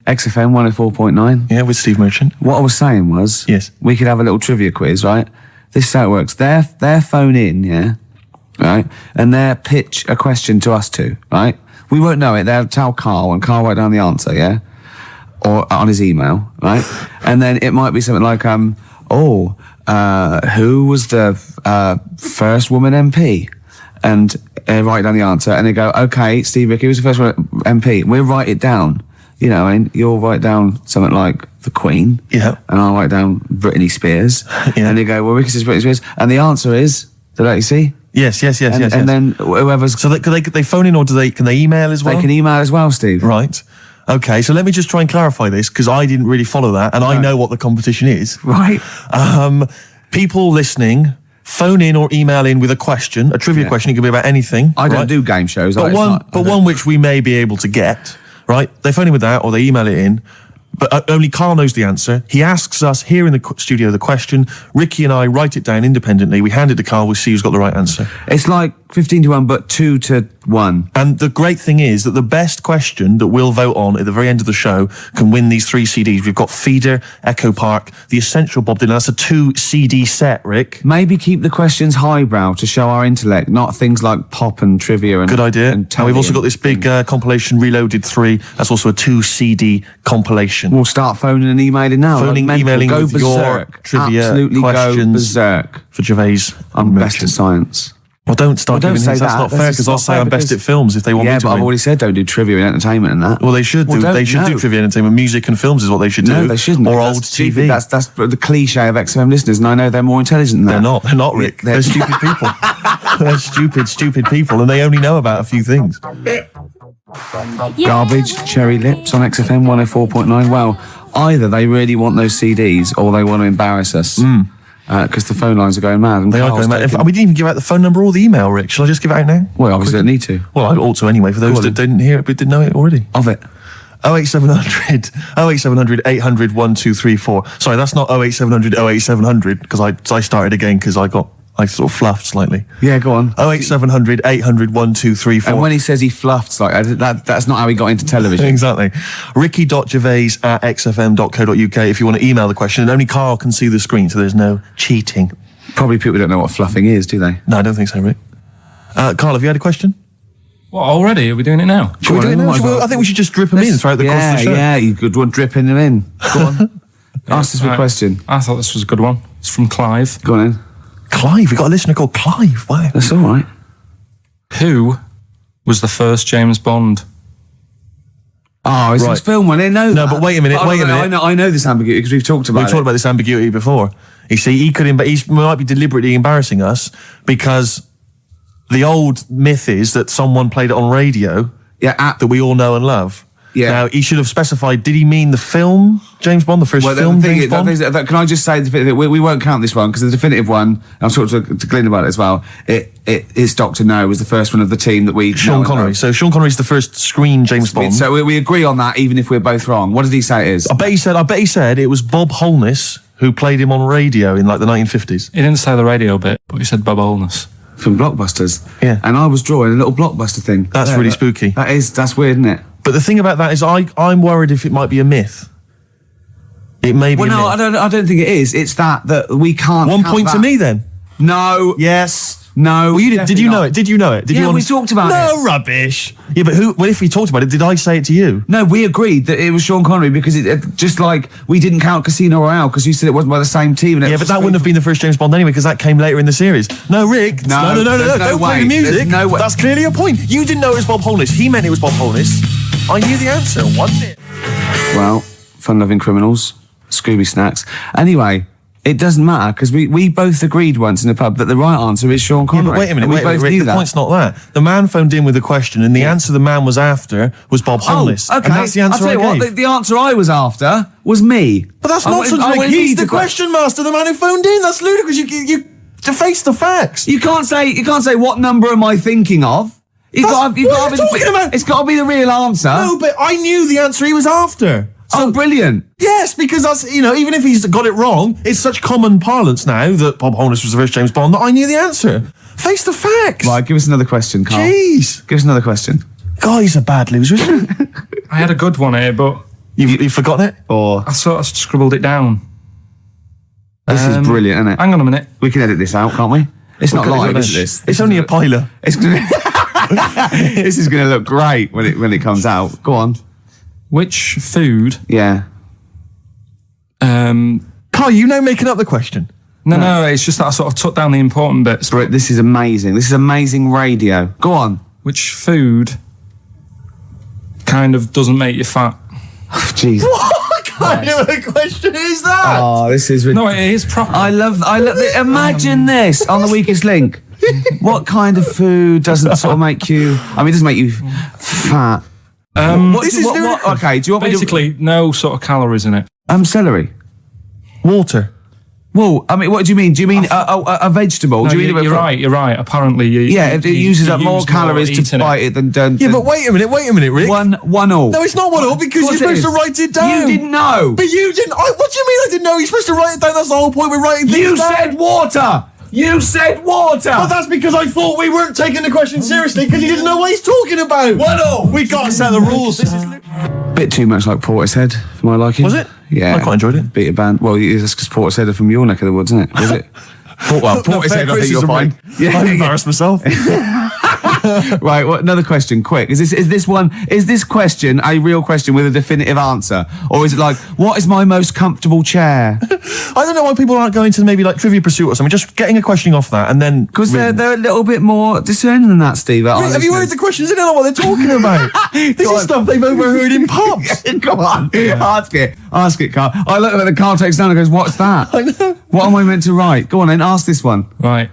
XFM 104.9. Yeah, with Steve Merchant. What I was saying was, yes, we could have a little trivia quiz, right? This is how it works. Their phone in, yeah, right, and they'll pitch a question to us two, right? We won't know it. They'll tell Carl, and Carl write down the answer, yeah, or on his email, right? And then it might be something like, who was the first woman MP? And write down the answer, and they go, okay, Steve Ricky was the first MP. We'll write it down. You know, and you'll write down something like the Queen, yeah, and I'll write down Britney Spears, yeah. And they go, well, Ricky says Britney Spears, and the answer is, did you see? Yes. And then whoever's... So they phone in, or can they email as well? They can email as well, Steve. Right. Okay, so let me just try and clarify this, because I didn't really follow that, and I know what the competition is. Right. People listening, phone in or email in with a question, a trivia question. It can be about anything. I don't do game shows. But one which we may be able to get, right? They phone in with that, or they email it in. But only Carl knows the answer. He asks us here in the studio the question. Ricky and I write it down independently. We hand it to Carl. We see who's got the right answer. It's like 15-1, but 2-1. And the great thing is that the best question that we'll vote on at the very end of the show can win these 3 CDs. We've got Feeder, Echo Park, The Essential Bob Dylan. That's a 2 CD set, Rick. Maybe keep the questions highbrow to show our intellect, not things like pop and trivia. And good idea. And we've also got this big compilation, Reloaded 3. That's also a 2 CD compilation. We'll start phoning and emailing now. Emailing go with berserk. your trivia Absolutely questions go berserk. For Gervais. I'm best at science. Well, don't start giving hints. That's not fair, because I'll say I'm best at films if they want me to. Yeah, but I've already said don't do trivia and entertainment and that. Well, they should do. They should do trivia and entertainment. Music and films is what they should do. No, they shouldn't. Or old TV. That's the cliche of XFM listeners, and I know they're more intelligent than that. They're not, Rick. They're stupid people. They're stupid people, and they only know about a few things. Garbage, Cherry Lips on XFM 104.9. Well, either they really want those CDs or they want to embarrass us. Because the phone lines are going mad. And they are going mad. We didn't even give out the phone number or the email, Rick. Shall I just give it out now? Well, obviously don't need to. Well, I ought to anyway, for those that didn't hear it but didn't know it already. Of it. 08700 800 1234. Sorry, that's not 08700 08700, because I started again because I sort of fluffed slightly. Yeah, go on. 08700 800 1234. And when he says he fluffed slightly, that's not how he got into television. Exactly. Ricky.gervais@xfm.co.uk if you want to email the question, and only Carl can see the screen, so there's no cheating. Probably people don't know what fluffing is, do they? No, I don't think so, Rick. Carl, have you had a question? What, already? Are we doing it now? Should we do it now? I think we should just drip them in throughout the course of the show. Yeah, you could one dripping them in. Go on. Ask us a question. I thought this was a good one. It's from Clive. Go on in. Clive? We've got a listener called Clive. Wow. That's all right. Who was the first James Bond? Oh, it's right. Film one. No, but wait a minute. I know this ambiguity because we've talked about it. We've talked about this ambiguity before. You see, he might be deliberately embarrassing us because the old myth is that someone played it on radio that we all know and love. Yeah. Now, he should have specified, did he mean the film James Bond, the first film James Bond? Can I just say, we won't count this one, because the definitive one, I've talked to Glyn about it as well, it's Dr. No was the first one of the team that we... Sean Connery. So Sean Connery's the first screen James Bond. So we agree on that, even if we're both wrong. What did he say it is? I bet he said it was Bob Holness who played him on radio in like the 1950s. He didn't say the radio bit, but he said Bob Holness. From Blockbusters. Yeah. And I was drawing a little Blockbuster thing. That's really spooky. That's weird, isn't it? But the thing about that is I'm worried if it might be a myth. It may be a myth. I don't think it is. It's that we can't... 1 point to me then. No. Yes. No. Well, did you know it? Did you know it? We talked about it. No rubbish. Yeah, but if we talked about it, did I say it to you? No, we agreed that it was Sean Connery because it just like we didn't count Casino Royale because you said it wasn't by the same team. Yeah, but that wouldn't have been the first James Bond anyway because that came later in the series. No, Rick. No. Don't play the music. No way. That's clearly a point. You didn't know it was Bob Holness. He meant it was Bob Holness. I knew the answer, wasn't it? Well, fun-loving criminals, Scooby Snacks. Anyway, it doesn't matter because we both agreed once in a pub that the right answer is Sean Connery. Yeah, but wait a minute, Rick, the point's not that. The man phoned in with a question and the answer the man was after was Bob Holness. Oh, okay. And that's the answer I gave. The answer I was after was me. But that's nonsense, Rick. He's the question master, the man who phoned in. That's ludicrous. You to face the facts. You can't say what number am I thinking of? It's got to be the real answer. No, but I knew the answer he was after. So brilliant. Yes, because that's, even if he's got it wrong, it's such common parlance now that Bob Holness was the first James Bond that I knew the answer. Face the facts. Right, give us another question, Carl. Jeez. Give us another question. God, he's a bad loser, isn't he? I had a good one here, but You've forgotten it? Or I sort of scribbled it down. this is brilliant, isn't it? Hang on a minute. We can edit this out, can't we? It's not live, is this? It's only a piler. It's gonna, this is going to look great when it comes out. Go on. Which food? Yeah. Carl, you know making up the question. No, it's just that I sort of took down the important bits. But this is amazing. This is amazing radio. Go on. Which food kind of doesn't make you fat? Jeez. What kind of a question is that? Oh, this is No, it is proper. I love imagine this on the weakest link. What kind of food doesn't sort of make you? I mean, it doesn't make you fat. This is ludicrous. Okay, do you want Basically, no sort of calories in it. celery? Water. Well, I mean, what do you mean? Do you mean a vegetable? No, do you mean you're right. Apparently, it uses up more calories to bite it than. Yeah, but wait a minute, Rick. One all. No, it's not one all because you're supposed to write it down. You didn't know. But you didn't. What do you mean I didn't know? You're supposed to write it down. That's the whole point. We're writing things You down. said water. You said water. But that's because I thought we weren't taking the question seriously because you didn't know what he's talking about. One all. We got to set the rules. This is Bit too much like Portishead for my liking. Was it? Yeah. I quite enjoyed it. Beat a band. Well, that's because Portishead are from your neck of the woods, isn't it? Was it? Portishead, I think you'll find. Yeah, I'm embarrassed myself. Right, another question, quick. Is this question a real question with a definitive answer? Or is it like, what is my most comfortable chair? I don't know why people aren't going to maybe like Trivia Pursuit or something, just getting a question off that and then... Because they're a little bit more discerning than that, Steve. Have you heard the questions? They don't know what they're talking about. This is stuff they've overheard in pubs. Come on, ask it, Carl. I look at the Carl takes down and goes, what's that? I know. What am I meant to write? Go on then, ask this one. Right.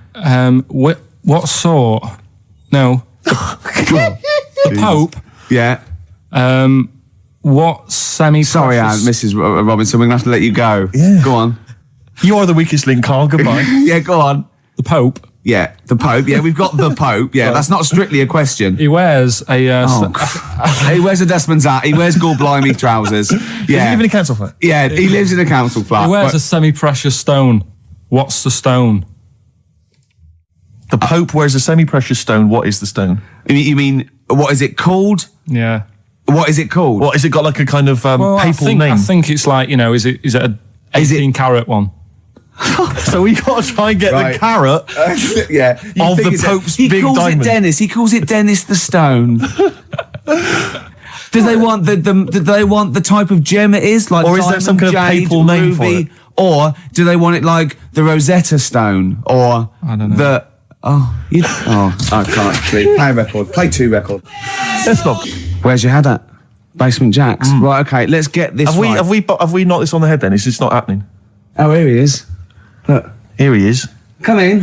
What sort? No. The Pope. Yeah. What semi? Sorry, Anne, Mrs. Robinson, we're going to have to let you go. Yeah. Go on. You are the weakest link, Carl. Goodbye. Yeah, go on. The Pope. Yeah, the Pope. Yeah, we've got the Pope. Yeah, that's not strictly a question. He wears a. He wears a Desmond's hat. He wears Gore Blimey trousers. Does he Yeah. live in a council flat? Yeah, he lives in a council flat. He wears a semi-precious stone. What's the stone? The Pope wears a semi-precious stone. What is the stone? You mean, what is it called? Yeah. What is it called? What, is it got like a kind of Well, papal I name? think it's like, is it a 18-carat one? So we got to try and get Right. the carrot Yeah. of the Pope's He big calls diamond. it Dennis. He calls it Dennis the Stone. Do they want the type of gem it is, like Or is there diamond, some kind of jade, papal name for ruby, it? or do they want it like the Rosetta Stone, or I don't know. I can't play a record. Play 2 record. Let's not. Where's your head at? Basement Jacks. Right. Okay. Let's get this. right. Have we knocked this on the head then? It's just not happening. Oh, here he is. Look, Here he is. come in.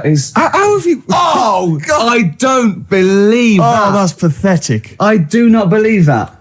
He's. How have you? Oh, I don't believe that. Oh, that's pathetic. I do not believe that.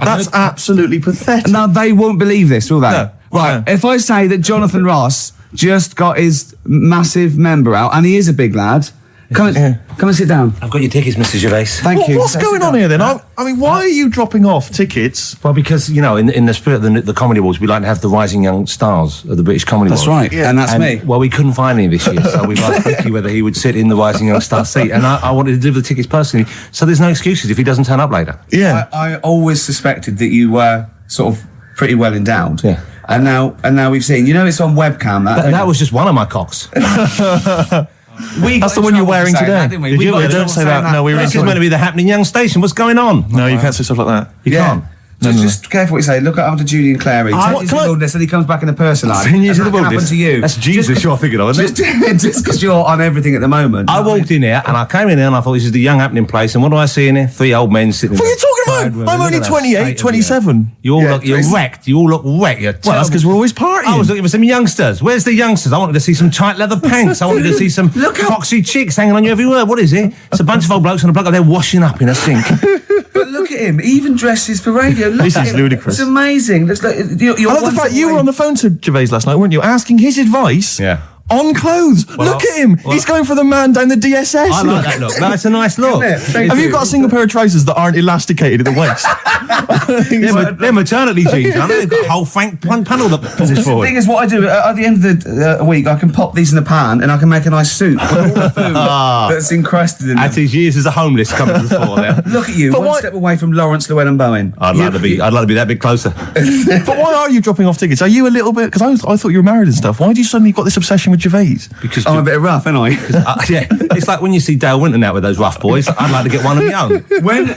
That's absolutely pathetic. Now, they won't believe this, will they? No. Right, No. if I say that Jonathan Ross just got his massive member out, and he is a big lad, come and sit down. I've got your tickets, Mr. Gervais. Thank you. What's going on here then? I mean, why are you dropping off tickets? Well, because, in the spirit of the Comedy Awards, we like to have the rising young stars of the British Comedy That's Awards. right, and that's me. Well, we couldn't find any this year, so we've asked Ricky whether he would sit in the rising young star seat, and I wanted to deliver the tickets personally, so there's no excuses if he doesn't turn up later. Yeah. I always suspected that you were sort of pretty well endowed. Yeah. And now we've seen, it's on webcam. That was just one of my cocks. That's the one you're wearing today. Didn't we? Did We you? got in Don't trouble say saying that. No, we were This is meant to be the happening young station. What's going on? No, you can't say stuff like that. You can't. Just careful what you say. Look after Julian Clary. 10 years in the wilderness, and he comes back in the person line. 10 years in the That can happen wilderness. to you. That's Jesus you're thinking of, isn't it? Just because you're on everything at the moment. I walked in here and I came in here and I thought this is the young happening place. And what do I see in here? 3 old men sitting. What are you talking about? I'm only 28, 27. You all look, you're wrecked. You all look wrecked. You're Well, that's because we're always partying. I was looking for some youngsters. Where's the youngsters? I wanted to see some tight leather pants. I wanted to see some foxy chicks hanging on you every word. What is it? It's a bunch of old blokes and a bloke out there washing up in a sink. But look at him. He even dresses for radio. Look This at is him. ludicrous. It's amazing. Looks like you're I love the fact you were on the phone to Gervais last night, weren't you? Asking his advice On clothes. Look at him. He's going for the man down the DSS. I like that look. That's a nice look. Have you got a single pair of trousers that aren't elasticated at the waist? They're maternity jeans, aren't they? They've got a whole panel that pushes The forward. thing is, what I do at the end of the week, I can pop these in the pan and I can make a nice soup with all the food that's encrusted in At them. his years as a homeless coming to the fore there. Look at you, But one why- step away from Lawrence Llewellyn Bowen. I'd like to be that bit closer. But why are you dropping off tickets? Are you a little bit... Because I thought you were married and stuff. Why do you suddenly got this obsession with Gervais? Because I'm a bit rough, ain't I? yeah, it's like when you see Dale Winton out with those rough boys. I'd like to get one of my own.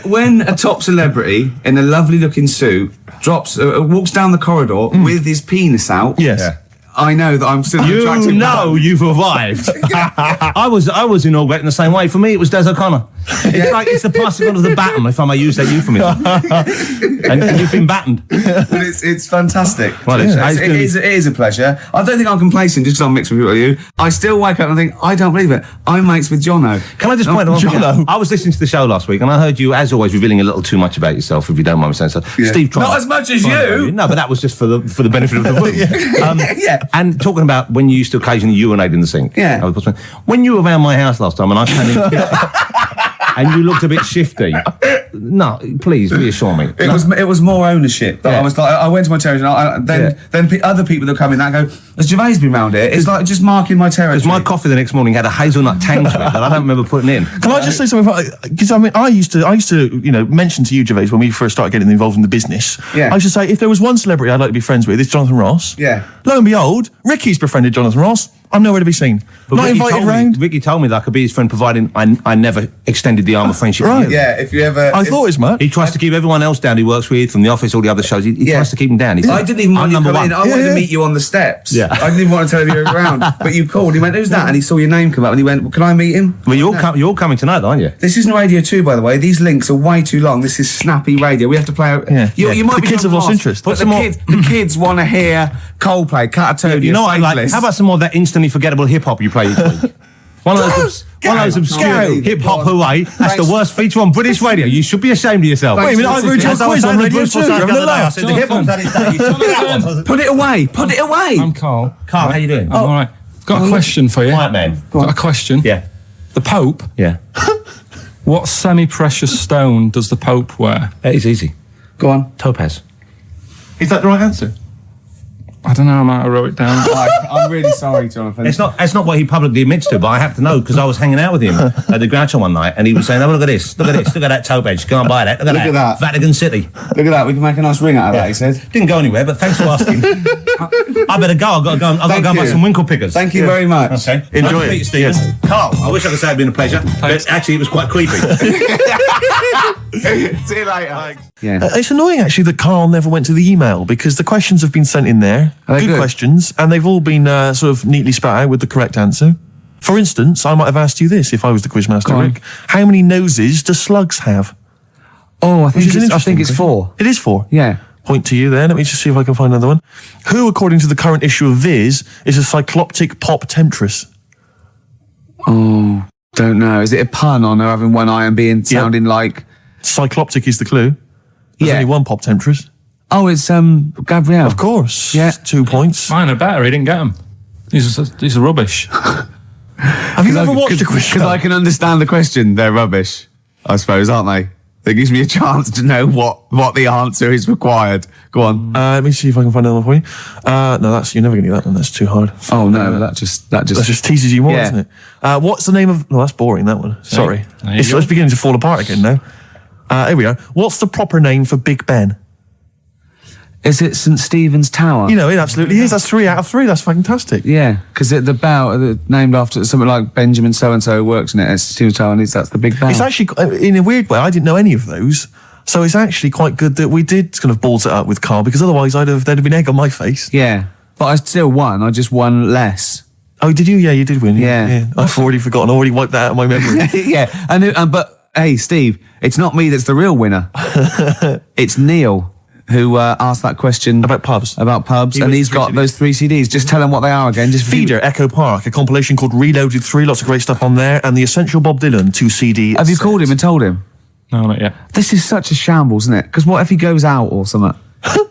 When a top celebrity in a lovely looking suit walks down the corridor with his penis out, Yes. Yeah. I know that I'm still an You attractive know man. you've arrived. I was inaugurated the same way. For me, it was Des O'Connor. It's the passing on of the baton, if I may use that euphemism. and you've been battened. But it's fantastic. Well, it is a pleasure. I don't think I'm complacent just because I'm mixed with you. I still wake up and think, I don't believe it. I'm mates with Jono. Can I just point out one thing? Jono. I was listening to the show last week, and I heard you, as always, revealing a little too much about yourself, if you don't mind me saying so. Yeah. Steve tried. Not as much as you. No, but that was just for the benefit of the room. Yeah. And talking about when you used to occasionally urinate in the sink. Yeah. When you were around my house last time, and I came in the kitchen, and you looked a bit shifty. No, please reassure me. It was more ownership. That Yeah. I was like, I went to my territory, and then other people that come in that go, has Gervais been round here? It's like just marking my territory. Because my coffee the next morning had a hazelnut tang to it that I don't remember putting in. Can I just say something? Because I mean, I used to, mention to you, Gervais, when we first started getting involved in the business. Yeah. I used to say, if there was one celebrity I'd like to be friends with, it's Jonathan Ross. Yeah. Lo and behold, Ricky's befriended Jonathan Ross. I'm nowhere to be seen. But Not Ricky invited told me- round. Ricky told me that I could be his friend, providing I never extended the arm of friendship. Right. to you. Yeah, if you ever... I thought as much. He tries to keep everyone else down he works with, from the office, all the other shows. He Yeah. tries to keep them down. He said, I didn't even want I'm you to number come one. in. I wanted Yeah. to meet you on the steps. Yeah. I didn't even want to tell you you were around. But you called. He went, who's that? And he saw your name come up and he went, well, can I meet him? Well, you're all coming tonight, aren't you? This isn't Radio 2, by the way. These links are way too long. This is snappy radio. We have to play out... Yeah. You might The be kids have lost interest. But Put some more- the kids want to hear Coldplay, Catatonia, You know what I like? Faithless. How about some more of that instantly forgettable hip hop you play each week? One of those obscure hip hop hooray. That's the worst feature on British radio. You should be ashamed of yourself. Wait a minute, I've heard your As I was quiz on saying to Radio Bruce 2. Forsyth Having the a other day, I laugh. said the hip hop's had its day. You should get that one. Put it away. Put it away. I'm Carl. Carl, how you doing? I'm all right. Got a question for you. Quiet man. Got a question. Yeah. The Pope. Yeah. What semi-precious stone does the Pope wear? It's easy. Go on. Topaz. Is that the right answer? I don't know. I might have wrote it down. I'm really sorry, Jonathan. It's not what he publicly admits to, but I have to know because I was hanging out with him at the Groucho one night, and he was saying, "Oh, look at this, look at this, look at that topaz. Go and buy that. Look at that. Vatican City." Look at that. We can make a nice ring out of that, he said. Didn't go anywhere, but thanks for asking. I better go. I've got to go. I've got to go and buy you. some winkle pickers. Thank you very much. Okay. Enjoy Nice to it. meet you, Stephen. Yes. Carl, I wish I could say it'd been a pleasure, but actually it was quite creepy. See you later. Yeah. It's annoying actually that Carl never went to the email because the questions have been sent in there. Are they good? Questions, and they've all been sort of neatly spat out with the correct answer. For instance, I might have asked you this if I was the quizmaster, Go on. Rick. How many noses do slugs have? Oh, I Which is an think it's interesting 4. It is 4. Yeah. Point to you there. Let me just see if I can find another one. Who, according to the current issue of Viz, is a cycloptic pop temptress? Oh, don't know. Is it a pun on her having one eye and sounding like... Cycloptic is the clue. There's Yeah. only one pop temptress. Oh, it's Gabrielle. Of course. Yeah. 2 points. Mine are better. He didn't get them. These are rubbish. Have you ever watched a quiz show? Because I can understand the question. They're rubbish, I suppose, aren't they? That gives me a chance to know what the answer is required. Go on. Let me see if I can find another one for you. No, you're never going to get that one. That's too hard. Oh no, that just That just teases you more, Yeah. doesn't it? What's the name of... No, that's boring, that one. Sorry. There you It's go. beginning to fall apart again now. Here we are. What's the proper name for Big Ben? Is it St Stephen's Tower? You know, it absolutely is. That's 3 out of 3. That's fantastic. Yeah, because the bell named after something like Benjamin so and so works in it. It's Stephen's Tower, and that's the big bell. It's actually, in a weird way, I didn't know any of those. So it's actually quite good that we did kind of balls it up with Carl, because otherwise there'd have been egg on my face. Yeah, but I still won. I just won less. Oh, did you? Yeah, you did win. Yeah. I've already forgotten. I already wiped that out of my memory. Yeah, but hey, Steve, it's not me that's the real winner. It's Neil who asked that question About pubs. and he's got those 3 CDs. Just tell him what they are again. Just Feeder, Echo Park, a compilation called Reloaded 3, lots of great stuff on there, and the Essential Bob Dylan 2 CD. Have you set. called him and told him? No, not yet. This is such a shambles, isn't it? Because what if he goes out or something?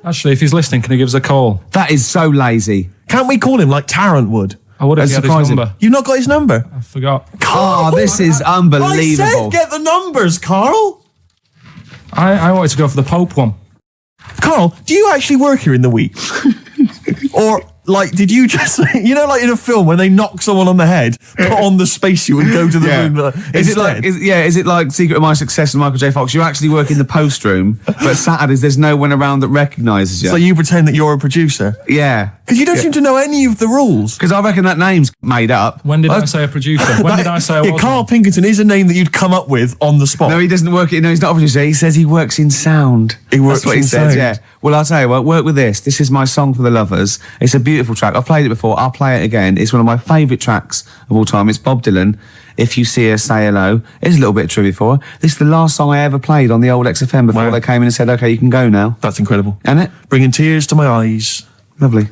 Actually, if he's listening, can he give us a call? That is so lazy. Can't we call him like Tarrant would? I would have That's had his surprising. number. You've not got his number? I forgot. Oh, this is I unbelievable. said get the numbers, Carl. I wanted to go for the Pope one. Carl, do you actually work here in the week? Or, like, did you just, like in a film when they knock someone on the head, put on the spacesuit and go to the moon? Is it like Secret of My Success and Michael J. Fox? You actually work in the post room, but Saturdays there's no one around that recognises you. So you pretend that you're a producer? Yeah. Because you don't seem to know any of the rules. Because I reckon that name's made up. When did I say a producer? When did I say I was? Carl Pilkington is a name that you'd come up with on the spot. No, he doesn't work. No, he's not a producer. He says he works in sound. He works That's what in he says. sound. Yeah. Well, I'll tell you what. Work with this. This is my song for the lovers. It's a beautiful track. I've played it before. I'll play it again. It's one of my favourite tracks of all time. It's Bob Dylan. If You See Her, Say Hello. Here's a little bit of trivia for her. This is the last song I ever played on the old XFM before Wow. they came in and said, "Okay, you can go now." That's incredible. Isn't it? Bringing tears to my eyes. Lovely.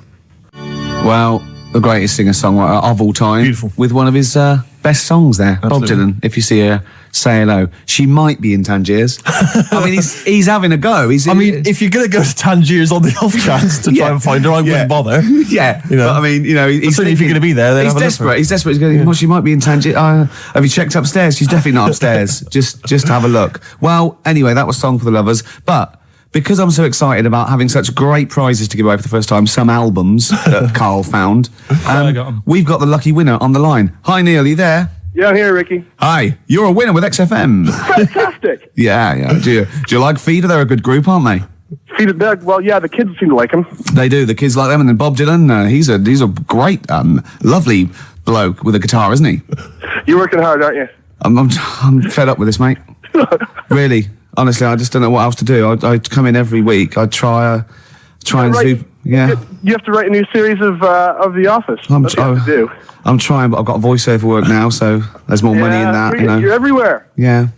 Well, the greatest singer-songwriter of all time. Beautiful. With one of his best songs there. Absolutely. Bob Dylan, If You See Her, Say Hello. She might be in Tangiers. I mean, he's having a go. If you're going to go to Tangiers on the off chance to try and find her, I wouldn't bother. Yeah, You know. but I mean, he's Certainly if you're going to be there, then he's have a look desperate. for it. He's desperate. He's going, well, she might be in Tangiers. Have you checked upstairs? She's definitely not upstairs. just have a look. Well, anyway, that was Song for the Lovers. But because I'm so excited about having such great prizes to give away for the first time, some albums that Carl found, I got 'em. we've got the lucky winner on the line. Hi, Neil, are you there? Yeah, I'm here, Ricky. Hi, you're a winner with XFM. Fantastic. yeah. Do you like Feeder? They're a good group, aren't they? Feed it back. Well, yeah, the kids seem to like him. They do. The kids like them, and then Bob Dylan. He's a great, lovely bloke with a guitar, isn't he? You're working hard, aren't you? I'm fed up with this, mate. Really, honestly, I just don't know what else to do. I come in every week. I try and do. Yeah, You have to write a new series of The Office. That's what you have to do. I'm trying, but I've got voiceover work now, so there's more money in that. You're everywhere. Yeah.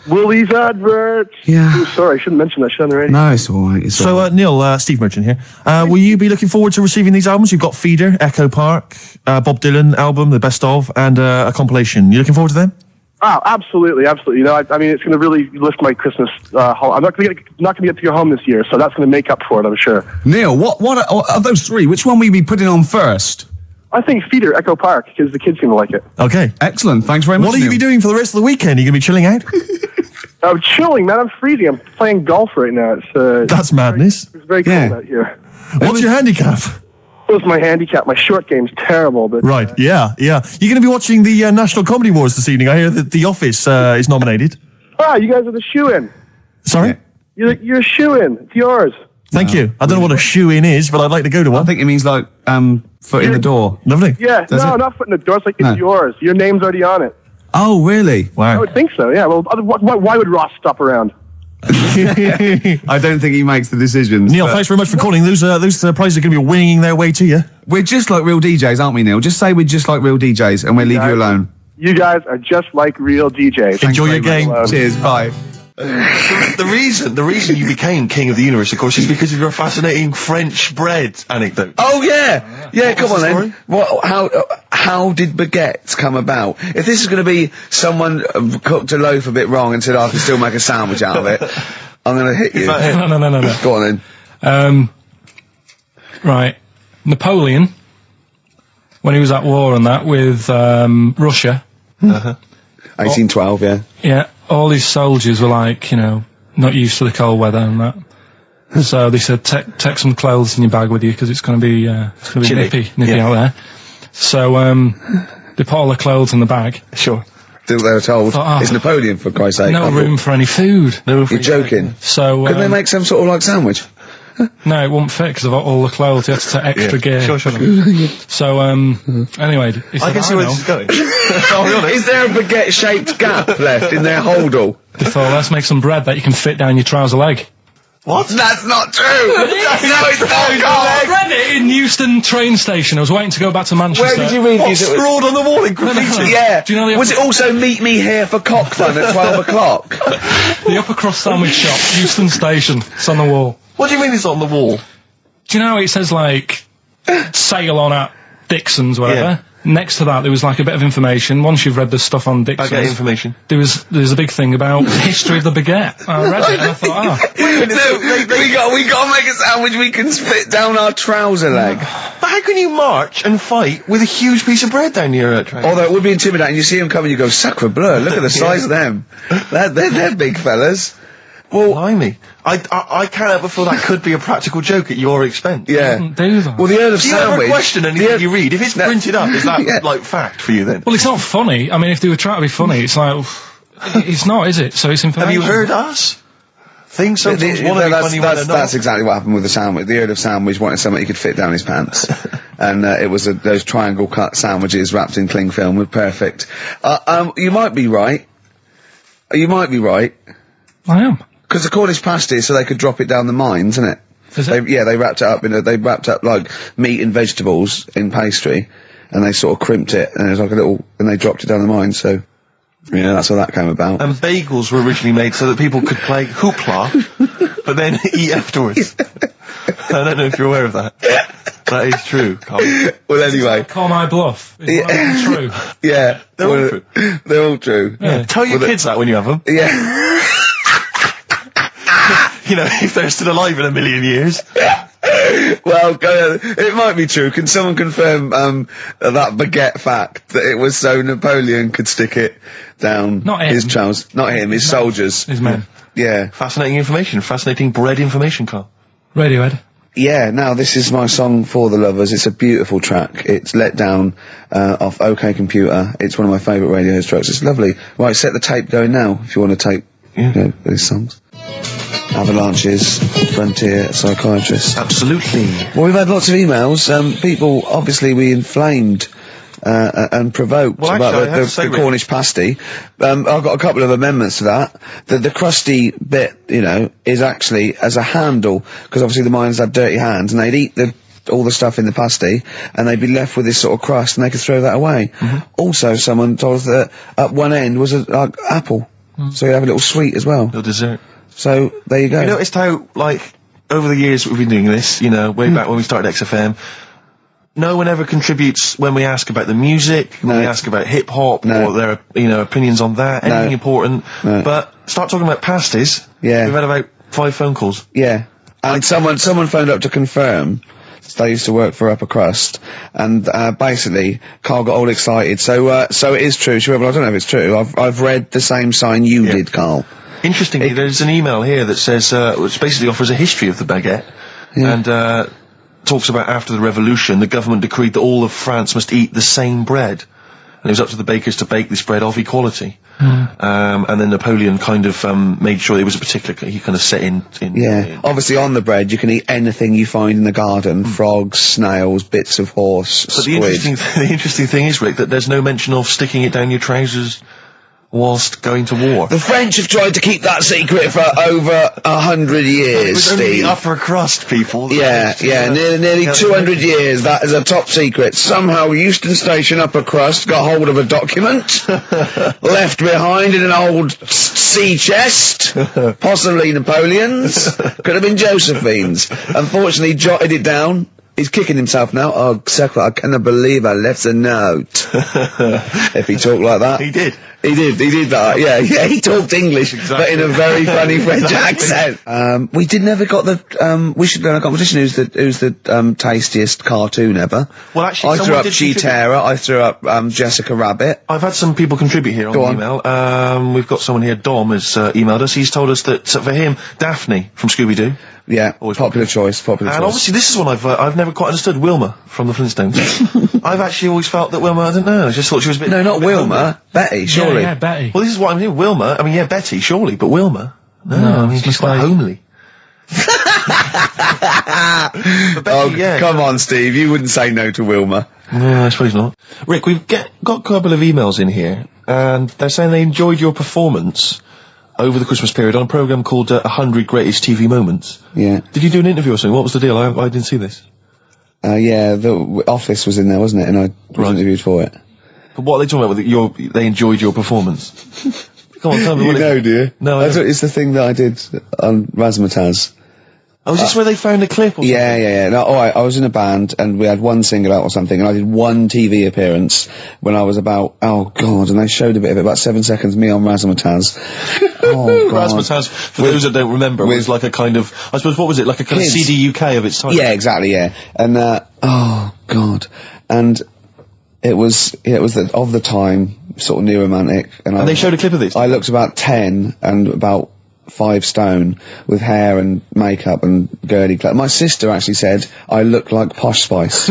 Willie's adverts. Yeah. Oh, sorry, I shouldn't mention that shit on the radio. No, it's all right. It's all So, right. Neil, Steve Merchant here. Will you be looking forward to receiving these albums? You've got Feeder, Echo Park, Bob Dylan album, the best of, and a compilation. You looking forward to them? Oh, absolutely. You know, I mean, it's going to really lift my Christmas haul. I'm not going to get to go home this year, so that's going to make up for it, I'm sure. Neil, what of those three? Which one will you be putting on first? I think Feeder, Echo Park, because the kids seem to like it. Okay. Excellent. Thanks very much. What will you Neil. be doing for the rest of the weekend? Are you going to be chilling out? I'm chilling, man. I'm freezing. I'm playing golf right now. That's madness. It's very cold out here. What's your handicap? What's my handicap? My short game's terrible, but Right, yeah. You're going to be watching the National Comedy Awards this evening. I hear that The Office is nominated. you guys are the shoe-in. Sorry? Yeah. You're a shoe-in. It's yours. Thank you. I don't know what a shoe-in is, but I'd like to go to I one. think it means like foot in the door. Lovely. Yeah, Does it? not putting the door. It's like, No. it's yours. Your name's already on it. Oh, really? I Wow. would think so, yeah. Well, why would Ross stop around? I don't think he makes the decisions. Neil, but thanks very much for calling. Those prizes are going to be winging their way to you. we're just like real DJs, aren't we, Neil? Just say we're just like real DJs, and we'll leave you alone. You guys are just like real DJs. Thanks Enjoy your very game. much. Cheers. Bye. The reason you became king of the universe, of course, is because of your fascinating French bread anecdote. Oh yeah, come on the then. story? How did baguettes come about? If this is going to be someone cooked a loaf a bit wrong and said I can still make a sandwich out of it, I'm going to hit you. No. Go on then. Right. Napoleon, when he was at war and that with Russia, 1812. yeah, all his soldiers were like, not used to the cold weather and that. So they said, take some clothes in your bag with you because it's going to be Chilly. nippy out there. So they put all the clothes in the bag. Sure. They were told it's Napoleon, for Christ's sake. No room for any food. You're joking. So Couldn't they make some sort of like sandwich? no, it wouldn't fit because of all the clothes. You had to take extra gear. Sure. So anyway, he said, I can see where know. this is going. I'll be honest. Is there a baguette-shaped gap left in their holdall? They thought, let's make some bread that you can fit down your trouser leg. What? That's not true. No, it's not. I read it in Euston train station. I was waiting to go back to Manchester. Where did you read What, this? scrawled on the wall in graffiti? Yeah. Do you know the Was it also meet me here for cock fun at 12 o'clock? The upper crust sandwich shop, Euston station. It's on the wall. What do you mean it's on the wall? Do you know how it says like sail on at Dixon's, whatever? Yeah. Next to that, there was like a bit of information. Once you've read the stuff on I Dixon's, get information. there's a big thing about history of the baguette. I read it and I thought, we got to make a sandwich we can split down our trouser leg. That how can you march and fight with a huge piece of bread down your trousers? Although it would be intimidating. You see them coming, you go, sacre bleu, look at the size of them. They're big fellas. Well, blimey. I can't help but feel that could be a practical joke at your expense. yeah. Do that. Well, the Earl of Do you ever Sandwich... question anything you read? If it's printed up, is that, Yeah. like, fact for you then? Well, it's not funny. I mean, if they were trying to be funny, it's like, it's not, is it? So it's information. Have you heard us? Things sometimes want to be funny when they're not. That's exactly what happened with the sandwich. The Earl of Sandwich wanted something he could fit down his pants. And it was those triangle cut sandwiches wrapped in cling film were perfect. You might be right. You might be right. I am. Because the Cornish pasty, so they could drop it down the mines, isn't it? Is it? They wrapped it up they wrapped up like meat and vegetables in pastry, and they sort of crimped it, and it was like and they dropped it down the mine, so, yeah, that's how that came about. And bagels were originally made so that people could play hoopla, but then eat afterwards. I don't know if you're aware of that. That is true, Carl. Well, anyway. Call my bluff. Is one of them true? Yeah. They're all true. They're all true. Yeah. Tell your kids that when you have them. Yeah. You know, if they're still alive in a million years. Well, it might be true. Can someone confirm that baguette fact that it was so Napoleon could stick it down Not him. his trousers? Not him, his soldiers. His men. Yeah. Fascinating information. Fascinating bread information, Carl. Radiohead. Yeah, now this is my song for the lovers. It's a beautiful track. It's Let Down off OK Computer. It's one of my favourite Radiohead tracks. It's lovely. Right, set the tape going now if you want to tape these songs. Avalanches, Frontier, Psychiatrist. Absolutely. Well, we've had lots of emails. People, obviously, we inflamed and provoked Well, about actually, I have to say, the Rick- Cornish pasty. I've got a couple of amendments to that. The crusty bit, is actually as a handle, because obviously the miners had dirty hands, and they'd eat all the stuff in the pasty, and they'd be left with this sort of crust, and they could throw that away. Mm-hmm. Also, someone told us that at one end was an apple, so you have a little sweet as well. Your dessert. So, there you go. You noticed how, like, over the years we've been doing this, way back when we started XFM, no one ever contributes when we ask about the music, when we ask about hip-hop, or their, opinions on that, anything important. No. But start talking about pasties. Yeah. We've had about 5 phone calls. Yeah. And someone phoned up to confirm. They used to work for Upper Crust, and basically, Carl got all excited. So it is true. She went, well, I don't know if it's true. I've read the same sign you did, Carl. Interestingly, there's an email here that says, which basically offers a history of the baguette, and talks about after the revolution, the government decreed that all of France must eat the same bread. And it was up to the bakers to bake this bread of equality. And then Napoleon kind of made sure it was a particular, he kind of set in. Obviously on the bread you can eat anything you find in the garden. Frogs, snails, bits of horse, But squid. the interesting thing is, Rick, that there's no mention of sticking it down your trousers whilst going to war. The French have tried to keep that secret for over 100 years, It was only Steve. the upper crust people. Yeah, nearly 200 years, that is a top secret. Somehow Euston Station Upper Crust got hold of a document, left behind in an old sea chest, possibly Napoleon's, could have been Josephine's. Unfortunately, jotted it down. He's kicking himself now. Oh, Secret, I cannot believe I left a note. If he talked like that. He did. He did that, yeah, he talked English, but in a very funny French accent. We never got the, we should go in a competition who's the tastiest cartoon ever. Well, actually, I threw someone up did Cheetara, I threw up, Jessica Rabbit. I've had some people contribute here on Go the on. email. We've got someone here, Dom, has emailed us. He's told us that, for him, Daphne from Scooby-Doo. Yeah, Always popular choice. And obviously this is one I've never quite understood, Wilma from the Flintstones. I've actually always felt that Wilma, I don't know, I just thought she was a bit... No, not a bit Wilma, homely. Betty, surely. Yeah, Betty. Well, this is what I'm saying, Wilma, I mean, yeah, Betty, surely, but Wilma? No, I mean, it's she's quite like- homely. But Betty, yeah. Come on, Steve, you wouldn't say no to Wilma. No, I suppose not. Rick, we've got a couple of emails in here, and they're saying they enjoyed your performance over the Christmas period on a programme called 100 Greatest TV Moments. Yeah. Did you do an interview or something? What was the deal? I didn't see this. Yeah, the Office was in there, wasn't it? And I was interviewed for it. But what are they talking about with they enjoyed your performance? Come on, tell me You what know, do you? No, I It's the thing that I did on Razzmatazz. Oh, is this where they found a clip? Or Yeah. No, alright, I was in a band and we had one single out or something, and I did one TV appearance when I was about, oh god, and they showed a bit of it, about 7 seconds, me on Razzmatazz. Oh god. Razzmatazz, for those that don't remember, was like a kind of, I suppose, what was it, like a kind of CD UK of its time? Yeah, exactly, yeah. And, oh god. And it was of the time, sort of new romantic. And they showed a clip of this? I looked about 10 and about 5 stone with hair and makeup and girly clothes. My sister actually said I look like Posh Spice.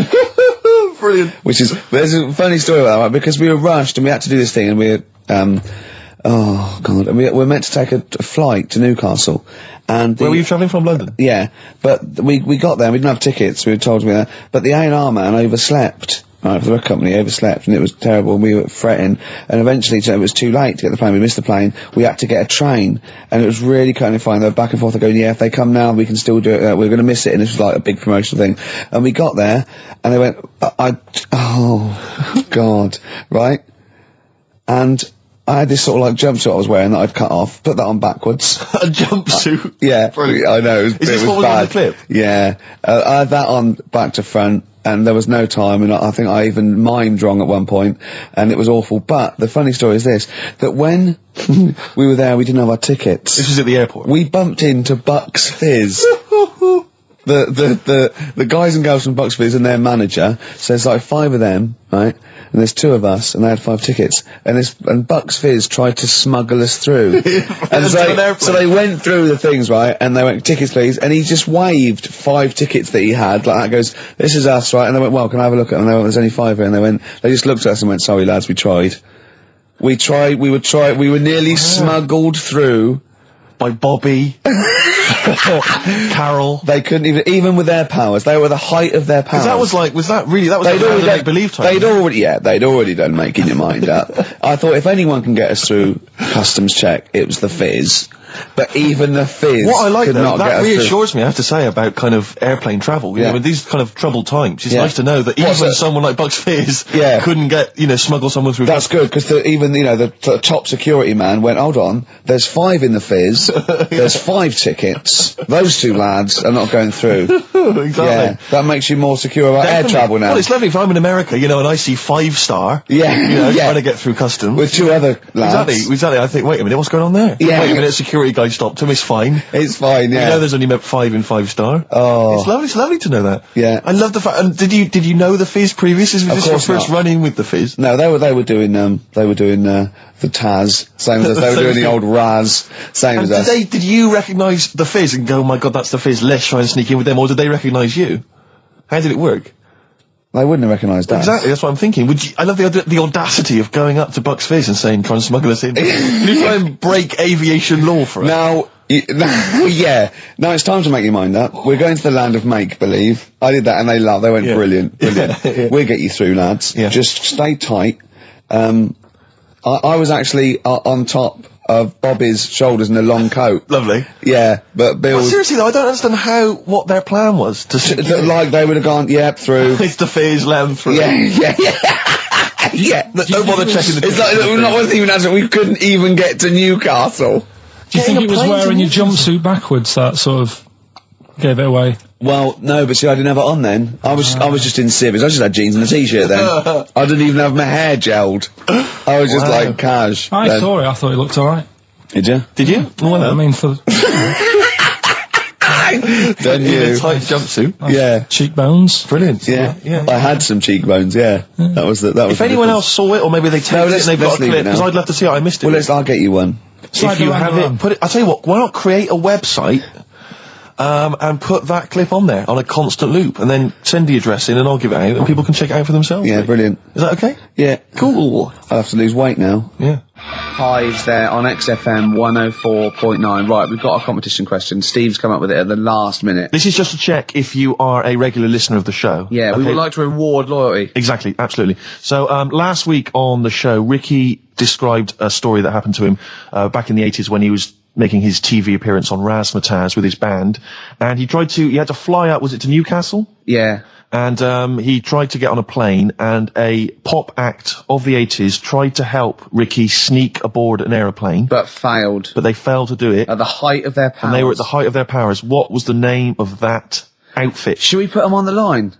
Brilliant. There's a funny story about that, right? Because we were rushed and we had to do this thing, and and we were meant to take a flight to Newcastle. And where were you travelling from? London? Yeah, but we got there and we didn't have tickets, we were told we were there, but the A&R man overslept. Right, for the record company, overslept, and it was terrible, and we were fretting, and eventually it was too late to get the plane, we missed the plane, we had to get a train, and it was really kind of fine, they were back and forth, they're going, yeah, if they come now, we can still do it, we're going to miss it, and this was like a big promotional thing, and we got there, and they went, oh, God, right, and I had this sort of like jumpsuit I was wearing that I'd cut off, put that on backwards. A jumpsuit? Yeah, brilliant. I know, Is this what was bad. on the clip? Yeah, I had that on back to front, and there was no time, and I think I even mimed wrong at one point, and it was awful. But the funny story is this, that when we were there, we didn't have our tickets. This was at the airport? We bumped into Bucks Fizz. The guys and girls from Bucks Fizz and their manager, so there's like 5 of them, right? And there's 2 of us, and they had 5 tickets, and Bucks Fizz tried to smuggle us through. And so they went through the things, right, and they went, tickets please, and he just waved 5 tickets that he had, like that, goes, this is us, right, and they went, well, can I have a look at them? And they went, there's only 5 here, and they just looked at us and went, sorry lads, we tried, we were nearly smuggled through. By Bobby. Carol. They couldn't even with their powers, they were the height of their powers. That was like make-believe time. They'd already done making your mind up. I thought if anyone can get us through customs check, it was the Fizz. But even the Fizz what I like could though, not that get us reassures me, I have to say, about kind of airplane travel. You know, in these kind of troubled times, it's nice to know that even someone like Bucks Fizz couldn't get, smuggle someone through. That's good, because even, the top security man went, hold on, there's 5 in the Fizz, there's 5 tickets, those 2 lads are not going through. Exactly. Yeah, that makes you more secure about air travel now. Well, it's lovely if I'm in America, and I see 5-star, trying to get through customs. With 2 other lads. Exactly, I think, wait a minute, what's going on there? Yeah. Wait a minute, security guy stopped him, it's fine. It's fine, yeah. There's only 5 in 5-star. Oh. It's lovely to know that. Yeah. I love the fact, and did you know the Fizz previous? Was this your first run-in with the Fizz? No, they were doing the Taz, same as us, they were doing the old Raz, same as us. Did you recognise the Fizz and go, oh my god, that's the Fizz, let's try and sneak in with them, or did they recognise you? How did it work? They wouldn't have recognised us. Exactly, that's what I'm thinking. I love the audacity of going up to Bucks Fizz and saying, try and smuggle us in. Can you try and break aviation law for us? Now it's time to make your mind up. We're going to the land of make-believe. I did that and they laughed. They went, brilliant. We'll get you through, lads. Yeah. Just stay tight. I was actually on top of Bobby's shoulders in a long coat. Lovely. Yeah, but Bill... Well, seriously though, I don't understand what their plan was. Like they would have gone, through. It's the Fizz, let them through. Yeah. Don't bother checking the... It's like, not even we couldn't even get to Newcastle. Do you think it was wearing your jumpsuit backwards that sort of gave it away? Well, no, but see, I didn't have it on then. I was just in civvies. I just had jeans and a t-shirt then. I didn't even have my hair gelled. I was just like cash. I saw it. I thought it looked all right. Did you? Did you? Well, I mean, for Then you in a tight jumpsuit. cheekbones. Brilliant. Yeah. I had some cheekbones. Yeah, that was the. If anyone else saw it, or maybe they taped it and they've got a clip, because I'd love to see it. I missed it. Well, I'll get you one. If you have it, put it. I'll tell you what. Why not create a website? And put that clip on there on a constant loop, and then send the address in, and I'll give it out, and people can check it out for themselves. Yeah, brilliant. Is that okay? Yeah, cool. I'll have to lose weight now. Yeah. Hives there on XFM 104.9. Right, we've got a competition question. Steve's come up with it at the last minute. This is just to check if you are a regular listener of the show. Yeah, we would like to reward loyalty. Exactly, absolutely. So, last week on the show, Ricky described a story that happened to him back in the 80s when he was making his TV appearance on Razzmatazz with his band, and he had to fly up, was it to Newcastle? Yeah. And he tried to get on a plane, and a pop act of the 80s tried to help Ricky sneak aboard an aeroplane. But failed. But they failed to do it. At the height of their powers. And they were at the height of their powers. What was the name of that outfit? Should we put them on the line?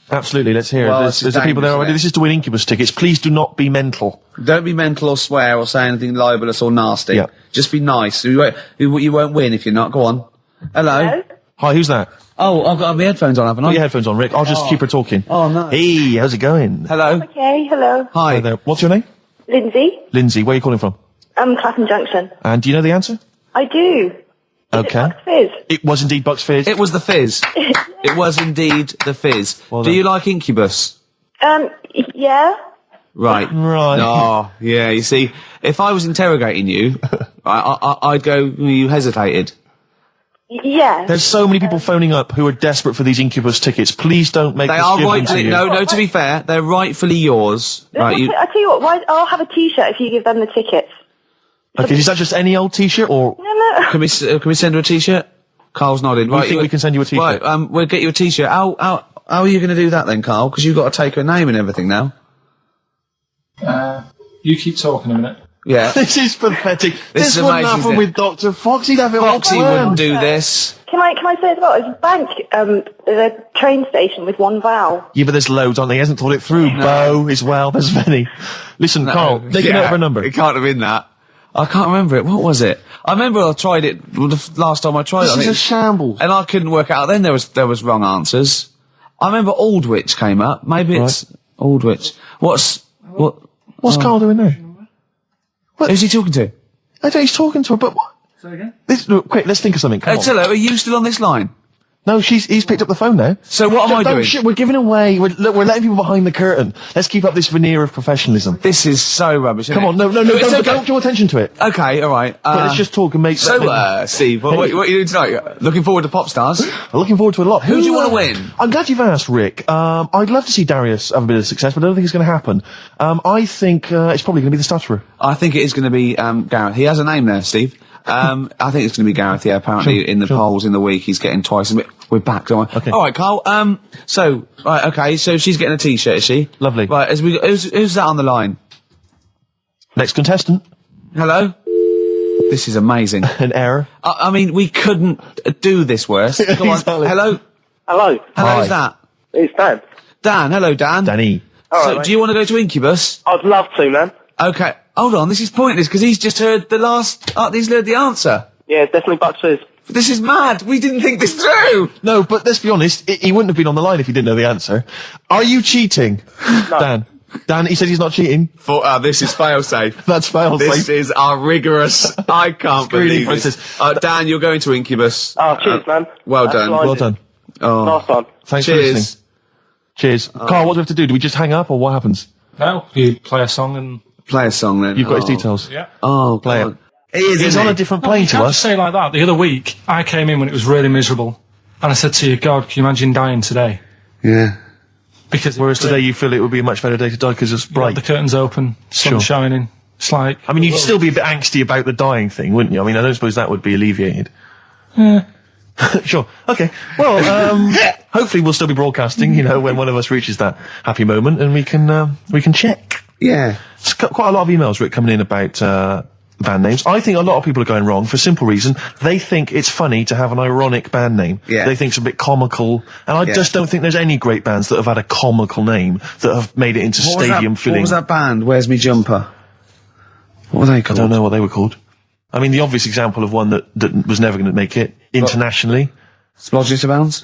Absolutely, let's hear Well, it. this is There's the people there dangerous, already. This is to win Incubus tickets. Please do not be mental. Don't be mental or swear or say anything libelous or nasty. Yeah. Just be nice. You won't win if you're not. Go on. Hello? Hi, who's that? Oh, I've got my headphones on, haven't I? Put your headphones on, Rick. I'll just keep her talking. Oh, no. Hey, how's it going? Hello? Okay, hello. Hi. Hi there. What's your name? Lindsay. Lindsay. Where are you calling from? Clapham Junction. And do you know the answer? I do. Okay. Bucks Fizz? It was indeed Bucks Fizz. It was the Fizz. It was indeid the Fizz. Well Do done. you like Incubus? Yeah. Right. Right. Oh, yeah, you see, if I was interrogating you, I'd go, you hesitated. Yeah. There's so many people phoning up who are desperate for these Incubus tickets. Please don't make They this are given to rightfully, you. no, to be fair, they're rightfully yours. Right, I tell you what, I'll have a T-shirt if you give them the tickets. Okay, is that just any old T-shirt, or No. can we send her a T-shirt? Carl's nodding. you think we can send you a T-shirt? Right, we'll get you a T-shirt. How are you going to do that then, Carl? Because you've got to take her name and everything now. You keep talking a minute. Yeah. This is pathetic. This is wouldn't amazing, happen isn't with Dr. Fox. He'd have it all Foxy planned. wouldn't do this. Can I say as well, it's a bank, there's a train station with one vowel. Yeah, but there's loads, aren't there? He hasn't thought it through. Bo as well. There's many. Listen, Carl, take a note of her number. It can't have been that. I can't remember it. What was it? I remember I tried it the last time I tried it. This is a shambles. And I couldn't work out. Then there was wrong answers. I remember Aldwych came up. Maybe it's Aldwych. What's Carl doing there? Who's he talking to? I don't. He's talking to her, but what? Say again? Look, quick, let's think of something. Come on. Hello, are you still on this line? No, he's picked up the phone now. So what am I doing? We're giving away. We're letting people behind the curtain. Let's keep up this veneer of professionalism. This is so rubbish. Come on, no, It's don't draw attention to it. Okay, all right. But let's just talk and make. Steve, what are you doing tonight? Looking forward to Pop Stars? I'm looking forward to a lot. Who do you want to win? I'm glad you've asked, Rick. I'd love to see Darius have a bit of success, but I don't think it's going to happen. I think it's probably going to be the stutterer. I think it is going to be Gareth. He has a name there, Steve. I think it's going to be Gareth. Yeah, apparently in the polls in the week he's getting twice. We're back, don't we? Okay. All right, Carl. So she's getting a T-shirt, is she? Lovely. Right. Who's that on the line? Next contestant. Hello. This is amazing. An error. I mean, we couldn't do this worse. Come on. Exactly. Hello. Hello. Hi. Who's that? It's Dan. Dan. Hello, Dan. Danny. So, right, do you want to go to Incubus? I'd love to, man. Okay. Hold on. This is pointless because he's just heard the last. He's heard the answer. Yeah, it's definitely Bucks Fizz. This is mad. We didn't think this through. No, but let's be honest. He wouldn't have been on the line if he didn't know the answer. Are you cheating, No. Dan, he said he's not cheating. This is fail-safe. That's fail This safe. is our rigorous. I can't Screening believe this. Dan, you're going to Incubus. Oh, cheers, man. Well That's done. blinding. Well done. Oh, Nice one. Thanks for cheers. listening. Cheers. Carl, what do we have to do? Do we just hang up or what happens? No, you play a song and... Play a song then. You've got his details. Yeah. Oh, Play God. it. He is, He's isn't on he? a different You plane to can't us. say it like that. The other week, I came in when it was really miserable. And I said to you, God, can you imagine dying today? Yeah. Because Whereas today you feel it would be a much better day to die because it's bright. the curtains open, sun Sure. shining. It's like... I mean, you'd still be a bit angsty about the dying thing, wouldn't you? I mean, I don't suppose that would be alleviated. Sure. Okay. Well, hopefully we'll still be broadcasting, when one of us reaches that happy moment and we can check. Yeah. It's quite a lot of emails, Rick, coming in about band names. I think a lot of people are going wrong for a simple reason. They think it's funny to have an ironic band name. Yeah. They think it's a bit comical. And I Yeah. just don't think there's any great bands that have had a comical name that have made it into What stadium was filling. that band? Where's Me Jumper? What were they I called? don't know what they were called. I mean, the obvious example of one that was never going to make it internationally. Splodgeness Abounds?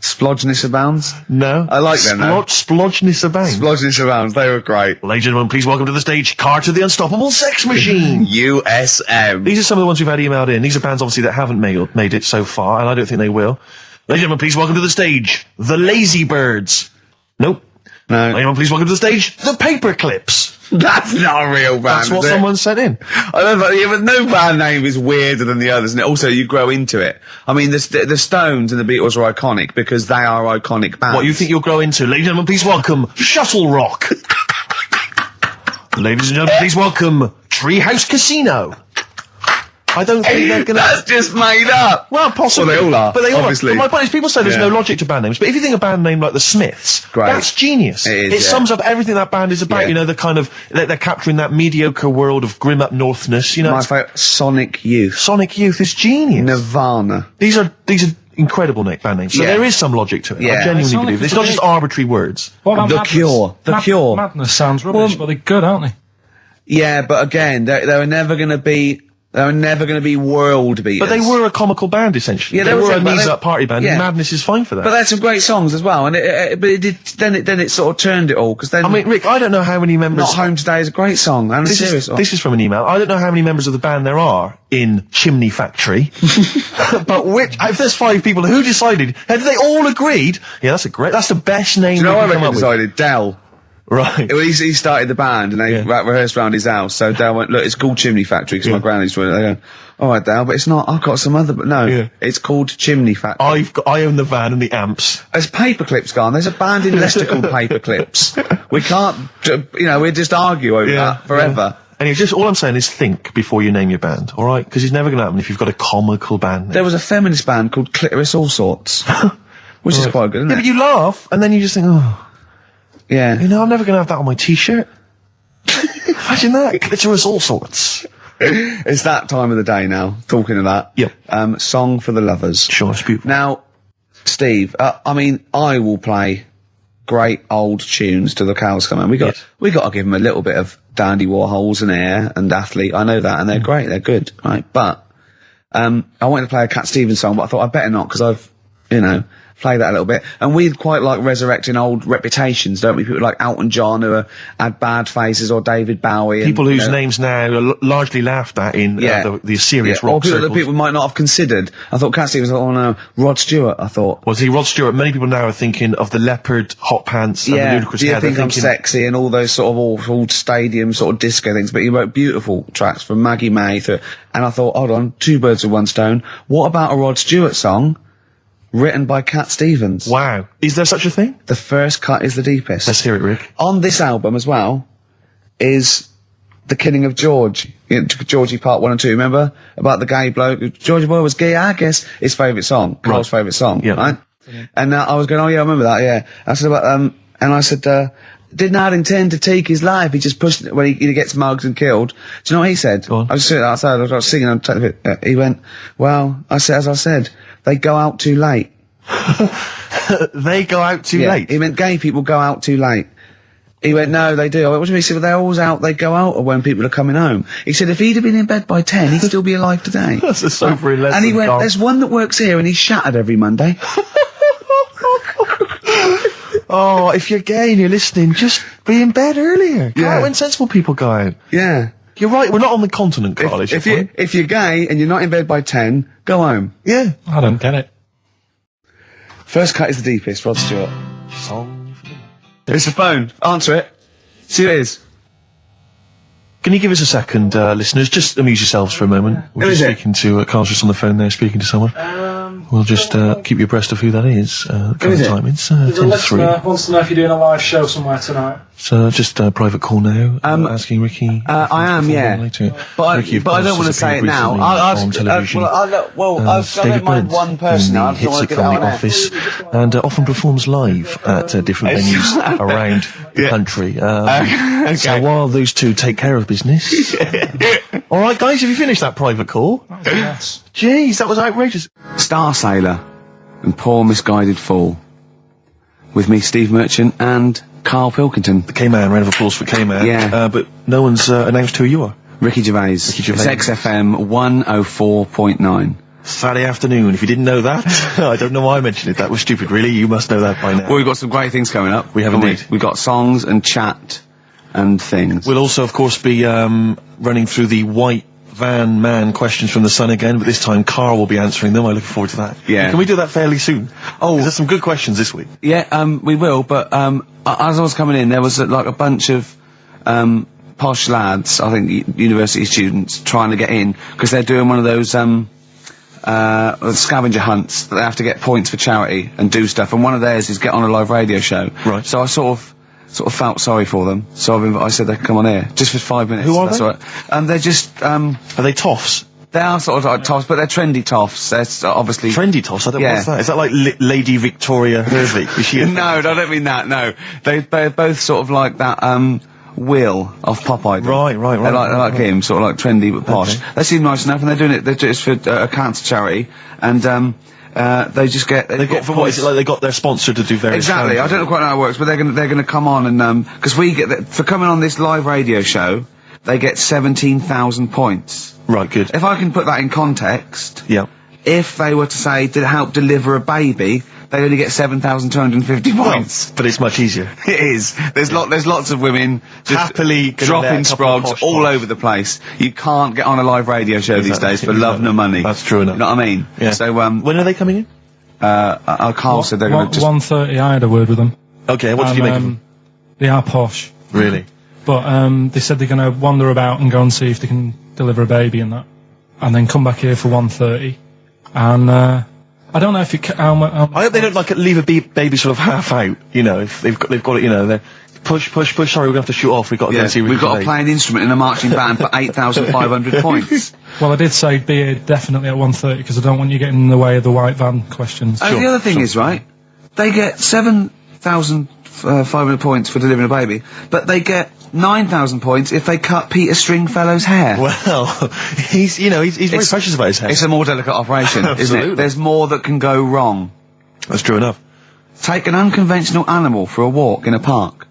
Splodgeness Abounds? No. I like them, though. Splodgeness Abounds. Splodgeness Abounds. They were great. Ladies and gentlemen, please welcome to the stage Carter the Unstoppable Sex Machine. USM. These are some of the ones we've had emailed in. These are bands, obviously, that haven't made it so far, and I don't think they will. Ladies and gentlemen, please welcome to the stage The Lazy Birds. Nope. No. Ladies and gentlemen, please welcome to the stage The Paperclips. That's not a real band. That's what is it? someone sent in. I don't know, yeah, but no band name is weirder than the others, and also you grow into it. I mean, the Stones and the Beatles are iconic because they are iconic bands. What you think you'll grow into? Ladies and gentlemen, please welcome Shuttle Rock. Ladies and gentlemen, please welcome Treehouse Casino. I don't think they're gonna... That's just made up! Well, possibly. Well, they all are, But they all obviously. are. But my point is, people say there's Yeah. no logic to band names, but if you think a band name like the Smiths, Great. that's genius. It is, It yeah. sums up everything that band is about. Yeah. You know, the kind of they're capturing that mediocre world of grim up northness. You know, My it's- favourite, Sonic Youth. Sonic Youth is genius. Nirvana. These are incredible band names. So Yeah. there is some logic to it. Yeah. I genuinely Sonic believe is it's not just great. arbitrary words. What about The Madness? Cure. The Cure. Madness sounds rubbish, but they're good, aren't they? Yeah, but again, they were never going to be. They were never going to be world beaters. But they were a comical band essentially. Yeah, they they were were, a but knees they- up party band. yeah. And Madness is fine for that. But they had some great songs as well, and but it did. Then it sort of turned it all because then. I mean, Rick, I don't know how many members. Not Home Today is a great song. And This is from an email. I don't know how many members of the band there are in Chimney Factory, but if there's 5 people, who decided? Have they all agreed? Yeah, that's the best name. Do you know we what can I come up with. decided? Dell. Right. He started the band and they rehearsed around his house. So Dale went, look, it's called Chimney Factory because my granny's doing it. They go, all right, Dale, but it's not. I've got some other. But no, Yeah. it's called Chimney Factory. I own the van and the amps. There's Paperclips gone. There's a band in Leicester called Paperclips. We can't. We just argue over that forever. And all I'm saying is think before you name your band, all right? Because it's never going to happen if you've got a comical band name. There was a feminist band called Clitoris All Sorts, which is quite good, isn't Yeah, it? but you laugh and then you just think, oh. Yeah. You know, I'm never going to have that on my T-shirt. Imagine that. Clitoris all sorts. It's that time of the day now, talking of that. Yep. Song for the Lovers. Sure, it's beautiful. Now, Steve, I will play great old tunes till the cows come home. We got to give them a little bit of Dandy Warhols and Air and Athlete. I know that, and they're great, they're good, right? But, I wanted to play a Cat Stevens song, but I thought I'd better not, because I've, play that a little bit. And we'd quite like resurrecting old reputations, don't we? People like Elton John who had bad faces, or David Bowie. People and, whose names now are largely laughed at in the serious or rock people circles. that people might not have considered. I thought Cat Stevens, oh no, Rod Stewart, I thought. Well, see, Rod Stewart, many people now are thinking of the leopard hot pants and the ludicrous Do you hair. think They're I'm sexy and all those sort of old stadium sort of disco things? But he wrote beautiful tracks from Maggie May through, and I thought, hold on, 2 birds with 1 stone. What about a Rod Stewart song written by Cat Stevens? Wow. Is there such a thing? The first cut is the deepest. Let's hear it, Rick. On this album as well is The Killing of George. Georgie Part 1 and 2, remember? About the gay bloke. Georgie Boy was gay, I guess. His favourite song. Carl's favourite song. Yeah. Right? And I was going, oh yeah, I remember that, yeah. I said about, and I said, did not intend to take his life. He just pushed it when he gets mugged and killed. Do you know what he said? Go on. I was sitting outside, I was singing, he went, well, as I said, they go out too late. They go out too Yeah, late. he meant gay people go out too late. He went, no, they do. I went, what do you mean? He said, well, they're always out, they go out when people are coming home. He said, if he'd have been in bed by 10, he'd still be alive today. That's a sobering lesson. And he went, Carl. there's one that works here and he's shattered every Monday. Oh, if you're gay and you're listening, just be in bed earlier. Go Yeah. out when sensible people go out. Yeah. You're right, we're not on the continent, Carl, is your point? If you're gay and you're not in bed by 10, go home. Yeah. I don't get it. First cut is the deepest, Rod Stewart. Song. There's the phone. Answer it. See who it is. Can you give us a second, listeners? Just amuse yourselves for a moment. We're Who just is it? speaking to, Carl's just on the phone there speaking to someone. We'll just keep you abreast of who that is. Current is it? time, it's 10 to 3. Wants to know if you're doing a live show somewhere tonight. So just a private call now, asking Ricky. if I he's am, performing yeah. later. But Ricky, of I course, don't want to has say it appeared now. recently on television. I don't David mind Brent, one person now. I who don't want hits to it get from out the on air. office and often performs live at different venues around the country. So while those two take care of business. All right, guys, have you finished that private call? Yes. Jeez, that was outrageous. Star Sailor and Poor Misguided Fool. With me, Steve Merchant, and Karl Pilkington. The K-Man, round of applause for K-Man. Yeah. But no one's announced who you are. Ricky Gervais. Ricky Gervais. It's XFM 104.9. Saturday afternoon. If you didn't know that, I don't know why I mentioned it. That was stupid, really. You must know that by now. Well, we've got some great things coming up. We have haven't indeed. We've got songs and chat and things. We'll also, of course, be running through the white van man questions from the Sun again, but this time Carl will be answering them. I look forward to that. Yeah. Can we do that fairly soon? Oh. There's some good questions this week. Yeah, we will, but as I was coming in, there was like a bunch of posh lads, I think university students, trying to get in, because they're doing one of those scavenger hunts that they have to get points for charity and do stuff, and one of theirs is get on a live radio show. Right. So I sort of felt sorry for them, so I said they could come on air, just for 5 minutes. Who are that's they? all right. They're just, Are they toffs? They are sort of like toffs, but they're trendy toffs. They're obviously... Trendy toss? I don't know Yeah. what's that. Is that like Lady Victoria Gervais? Is she a No, I don't mean that, no. They're both sort of like that, Will of Pop Idol. Right. They're like him, sort of like trendy but posh. Okay. They seem nice enough, and they're doing it for a cancer charity, and they just get... They've got, for what is it, like they got their sponsor to do various... Exactly, I don't know quite how it works, but they're gonna come on and, because we get, for coming on this live radio show, they get 17,000 points. Right, good. If I can put that in context, Yeah. if they were to say to help deliver a baby, they only get 7,250 points. But it's much easier. It is. There's lots of women just Happily gonna let dropping a couple of sprogs posh all posh. over the place. You can't get on a live radio show these Exactly. days for love nor money. That's true enough. You know what I mean? Yeah. So When are they coming in? Carl said they're going to just... 1:30. I had a word with them. Okay, what did you make of them? They are posh, Really? but they said they're going to wander about and go and see if they can deliver a baby and that, and then come back here for 1:30. And I don't know if it. How I hope they don't like leave a baby sort of half out. You know, if they've got it. You know, they're push. Sorry, we're gonna have to shoot off. We've got to go Yeah, and see. we've got to play an instrument in a marching band for 8,500 points. Well, I did say be here definitely at 1:30 because I don't want you getting in the way of the white van questions. And the other thing is, right, they get 7,500 points for delivering a baby, but they get 9,000 points if they cut Peter Stringfellow's hair. Well, he's very precious about his hair. It's a more delicate operation, isn't Absolutely. it? There's more that can go wrong. That's true enough. Take an unconventional animal for a walk in a park.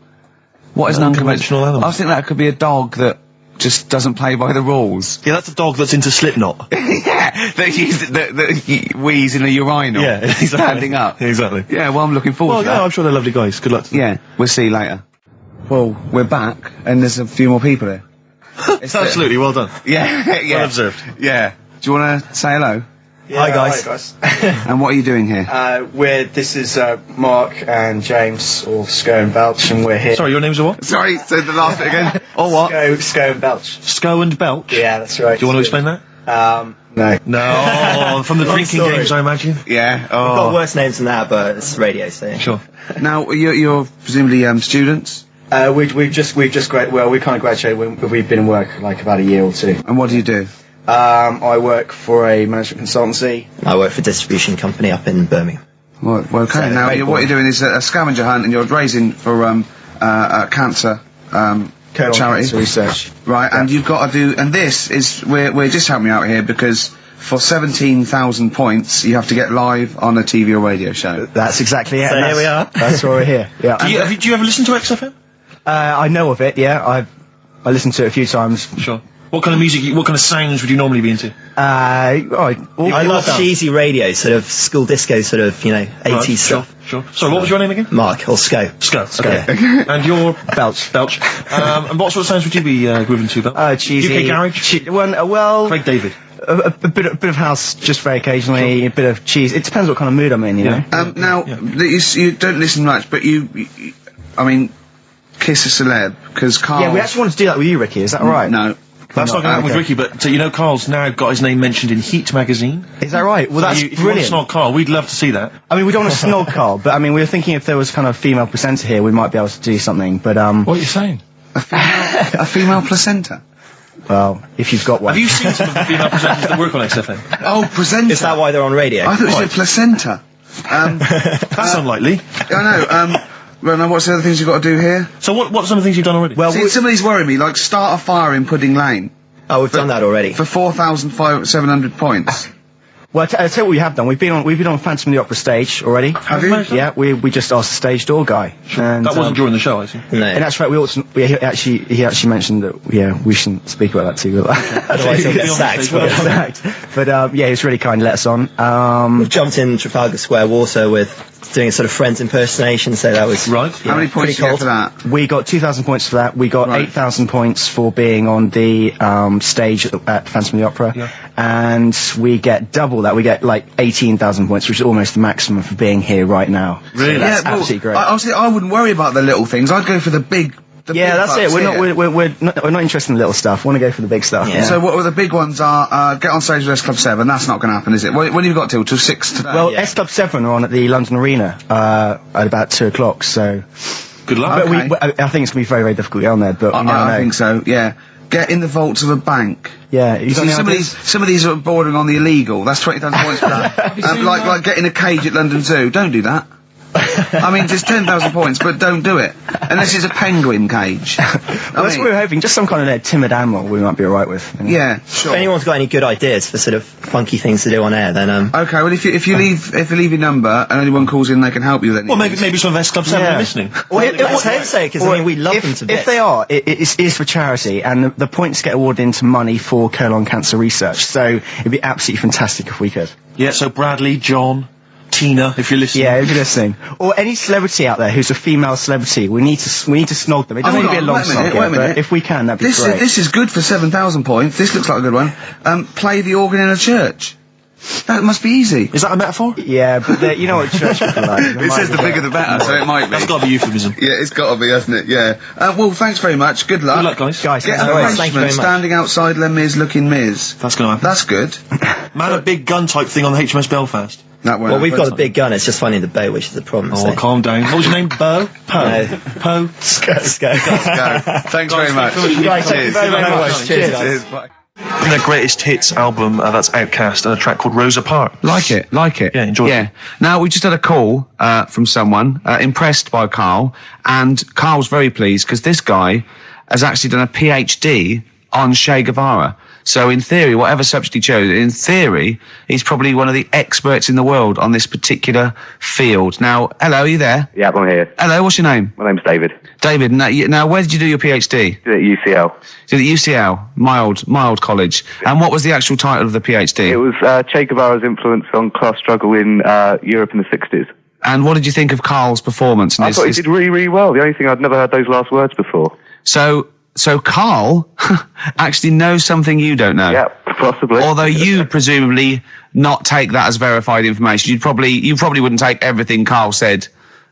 What is an Unconventional animal? I think that could be a dog that just doesn't play by the rules. Yeah, that's a dog that's into Slipknot. Yeah, that wheeze in a urinal. Yeah, exactly. Standing up. Exactly. Yeah, well, I'm looking forward Well, to yeah, that. I'm sure they're lovely guys. Good luck to them. Yeah, we'll see you later. Well, we're back, and there's a few more people here. Absolutely, well done. Yeah, yeah. Well observed. Yeah. Do you want to say hello? Hi guys. And what are you doing here? This is Mark and James, or Sco and Belch, and we're here. Sorry, your name's what? Sorry, say the last bit again. Or what? Sco and Belch. Sco and Belch? Yeah, that's right. Do you want to explain that? No. No, from the drinking story. games, I imagine. Yeah. We've got Oh. worse names than that, but it's radio, so. Sure. Now, you're presumably we've We've just well, we kind of graduated. We've been in work like about a year or two. And what do you do? I work for a management consultancy. I work for a distribution company up in Birmingham. Well, okay. So, Now, great what boy. you're doing is a scavenger hunt, and you're raising for a cancer Colon charity, cancer research. right? And you've got to do. And this is we're just helping you out here because for 17,000 points, you have to get live on a TV or radio show. That's exactly it. So and here we are. That's why we're here. Yeah. Do you ever listen to XFM? I know of it. Yeah. I listened to it a few times. Sure. What kind of music, what kind of sounds would you normally be into? I love stuff. cheesy radio, sort of school disco, sort of, 80s Right, stuff. Sure. Sorry, what was your name again? Mark, or Sco. Sco. Okay. And you're Belch. Belch. And what sort of sounds would you be grooving to, Belch? Cheesy. UK garage? Well, Craig David. a bit of house just very occasionally, a bit of cheese. It depends what kind of mood I'm in, you know. Now, you don't listen much, but you I mean, kiss a celeb because Carl. Yeah, we actually want to do that with you, Ricky. Is that all right? No. That's not going to happen with okay. Ricky, but Carl's now got his name mentioned in Heat magazine. Is that right? Well, that's If you want to brilliant. snog Carl, we'd love to see that. I mean, we don't want to snog Carl, but I mean, we were thinking if there was kind of a female presenter here, we might be able to do something. But What are you saying? A female placenta. well, if you've got one. Have you seen some of the female presenters that work on XFM? Oh, presenter. Is that why they're on radio? I thought you said placenta. That's unlikely. I know. Well, now what's the other things you've got to do here? So what are some of the things you've done already? Well, See, somebody's worrying me. Like, start a fire in Pudding Lane Oh, we've done that already. for 4,700 points. Well, I'll tell you what we have done. We've been on Phantom of the Opera stage already. Have you? Yeah, we just asked the stage door guy. And, That wasn't during the show, I see. No. And that's right. He actually mentioned that. Yeah, we shouldn't speak about that too. Otherwise he'll get sacked. Sacked. But yeah, he was really kind to let us on. We've jumped in Trafalgar Square Water with doing a sort of Friends impersonation, so that was... Right. How many points pretty did you get for cold. that? We got 2,000 points for that. We got Right. 8,000 points for being on the stage at Phantom of the Opera. Yeah. And we get double that. We get like 18,000 points, which is almost the maximum for being here right now. Really? So that's well, absolutely great. Honestly, I wouldn't worry about the little things. I'd go for the big. Yeah, that's it. bucks here. We're not interested in the little stuff. We want to go for the big stuff. Yeah. So what were the big ones are, get on stage with S Club 7, that's not going to happen, is it? When have you got till 6 today? Well, Yeah. S Club 7 are on at the London Arena at about 2 o'clock, so... Good luck. But Okay. I think it's going to be very, very difficult to get on there, but we never I know. think so, yeah. Get in the vaults of a bank. Yeah, You see, some of these are bordering on the illegal. That's 20,000 points for that. Like getting a cage at London Zoo. Don't do that. I mean, it's 10,000 points, but don't do it. Unless it's a penguin cage. That's what we're hoping. Just some kind of timid animal we might be alright with. You know? Yeah, sure. If anyone's got any good ideas for sort of funky things to do on air, then Okay, well, if you leave your number and anyone calls in, they can help you. Then Well, maybe some of S Club 7 are listening. Well, let's hope so, because I mean, we love them to bits. If they are, it is for charity, and the points get awarded into money for colon cancer research. So it'd be absolutely fantastic if we could. Yeah, so Bradley, John, Tina, if you're listening. Yeah, if you're listening, or any celebrity out there who's a female celebrity, we need to snog them. It doesn't need to be a long snog, but if we can, that'd be great. This is good for 7,000 points. This looks like a good one. Play the organ in a church. That must be easy. Is that a metaphor? Yeah, but you know what church people are like. It says the bigger the better, so it might be. That's got to be euphemism. Yeah, it's got to be, hasn't it? Yeah. Well, thanks very much. Good luck. Good luck, guys. Get an thank you very arrangement much. standing outside Les Mis looking Miz. That's going to happen. That's good. Man, a big gun type thing on the HMS Belfast. That won't Well, we've happen. got a big gun, it's just finding the boat, which is the problem. Oh, calm down. What was your name? Bo? No. Po? Let's go. Go. Thanks very much. Guys, thank you very much. Cheers, guys. Cheers. Bye. From their greatest hits album, that's Outcast, and a track called Rosa Parks. Like it. Yeah, enjoy it. Yeah. Now, we just had a call from someone impressed by Karl, and Karl's very pleased because this guy has actually done a PhD on Che Guevara. So in theory, whatever subject he chose, in theory, he's probably one of the experts in the world on this particular field. Now, hello, are you there? Yeah, I'm here. Hello, what's your name? My name's David. David, now where did you do your PhD? At UCL. Did at UCL, mild college. And what was the actual title of the PhD? It was Che Guevara's influence on class struggle in Europe in the 60s. And what did you think of Karl's performance? I thought he did really, really well. The only thing, I'd never heard those last words before. So Karl actually knows something you don't know. Yeah, possibly. Although you presumably not take that as verified information. You probably wouldn't take everything Karl said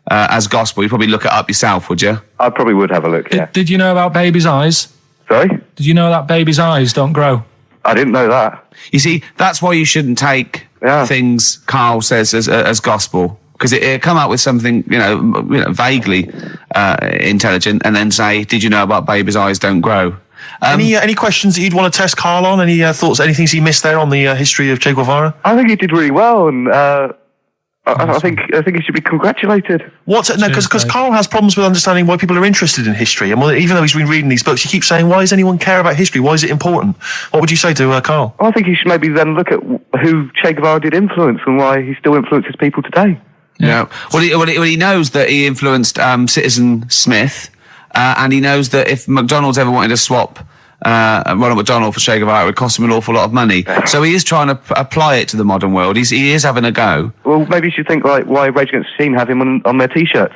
as gospel. You'd probably look it up yourself, would you? I probably would have a look, yeah. Did you know about babies' eyes? Sorry? Did you know that babies' eyes don't grow? I didn't know that. You see, that's why you shouldn't take things Karl says as gospel. Because it come out with something, vaguely intelligent, and then say, "Did you know about babies' eyes don't grow?" Any questions that you'd want to test Karl on? Any thoughts? Any things he missed there on the history of Che Guevara? I think he did really well, and I think he should be congratulated. Because Karl has problems with understanding why people are interested in history, and even though he's been reading these books, he keeps saying, "Why does anyone care about history? Why is it important?" What would you say to Karl? I think he should maybe then look at who Che Guevara did influence and why he still influences people today. Yeah. Well, he knows that he influenced Citizen Smith, and he knows that if McDonald's ever wanted to swap Ronald McDonald for Che Guevara, it would cost him an awful lot of money. So he is trying to apply it to the modern world. He is having a go. Well, maybe you should think like why Rage Against the Machine have him on their T-shirts.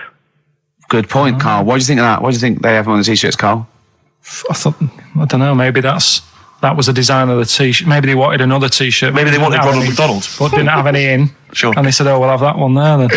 Good point, Karl. Why do you think of that? Why do you think they have him on the T-shirts, Karl? I don't know, maybe that was a design of the T-shirt. Maybe they wanted another T-shirt. Maybe they wanted Ronald McDonald. But didn't have any in. Sure. And they said, we'll have that one there then.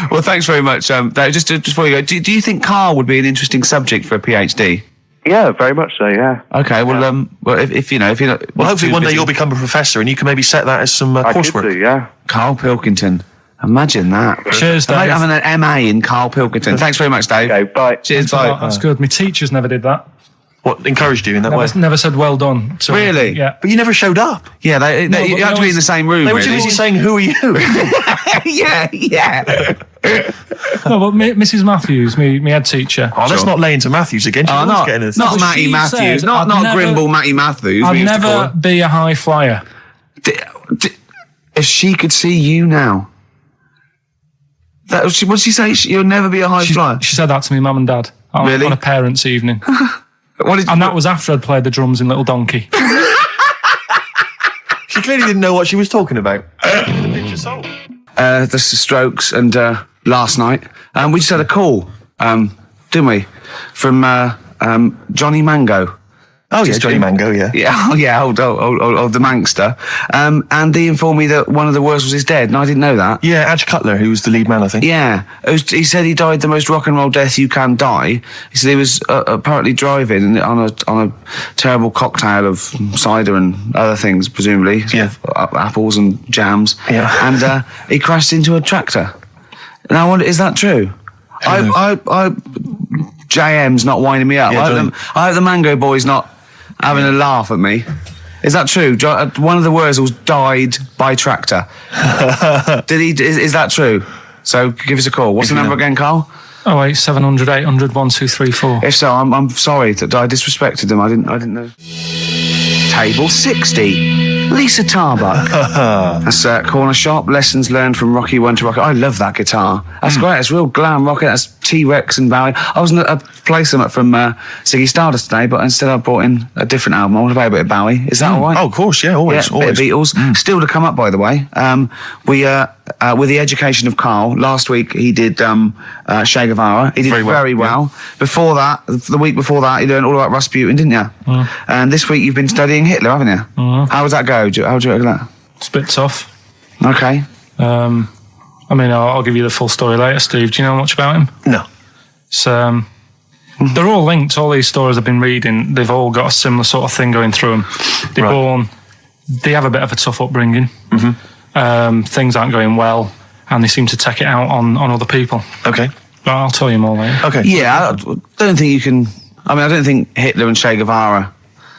Well, thanks very much. Just before you go, do you think Karl would be an interesting subject for a PhD? Yeah, very much so, yeah. Okay, well, if you're not... Well, hopefully one day you'll become a professor and you can maybe set that as some coursework. I could do, yeah. Karl Pilkington. Imagine that. Cheers, Dave. Having an MA in Karl Pilkington. Thanks very much, Dave. Okay, bye. Cheers, bye. That's good. My teachers never did that. What, encouraged you in that way? Never said well done. So, Really? Yeah. But you never showed up. Yeah, you had to be in the same room, They were really. too busy saying, "Who are you?" Yeah. No, but Mrs. Matthews, me head teacher. Oh, let's not lay into Matthews again. Oh, not Matty she Matthews. said Not I'd Grimble Matty Matthews. I'd we used to call never her. be a high flyer. If she could see you now. What did she say? You'll never be a high flyer? She said that to me, mum and dad. Really? On a parents' evening. And that was after I'd played the drums in Little Donkey. She clearly didn't know what she was talking about. The Strokes and last night. We just had a call, didn't we? From Johnny Mango. Oh, yeah, Johnny Mango, yeah. Yeah, old the Mankster. And he informed me that one of the Wurzels is dead, and I didn't know that. Yeah, Adge Cutler, who was the lead man, I think. Yeah. He said he died the most rock and roll death you can die. He said he was apparently driving on a terrible cocktail of cider and other things, presumably. Yeah. Apples and jams. Yeah. And he crashed into a tractor. And I wonder, is that true? JM's not winding me up. Yeah, I hope the Mango Boy's not having a laugh at me. Is that true? One of the Wurzels died by tractor. Did he? Is that true? So give us a call. What's the number again, Carl? 08700 800 1234. If so, I'm sorry that I disrespected them. I didn't know. Table 60. Lisa Tarbuck. That's Corner Shop. Lessons learned from Rocky 1 to Rocky. I love that guitar. That's great. It's real glam rock. That's T-Rex and Bowie. I was going to play some from Ziggy Stardust today, but instead I brought in a different album. I want to play a bit of Bowie. Is that all right? Oh, of course, yeah, always. Bit of Beatles. Still to come up, by the way. With the education of Carl, last week he did Che Guevara. He did very well. Yeah. Before that, the week before that, you learned all about Rasputin, didn't you? And this week you've been studying Hitler, haven't you? How does that go? How do you reckon that? It's a bit tough. Okay. I mean, I'll give you the full story later, Steve. Do you know much about him? No. So, they're all linked. All these stories I've been reading, they've all got a similar sort of thing going through them. They have a bit of a tough upbringing. Things aren't going well, and they seem to take it out on other people. Okay. But I'll tell you more later. Okay. Yeah, I don't think you can... I mean, I don't think Hitler and Che Guevara...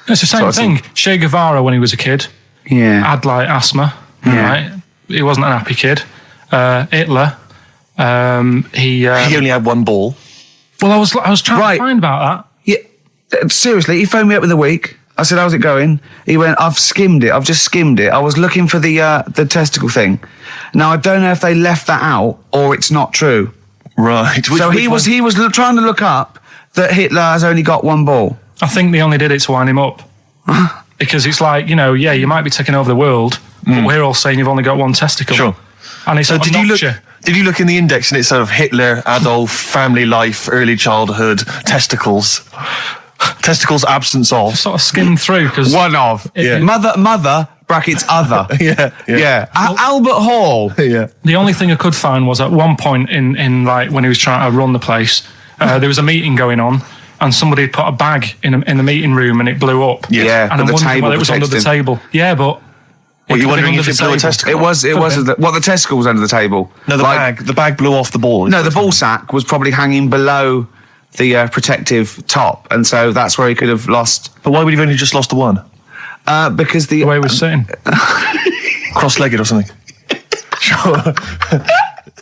It's the same thing. Che Guevara, when he was a kid, had like asthma. Right? He wasn't an happy kid. Hitler, he only had one ball. Well, I was trying to find about that. Yeah, seriously, he phoned me up in the week. I said, "How's it going?" He went, "I've skimmed it. I've just skimmed it. I was looking for the testicle thing. Now I don't know if they left that out or it's not true." Right. He was trying to look up that Hitler has only got one ball. I think they only did it to wind him up. Because it's like, you might be taking over the world, but we're all saying you've only got one testicle. Sure. And it's did you look in the index and it's sort of Hitler, Adolf, family life, early childhood, testicles absence of? Sort of skimmed through because one of mother brackets other. Albert Hall. The only thing I could find was at one point in like when he was trying to run the place, there was a meeting going on. And somebody had put a bag in the meeting room and it blew up. Yeah, and I'm wondering whether it was under the table. Yeah, but... What, you wondering if it blew a testicle? It was the testicle was under the table. No, the bag blew off the ball. No, the ball sack was probably hanging below the protective top, and so that's where he could have lost. But why would he have only just lost the one? Because the way he was sitting. Cross-legged or something.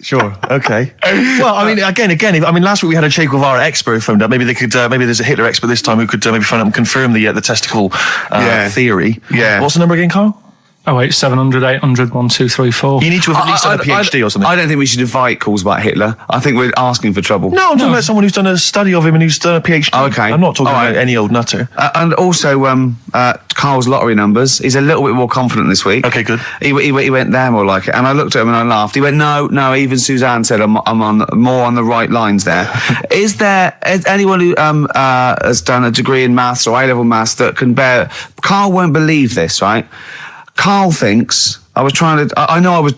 Sure. Okay. Well, I mean, again. Last week we had a Che Guevara expert who phoned up. Maybe they could. Maybe there's a Hitler expert this time who could maybe phone up and confirm the testicle theory. Yeah. What's the number again, Carl? 08700 800 1234. You need to have at least done a PhD or something. I don't think we should invite calls about Hitler. I think we're asking for trouble. No, I'm talking about someone who's done a study of him and who's done a PhD. Oh, okay. I'm not talking about any old nutter. And also, Carl's lottery numbers. He's a little bit more confident this week. Okay, good. He went, "They're more like it." And I looked at him and I laughed. He went, No. Even Suzanne said I'm on more on the right lines there. Is anyone who has done a degree in maths or A-level maths that can bear? Carl won't believe this, right? Carl thinks, I know I was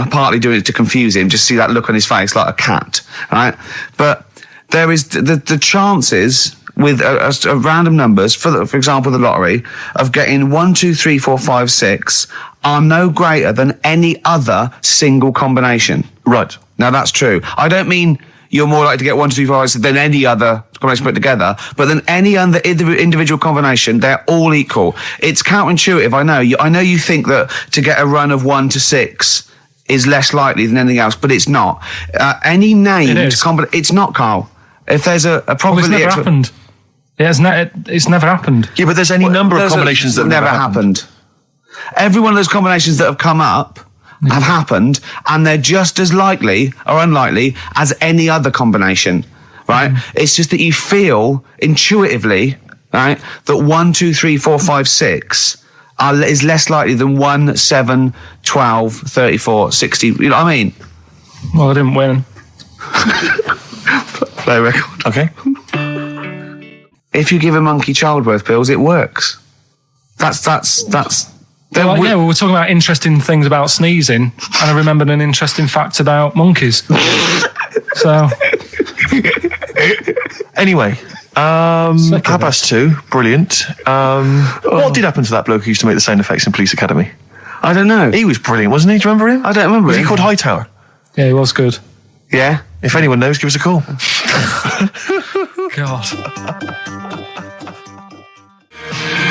partly doing it to confuse him, just see that look on his face like a cat, right? But there is the chances with a random numbers, for example, the lottery, of getting 1, 2, 3, 4, 5, 6 are no greater than any other single combination. Right. Now that's true. I don't mean you're more likely to get 1, 2, 3, 4, 5 than any other combination put together, but than any other individual combination, they're all equal. It's counterintuitive, I know. I know you think that to get a run of 1 to 6 is less likely than anything else, but it's not. Any named combination, it's not, Carl. If there's a probability... Well, it's never happened. It's never happened. Yeah, but there's any number of combinations that never happened. Every one of those combinations that have come up have happened, and they're just as likely or unlikely as any other combination, right? It's just that you feel intuitively, right, that 1, 2, 3, 4, 5, 6 is less likely than 1, 7, 12, 34, 60. You know what I mean? Well, I didn't win. Play a record. Okay. If you give a monkey childbirth pills, it works. That's. we were talking about interesting things about sneezing, and I remembered an interesting fact about monkeys. So, anyway, 2:30, brilliant. What did happen to that bloke who used to make the sound effects in Police Academy? I don't know. He was brilliant, wasn't he? Do you remember him? I don't remember. Was he called Hightower? Yeah, he was good. Yeah. If anyone knows, give us a call. God.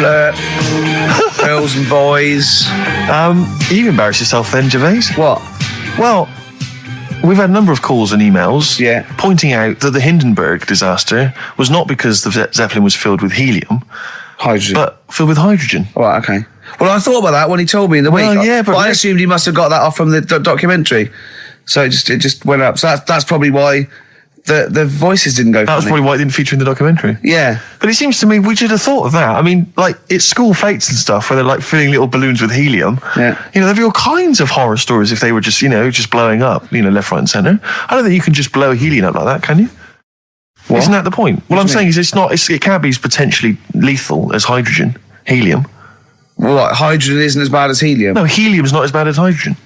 Girls and boys. You embarrass yourself then, Gervais. What? Well, we've had a number of calls and emails Yeah. pointing out that the Hindenburg disaster was not because the Zeppelin was filled with helium, Hydrogen. but filled with hydrogen. Right, okay. Well, I thought about that when he told me in the week. Well, yeah, but I assumed he must have got that off from the documentary. So it just went up. So that's probably why the voices didn't go. That was probably why it didn't feature in the documentary. Yeah. But it seems to me we should have thought of that. I mean, like, it's school fates and stuff where they're like filling little balloons with helium. Yeah. You know, there'd be all kinds of horror stories if they were just, just blowing up, left, right and centre. I don't think you can just blow helium up like that, can you? What? Isn't that the point? What I'm do you saying is it can't be as potentially lethal as hydrogen, helium. Well, what, hydrogen isn't as bad as helium? No, helium's not as bad as hydrogen.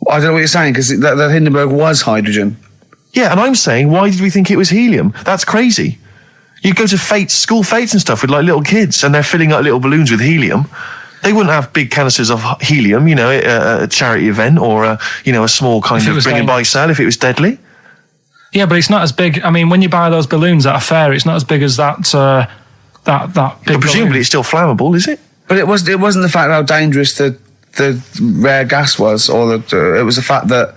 I don't know what you're saying, because the Hindenburg was hydrogen. Yeah, and I'm saying, why did we think it was helium? That's crazy. You go to school fates and stuff with like little kids, and they're filling up little balloons with helium. They wouldn't have big canisters of helium, at a charity event or a small kind of bring and buy sale if it was deadly. Yeah, but it's not as big. I mean, when you buy those balloons at a fair, it's not as big as that. That big. But presumably, balloon. it's still flammable, is it? But it wasn't the fact how dangerous the rare gas was, or it was the fact that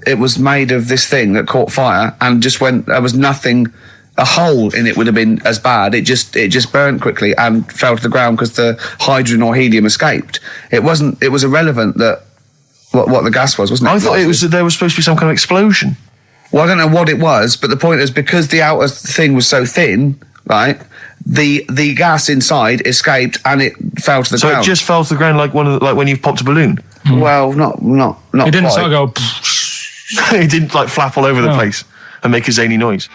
it was made of this thing that caught fire and just went. There was nothing. A hole in it would have been as bad. It just burnt quickly and fell to the ground because the hydrogen or helium escaped. It wasn't. It was irrelevant that what the gas was, wasn't it? I thought there was supposed to be some kind of explosion. Well, I don't know what it was, but the point is because the outer thing was so thin, right? The gas inside escaped and it fell to the ground. So it just fell to the ground like when you've popped a balloon. Well, not. It didn't quite. sort of go. It didn't like flap all over the place and make a zany noise.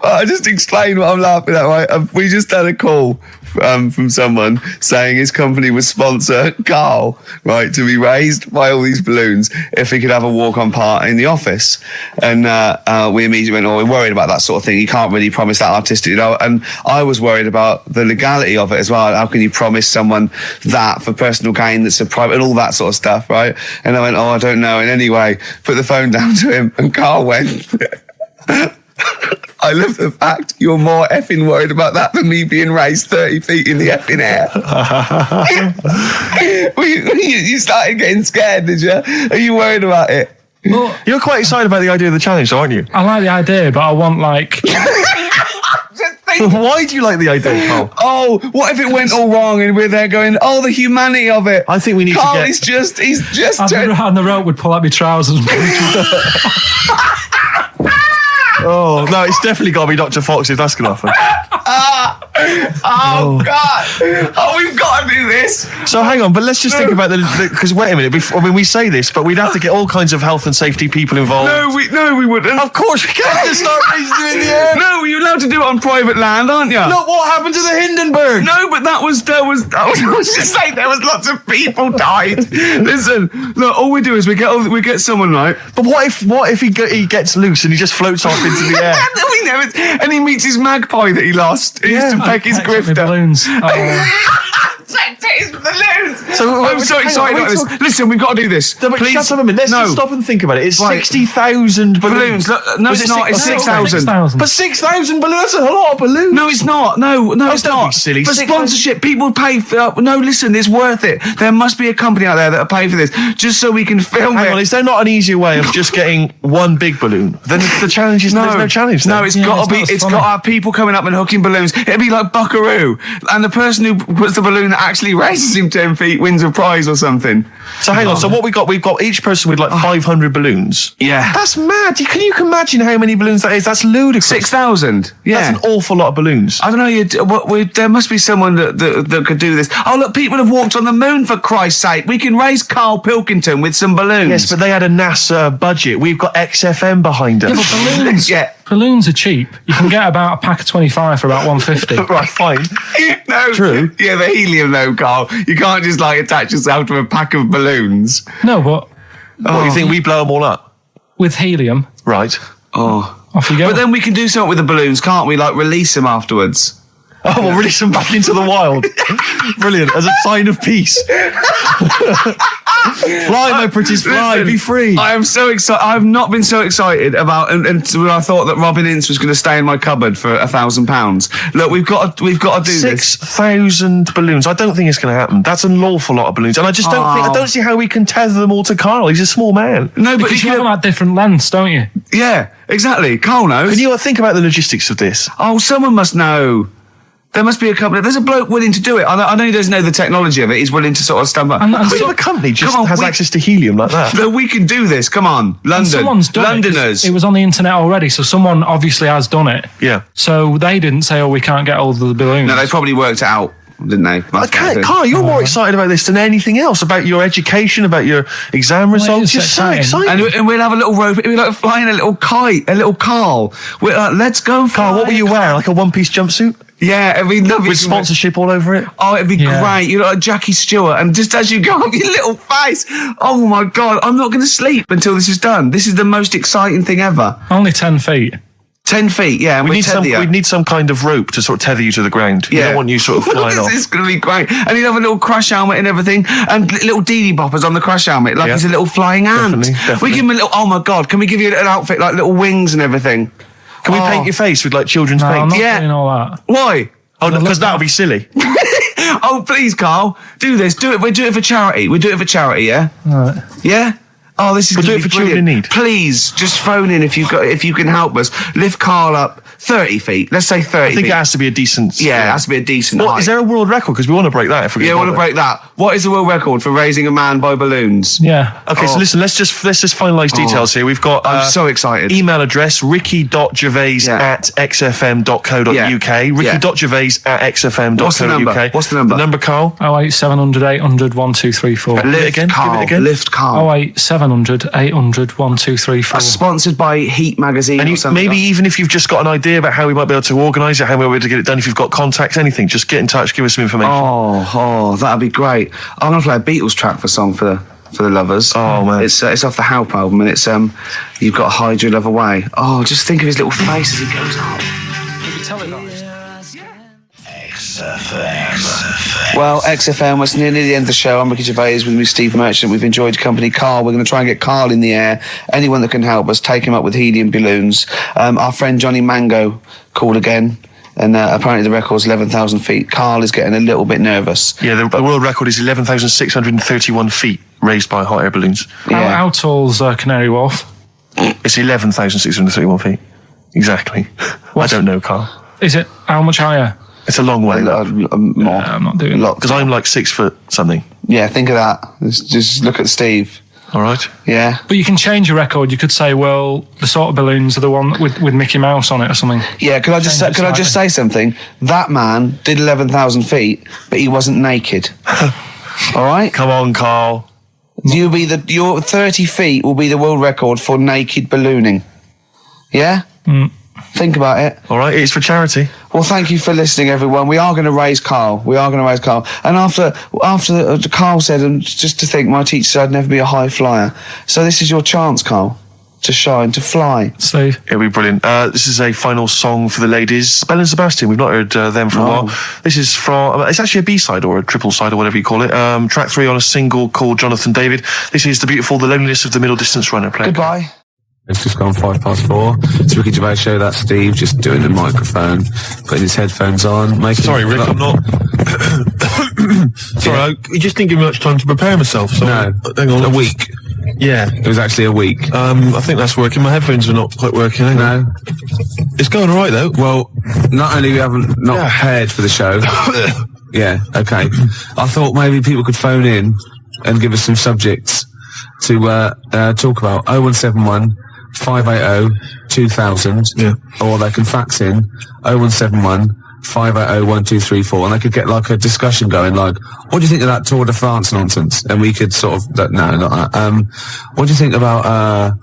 I just explained what I'm laughing at, right? We just had a call from someone saying his company would sponsor Karl, right, to be raised by all these balloons if he could have a walk-on part in the office. And we immediately went, we're worried about that sort of thing. You can't really promise that artistic, And I was worried about the legality of it as well. How can you promise someone that for personal gain that's a private and all that sort of stuff, right? And I went, I don't know. And anyway, put the phone down to him and Karl went... I love the fact you're more effing worried about that than me being raised 30 feet in the effing air. You started getting scared, did you? Are you worried about it? Well, you're quite excited about the idea of the challenge, aren't you? I like the idea, but I want like... Why do you like the idea, Karl? Oh, what if it went all wrong and we're there going, the humanity of it. I think we need Karl to get... he's just... On the rope would pull out my trousers and Oh, no, it's definitely got to be Dr. Fox if that's going to happen. God. We've got to do this. So hang on, but let's just think about because wait a minute, we say this, but we'd have to get all kinds of health and safety people involved. No, we wouldn't. Of course we can't just start raising you in the air. No, you're allowed to do it on private land, aren't you? Look what happened to the Hindenburg. No, but I was just saying there was lots of people died. Listen, look, all we do is we get someone, right? But what if he gets loose and he just floats off into the air? And he meets his magpie that he lost. He used to peck his grifter. balloons. His balloons. So I'm so excited about this. Listen, we've got to do this. No, but please. Shut up a minute. Let's just stop and think about it. It's Right. 60,000 balloons. Look, no, it's not. It's 6,000. But 6,000 balloons, that's a lot of balloons. No, it's not. No, it's don't not. be silly. For 6,000 sponsorship, people pay for... no, listen, it's worth it. There must be a company out there that'll pay for this, just so we can film Hang on, it. is there not an easier way of just getting one big balloon? Then the challenge is there's no challenge then. No, it's got to be. It's got to have people coming up and hooking balloons. It'd be like Buckaroo, and the person who puts the balloon that actually raises him 10 feet wins a prize or something. So hang on. So what we've got each person with like 500 balloons. Yeah, that's mad. Can you imagine how many balloons that is? That's ludicrous. 6,000. Yeah, that's an awful lot of balloons. I don't know. There must be someone that could do this. Oh look, people have walked on the moon for Christ's sake. We can raise Karl Pilkington with some balloons. Yes, but they had a NASA budget. We've got XFM behind us. Yeah, but balloons. Balloons are cheap. You can get about a pack of 25 for about 150. Right, fine. No, true. Yeah, the helium though, Karl. You can't just like attach yourself to a pack of balloons. No, but what do you think? We blow them all up with helium, right? Off you go. But then we can do something with the balloons, can't we? Like release them afterwards. Oh, we'll release them back into the wild. Brilliant, as a sign of peace. Fly, my pretties, fly, Listen, be free. I am so excited. I've not been so excited about until I thought that Robin Ince was going to stay in my cupboard for £1,000. Look, we've got to do this. 6,000 balloons. I don't think it's going to happen. That's an awful lot of balloons, and I just I don't see how we can tether them all to Karl. He's a small man. No, but Because you have them at different lengths, don't you? Yeah, exactly. Karl knows. Can you think about the logistics of this? Oh, someone must know. There must be a company. There's a bloke willing to do it. I know he doesn't know the technology of it. He's willing to sort of stump up. And But so, the company just Come on, has access to helium like that. No, we can do this. Come on, and London. someone's done Londoners. it was on the internet already, so someone obviously has done it. Yeah. So they didn't say, "Oh, we can't get hold of the balloons." No, they probably worked it out, didn't they? Karl, you're more excited about this than anything else, about your education, about your exam results. You're so excited. And we'll have a little rope. We're like flying a little kite, a little Karl. We're like, let's go, Karl, what were you wearing? Like a one-piece jumpsuit? Yeah, it'd be lovely. With sponsorship all over it? Oh, it'd be great. You're like Jackie Stewart, and just as you go up your little face, oh my God, I'm not going to sleep until this is done. This is the most exciting thing ever. Only 10 feet. 10 feet, yeah. And we'd need some kind of rope to sort of tether you to the ground. We don't want you sort of flying off. This is going to be great. And he'd have a little crash helmet and everything, and little deedy boppers on the crash helmet, like he's a little flying ant. Definitely. We give him a little, oh my God, can we give you an outfit like little wings and everything? Can we paint your face with like children's paint? I'm not doing all that. Why? Oh, because that would be silly. Oh, please, Karl, do this. Do it. We'll do it for charity. We'll do it for charity, yeah? Right. Yeah? Oh, this is We'll do gonna it be for children in brilliant. need. Please, just phone in if you can help us. Lift Karl up 30 feet. Let's say 30 I think feet. it has to be a decent... Yeah, it has to be a decent height. Is there a world record? Because we want to break that if we Yeah, I want to break that. What is the world record for raising a man by balloons? Yeah. Okay, so listen, let's just finalise details here. We've got... I'm so excited. Email address, ricky.gervais@xfm.co.uk. Ricky.gervais@xfm.co.uk. What's the number? What's the number? The number, Karl? 08700 800 1234. Give it again. Lift Karl. 08700 800 1234. Sponsored by Heat Magazine And or something. maybe even if you've just got an idea about how we might be able to organise it, how we might be able to get it done, if you've got contacts, anything, just get in touch, give us some information. Oh, that'd be great. I'm going to play a Beatles track for the lovers. Oh, man. It's off the Help album, and it's You've Got to Hide Your Love Away. Oh, just think of his little face as he goes up. Well, XFM, we're nearly the end of the show. I'm Ricky Gervais with me, Steve Merchant. We've enjoyed company. Karl, we're going to try and get Karl in the air. Anyone that can help us, take him up with helium balloons. Our friend Johnny Mango called again, and apparently the record's 11,000 feet. Karl is getting a little bit nervous. Yeah, the world record is 11,631 feet raised by hot air balloons. Yeah. How tall's Canary Wharf? It's 11,631 feet. Exactly. I don't know, Karl. Is it how much higher? It's a long way. More. I'm not doing that. Because I'm like 6 foot something. Yeah, think of that. Just look at Steve. All right. Yeah. But you can change your record. You could say, well, the sort of balloons are the one with Mickey Mouse on it or something. Yeah, could I just say something? That man did 11,000 feet, but he wasn't naked. All right? Come on, Karl. Your 30 feet will be the world record for naked ballooning. Yeah? Think about it. All right, it's for charity. Well, thank you for listening, everyone. We are going to raise Karl. And after Karl said, and just to think, my teacher said I'd never be a high flyer. So this is your chance, Karl, to shine, to fly. Steve. It'll be brilliant. This is a final song for the ladies. Belle and Sebastian, we've not heard them for a while. This is from, it's actually a B-side or a triple side or whatever you call it. Track 3 on a single called Jonathan David. This is the beautiful The Loneliness of the Middle Distance Runner. Play. Goodbye. It's just gone 4:05. It's Ricky Gervais show. That's Steve just doing the microphone, putting his headphones on. Sorry, Rick, I'm not... Sorry, you just didn't give me much time to prepare myself. So No, hang on. a week. Yeah. It was actually a week. I think that's working. My headphones are not quite working. Hang on. No. It's going all right, though. Well, not only we haven't not prepared for the show. Yeah, okay. I thought maybe people could phone in and give us some subjects to talk about. 0171 580 2000. Yeah. Or they can fax in 0171 580 1234, and they could get like a discussion going, like, what do you think of that Tour de France nonsense? And we could sort of, no, not that. What do you think about,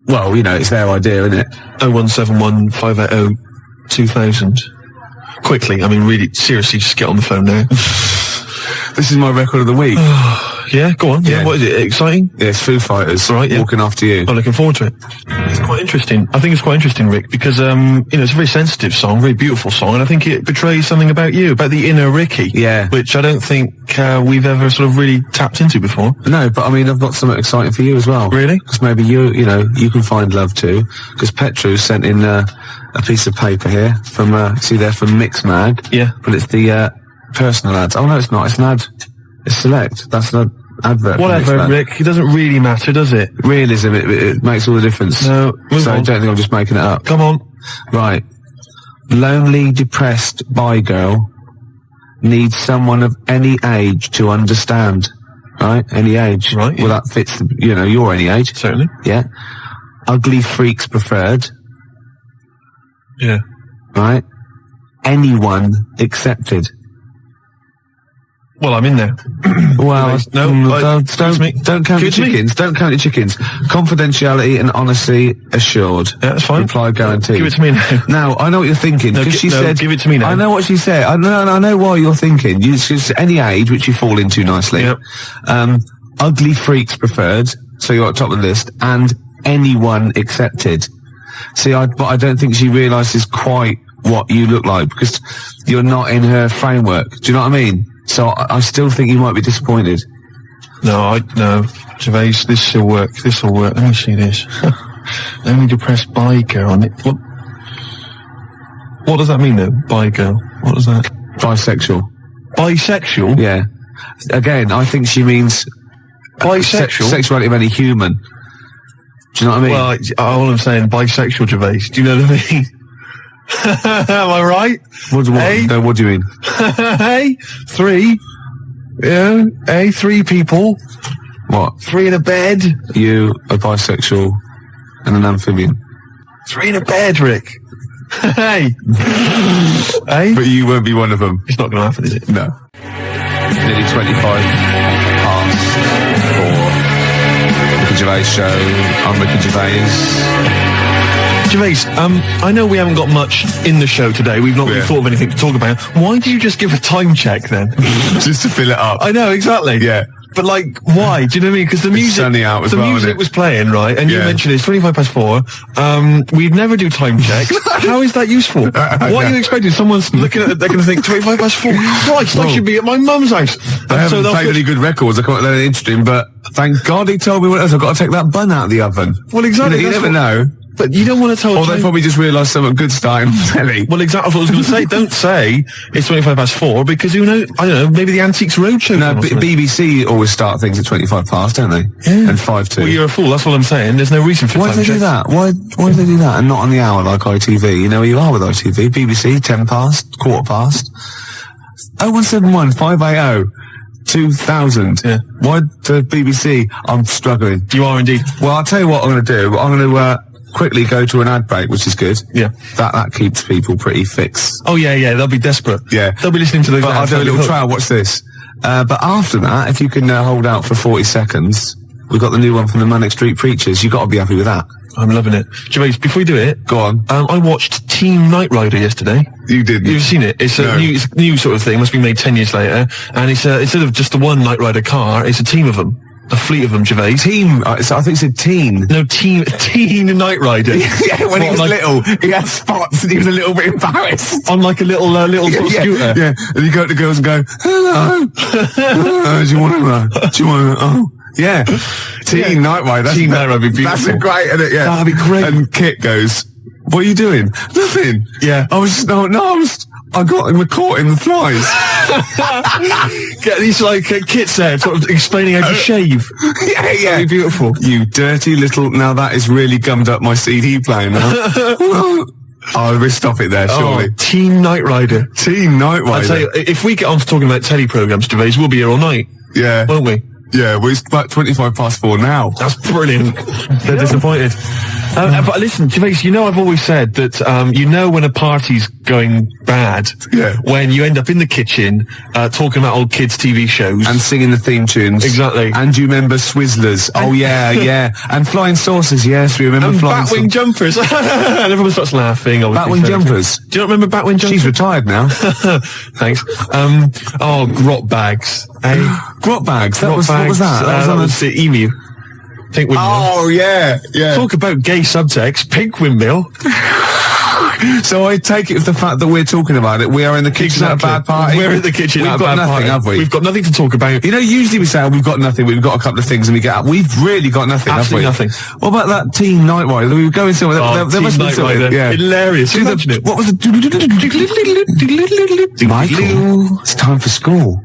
well, you know, it's their idea, isn't it? 0171 580 2000. Quickly, I mean, really, seriously, just get on the phone now. This is my record of the week. Yeah, go on. Yeah, what is it? Exciting? Yeah, it's Foo Fighters. Right, yeah. Walking After You. I'm looking forward to it. It's quite interesting. I think it's quite interesting, Rick, because, you know, it's a very sensitive song, very beautiful song, and I think it betrays something about you, about the inner Ricky. Yeah. Which I don't think we've ever sort of really tapped into before. No, but I mean, I've got something exciting for you as well. Really? Because maybe you can find love too. Because Petru sent in a piece of paper here from, see there, from Mix Mag. Yeah. But it's the personal ads. Oh no, it's not. It's an ad. It's Select. That's an advert. Whatever, Rick. It doesn't really matter, does it? Realism. It makes all the difference. No. So I don't think I'm just making it up. Come on. Right. Lonely, depressed bi girl needs someone of any age to understand. Right? Any age. Right. Well, that fits, your any age. Certainly. Yeah. Ugly freaks preferred. Yeah. Right? Anyone accepted. Well, I'm in there. Well, don't count your Give it to me. chickens. Don't count your chickens. Confidentiality and honesty assured. Yeah, that's fine. Reply guaranteed. Give it to me now. Now, I know what you're thinking. No, Because she said, give it to me now. I know what she said. I know why you're thinking. She's any age, which you fall into nicely. Yep. Ugly freaks preferred. So you're at the top of the list. And anyone accepted. See, but I don't think she realises quite what you look like because you're not in her framework. Do you know what I mean? So I still think you might be disappointed. No, Gervais, this will work. This will work. Let me see this. Only depressed bi girl. What does that mean, though? Bi girl. What does that? Bisexual. Bisexual? Yeah. Again, I think she means bisexual. Sexuality of any human. Do you know what I mean? Well, all I'm saying, bisexual, Gervais. Do you know what I mean? Am I right? What do you mean? Hey, 3. Yeah, hey, 3 people. What? 3 in a bed. You, a bisexual, and an amphibian. 3 in a bed, Rick. Hey. Hey? But you won't be one of them. It's not going to happen, is it? No. Nearly 25 past 4. Ricky Gervais show. I'm Ricky Gervais. Gervais, I know we haven't got much in the show today. We've not really thought of anything to talk about. Why did you just give a time check then? Just to fill it up. I know, exactly. Yeah. But why? Do you know what I mean? Because the music, sunny out as the well, music was playing, right? And you mentioned it's 25 past 4. We'd never do time checks. How is that useful? What are you expecting? Someone's looking at it, they're going to think 25 past 4. Christ, I should be at my mum's house. They haven't played any good records. I can't let it interesting, but thank God he told me what else. I've got to take that bun out of the oven. Well, exactly. You never know. But you don't want to tell. Or they probably just realised something good starting on telly. Well, exactly what I was going to say. Don't say it's 25 past 4 because who knows? I don't know. Maybe the Antiques Roadshow. No, BBC always start things at 25 past, don't they? Yeah. And 5 to. Well, you're a fool. That's what I'm saying. There's no reason for Why do they do that? Why do they do that and not on the hour like ITV? You know where you are with ITV. BBC 10 past, quarter past. 0171 580 2000. Yeah. Why the BBC? I'm struggling. You are indeed. Well, I'll tell you what I'm going to do. I'm going to quickly go to an ad break, which is good. Yeah. That keeps people pretty fixed. Oh, yeah. They'll be desperate. Yeah. They'll be listening to those But I'll ads. do a little trial. Watch this. But after that, if you can hold out for 40 seconds, we've got the new one from the Manic Street Preachers. You've got to be happy with that. I'm loving it. Gervais, before we do it... Go on. I watched Team Knight Rider yesterday. You didn't? You've seen it? It's a new sort of thing. Must be made 10 years later. And it's instead of just the one Knight Rider car, it's a team of them. A fleet of them, Gervais. Team? I think it said teen. No, Teen Knight Rider. Yeah, when he was little, he had spots and he was a little bit embarrassed. On like a little sort of scooter. Yeah, and you go to the girls and go, hello. Do you want to? Do you want to? Oh. Yeah. Teen Knight Rider. Teen Knight Rider would be beautiful. That's great, isn't it? Yeah. That'd be great. And Kit goes, what are you doing? Nothing. Yeah. I got him caught in the flies. Get these kits there, sort of explaining how to shave. Yeah. That'd be beautiful. You dirty little. Now that is really gummed up my CD player now. We'll stop it there, surely. Oh, Teen Knight Rider. Teen Knight Rider. I'll tell you, if we get on to talking about telly programmes, Gervais, we'll be here all night. Yeah. Won't we? Yeah, well, it's about 25 past 4 now. That's brilliant. They're disappointed. But listen, Gervais, I've always said that, when a party's going bad, when you end up in the kitchen, talking about old kids' TV shows. And singing the theme tunes. Exactly. And you remember Swizzlers. Oh, yeah. And Flying Saucers, yes, we remember Flying Saucers. And Batwing Jumpers. And everyone starts laughing. Batwing Jumpers. Do you not remember Batwing Jumpers? She's retired now. Thanks. Grot Bags. Grot Bags? What was that? That was the Emu. Pink Windmill. Oh, yeah. Talk about gay subtext. Pink Windmill. So I take it with the fact that we're talking about it, we are in the kitchen at a bad party. We're in the kitchen We've at a got bad nothing, party. have we? We've got nothing to talk about. You know, usually we say, we've got nothing, we've got a couple of things and we get up. We've really got nothing, Absolutely have we? nothing. What about that Team Night Rider? We were going somewhere. There must be something. Yeah. Hilarious. Do Imagine it. what was it? Michael, it's time for school.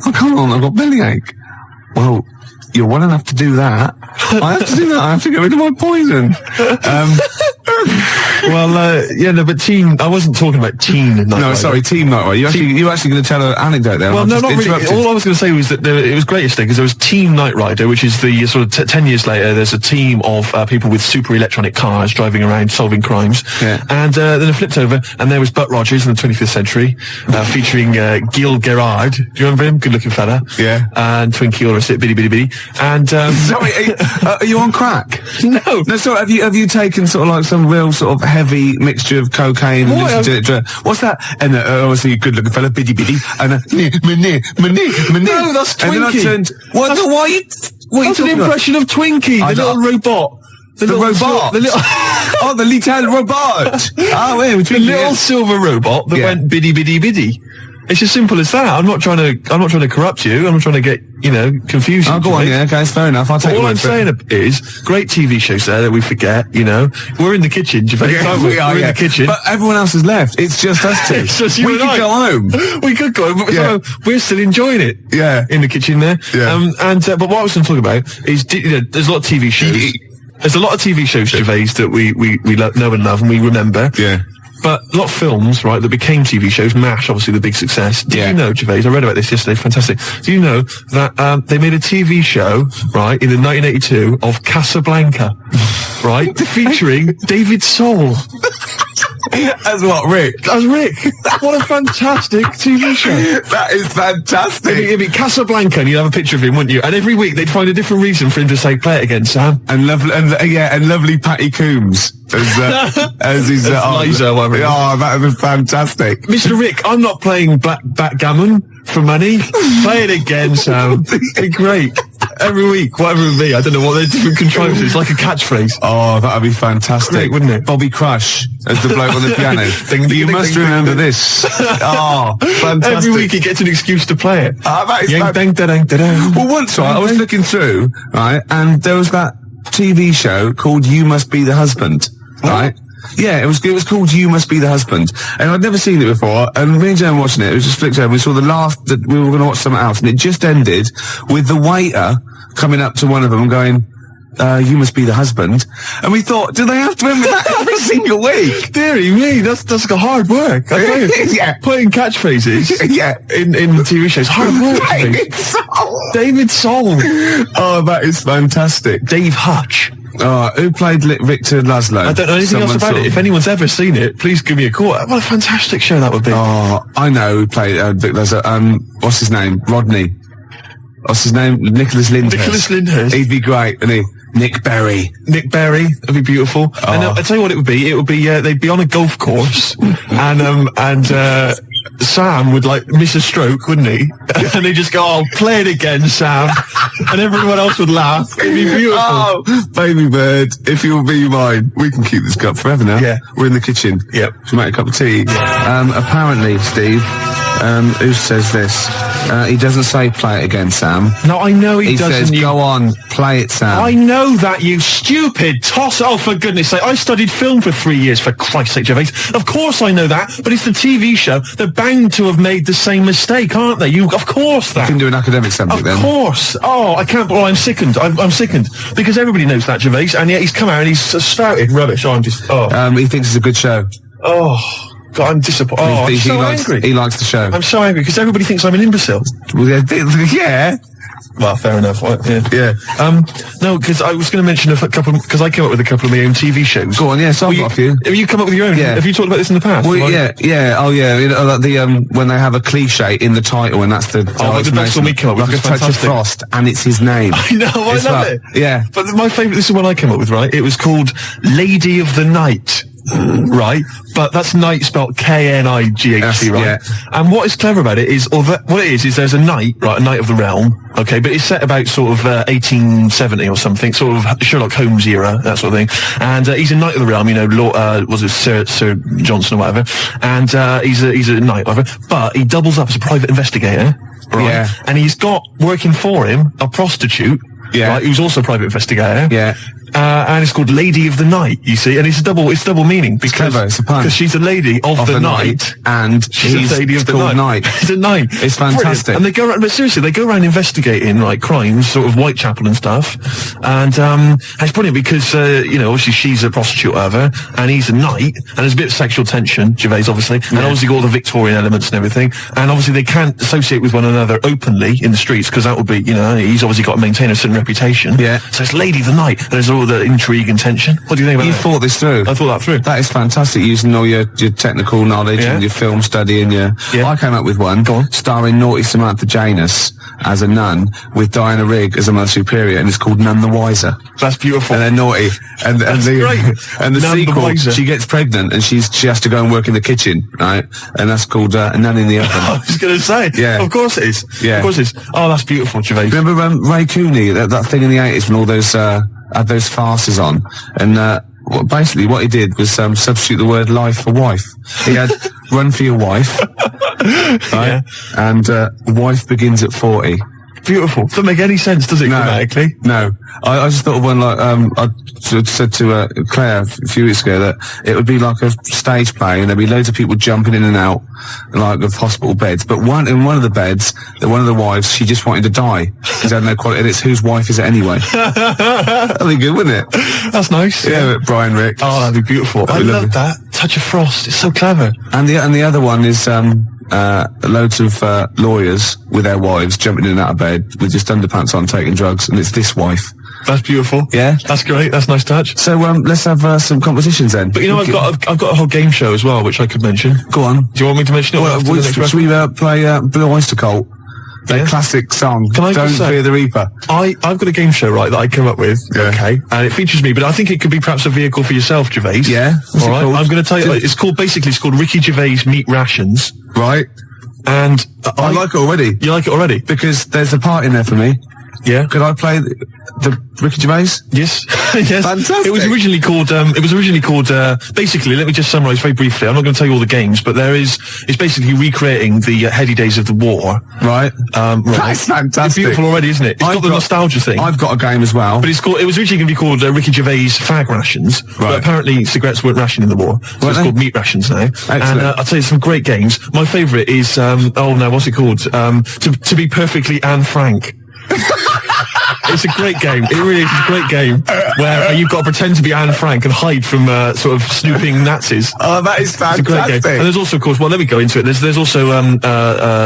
I can't, I've got bellyache. Well, you're well enough to do that. I have to do that. I have to get rid of my poison. But Team. I wasn't talking about Teen Night Rider. No, sorry, Team Night Rider. You're actually going to tell an anecdote there. Well, no, not really. All I was going to say was that it was great yesterday because there was Team Night Rider, which is the sort of 10 years later. There's a team of people with super electronic cars driving around solving crimes. Yeah. And then it flipped over, and there was Butt Rogers in the 25th century, featuring Gil Gerard. Do you remember him? Good-looking fella. Yeah. And Twinkie, all the rest of it, bitty, bitty, bitty. And sorry, are you on crack? No. No, sorry. Have you taken sort of like some real sort of heavy mixture of cocaine and listened to it? What's that? And obviously, good-looking fella, bitty, bitty, and No, that's Twinkie. And then I turned. What? Why are you? What That's an impression of Twinkie, the little robot. The robot. The little. Oh, the little robot. Oh, yeah, The little silver robot that went biddy biddy biddy. It's as simple as that. I'm not trying to corrupt you. I'm not trying to get, confuse you. Oh, go on, yeah, okay, it's fair enough. I'll take all I'm saying is, great TV shows there that we forget, We're in the kitchen, Gervais, aren't we? We're in the kitchen. But everyone else has left. It's just us two. It's just you we and could I. go home. We could go home, but somehow we're still enjoying it. Yeah. In the kitchen there. Yeah. But what I was going to talk about is, there's a lot of TV shows. There's a lot of TV shows, Gervais, that we know and love and we remember. Yeah. But a lot of films, right, that became TV shows, MASH, obviously the big success. Did you know, Gervais, I read about this yesterday, fantastic. Do you know that they made a TV show, right, in 1982 of Casablanca, right, featuring David Soul. As what, Rick? As Rick. What a fantastic TV show. That is fantastic. It'd be Casablanca and you'd have a picture of him, wouldn't you? And every week they'd find a different reason for him to say, play it again, Sam. And lovely Patty Coombs as his Liza, whatever. Oh, that was fantastic. Mr. Rick, I'm not playing backgammon for money. Play it again, Sam. It'd be great. Every week, whatever it would be. I don't know what they're different contrivances. It's like a catchphrase. Oh, that'd be fantastic. Great, wouldn't it? Bobby Crush as the bloke on the piano. You must ding, remember ding. this. Oh, fantastic. Every week he gets an excuse to play it. That is Well, once, right, I was looking through, right, and there was that TV show called You Must Be the Husband, right? Yeah, it was called You Must Be the Husband. And I'd never seen it before, and me and Jen were watching it, was just flicked over, we saw that we were going to watch something else, and it just ended with the waiter coming up to one of them and going, you must be the husband. And we thought, do they have to end with that every single week? Deary me, that's like a hard work. I tell you. Yeah. Putting catchphrases in TV shows. Hard work. David Soul. Oh, that is fantastic. Dave Hutch. Who played Victor Laszlo? I don't know anything else about it. If anyone's ever seen it, please give me a call. What a fantastic show that would be. Oh, I know who played Victor Laszlo. What's his name? Rodney. What's his name? Nicholas Lyndhurst. Nicholas Lyndhurst. He'd be great, wouldn't he? Nick Berry. Nick Berry. That'd be beautiful. Oh. And I'll tell you what it would be. It would be, they'd be on a golf course and Sam would miss a stroke, wouldn't he? And they'd just go, oh, play it again, Sam. And everyone else would laugh. It'd be beautiful. Oh, baby bird, if you'll be mine. We can keep this cup forever now. Yeah. We're in the kitchen. Yep. Should make a cup of tea. Apparently, Steve, who says this? He doesn't say play it again, Sam. No, I know he doesn't. He says, go on, play it, Sam. I know that, you stupid toss. Oh, for goodness sake. I studied film for 3 years, for Christ's sake, Gervais. Of course I know that, but it's the TV show. They're bound to have made the same mistake, aren't they? Of course that. You can do an academic subject then. Of course. Oh, I can't. Well, I'm sickened. I'm sickened. Because everybody knows that, Gervais, and yet he's come out and he's spouted rubbish. Oh, I'm just... Oh. He thinks it's a good show. Oh... God, I'm disappointed. Oh, I'm so angry. He likes the show. I'm so angry because everybody thinks I'm an imbecile. Well, yeah. Well, fair enough. Yeah. No, because I was going to mention a couple, because I came up with a couple of my own TV shows. Go on, yeah, so I've got a few. Have you come up with your own? Yeah. Have you talked about this in the past? Well, yeah. Oh, yeah. You know, when they have a cliche in the title, and that's the... the best one we came up with. Like a touch of frost, and it's his name. I know, I love it. Yeah. But my favourite, this is one I came up with, right? It was called Lady of the Night. right? But that's night spelled K-N-I-G-H-T, right? Yeah. And what is clever about it is, or what it is there's a knight, right, a knight of the realm, okay, but it's set about sort of 1870 or something, sort of Sherlock Holmes era, that sort of thing. And he's a knight of the realm, you know, was it Sir Johnson or whatever? And he's a knight, whatever. But he doubles up as a private investigator, right? Yeah. And he's got working for him a prostitute, right, who's also a private investigator. Yeah. And it's called Lady of the Night, you see, and it's double meaning because she's a lady of the night, and she's a lady of the night. It's a night. It's fantastic. Brilliant. And they go around, but seriously, they go around investigating like crimes, sort of Whitechapel and stuff, and it's brilliant because you know, obviously she's a prostitute, or whatever, and he's a knight, and there's a bit of sexual tension, Gervais obviously, and obviously got all the Victorian elements and everything, and obviously they can't associate with one another openly in the streets because that would be, you know, he's obviously got to maintain a certain reputation. Yeah. So it's Lady of the Night. There's all the intrigue and tension. What do you think about that? You thought this through. I thought that through. That is fantastic, using all your technical knowledge and your film study and your... I came up with one, starring naughty Samantha Janus as a nun with Diana Rigg as a Mother Superior, and it's called None the Wiser. That's beautiful. And they're naughty. And the sequel, she gets pregnant and she has to go and work in the kitchen, right? And that's called Nun in the Oven. I was going to say. Yeah. Of course it is. Yeah. Of course it is. Oh, that's beautiful, Gervais. Remember Ray Cooney, that thing in the 80s when all those... had those farces on, and basically what he did was substitute the word life for wife. He had run for your wife, right? And wife begins at 40. Beautiful. Doesn't make any sense, does it, grammatically? No. I just thought of one like, I said to Claire a few weeks ago that it would be like a stage play and there'd be loads of people jumping in and out, like, of hospital beds. But in one of the beds, one of the wives, she just wanted to die. Because had no quality, and it's whose wife is it anyway? That'd be good, wouldn't it? That's nice. Yeah, Brian Ricks. Oh, that'd be beautiful. I love that. Touch of Frost. It's so clever. And the other one is, loads of lawyers with their wives jumping in and out of bed with just underpants on taking drugs, and it's this wife. That's beautiful. Yeah, that's great. That's a nice touch. So let's have some competitions then. But you know, I've got a whole game show as well, which I could mention. Go on. Do you want me to mention it? Well, should we play Blue Oyster Cult? That classic song. Can I Don't Fear the Reaper. I've got a game show, right, that I came up with. Yeah. Okay. And it features me, but I think it could be perhaps a vehicle for yourself, Gervais. Yeah. All right. I'm going to tell you. It's called Ricky Gervais Meat Rations. Right. And I like it already. You like it already? Because there's a part in there for me. Yeah. Could I play the Ricky Gervais? Yes. Yes. Fantastic. It was originally called, basically, let me just summarise very briefly. I'm not going to tell you all the games, but it's basically recreating the heady days of the war. Right. That's fantastic. It's beautiful already, isn't it? It's got the nostalgia thing. I've got a game as well. But it was originally going to be called Ricky Gervais Fag Rations. Right. But apparently cigarettes weren't rationed in the war. So it's called Meat Rations now. Excellent. And I'll tell you some great games. My favourite is, what's it called? To be perfectly Anne Frank. It's a great game. It really is a great game where you've got to pretend to be Anne Frank and hide from sort of snooping Nazis. Oh, that is fantastic. It's a great game. And there's also, of course, let me go into it. There's also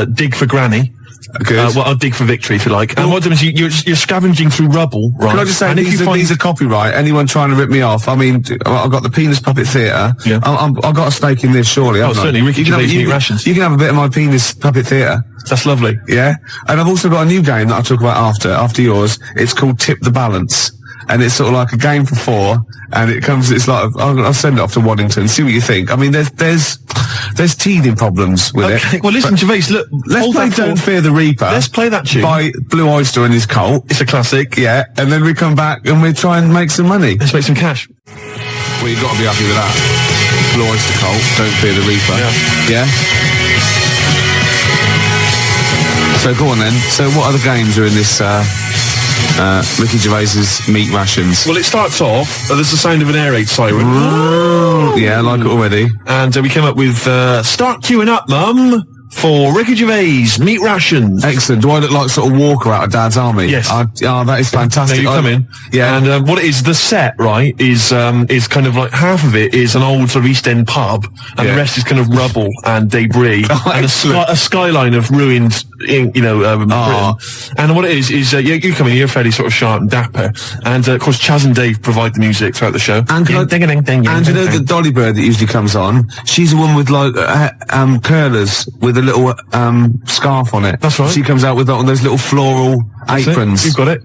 Dig for Granny. Good. I'll dig for victory if you like. And what happens is you're scavenging through rubble, right? Can I just say, these are copyright. Anyone trying to rip me off? I mean, I've got the Penis Puppet Theatre. Yeah. I've got a stake in this, surely. Certainly. Ricky Gervais Meat Rations. You can have a bit of my Penis Puppet Theatre. That's lovely. Yeah. And I've also got a new game that I'll talk about after yours. It's called Tip the Balance. And it's sort of like a game for 4, and it's like, I'll send it off to Waddington, see what you think. I mean, there's teething problems with it. Well, listen, Gervais, look, let's play Don't Fear the Reaper. Let's play that tune. By Blue Oyster and his Cult. It's a classic. Yeah, and then we come back and we try and make some money. Let's make some cash. Well, you've got to be happy with that. Blue Oyster Cult, Don't Fear the Reaper. Yeah? So go on then. So what other games are in this, Ricky Gervais's Meat Rations? Well, it starts off, there's the sound of an air raid siren. Yeah, I like it already. And we came up with, start queuing up, Mum, for Ricky Gervais Meat Rations. Excellent. Do I look like sort of Walker out of Dad's Army? Yes. That is fantastic. Now you come in. Yeah. And what it is, the set, right, is kind of like half of it is an old sort of East End pub, and the rest is kind of rubble and debris, and a skyline of ruined, Britain. And what it is you come in, you're fairly sort of sharp and dapper, and of course Chaz and Dave provide the music throughout the show. And you know the Dolly Bird that usually comes on? She's a woman with like curlers with a little scarf on it. That's right. She comes out with those little floral aprons. You've got it.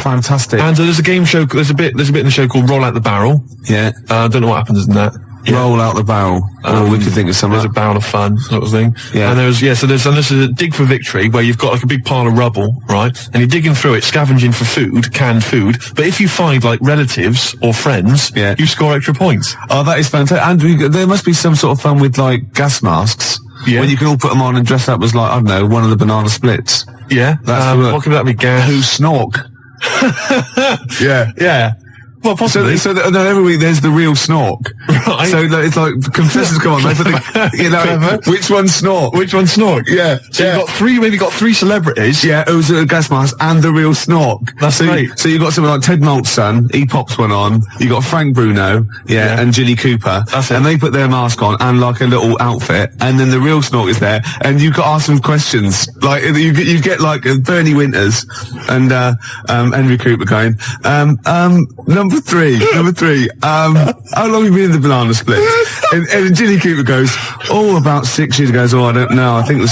Fantastic. And there's a game show. There's a bit in the show called Roll Out the Barrel. Yeah. I don't know what happens in that. Roll out the barrel. We could think of something. There's a barrel of fun sort of thing. Yeah. And this is a dig for victory where you've got like a big pile of rubble, right? And you're digging through it, scavenging for food, canned food. But if you find like relatives or friends, you score extra points. Oh, that is fantastic. And there must be some sort of fun with like gas masks. Yeah. When you can all put them on and dress up as like, I don't know, one of the banana splits. Yeah. What could that be? Gas? Who snork? Yeah. Yeah. Well, possibly. So every week there's the real snork. Right. So it's like contestants come on, they put which one snork? Which one snork? Yeah. So you've got three celebrities. Yeah, who's a gas mask and the real snork. That's great. So you've got someone like Ted Malt's son, he pops one on. You got Frank Bruno, and Jilly Cooper. That's it. And they put their mask on and like a little outfit, and then the real snork is there, and you've got to ask them questions. Like you get like Bernie Winters and Henry Cooper going, Number three. How long have you been in the banana split? And Jilly Cooper goes, about 6 years. Goes, I don't know. I think the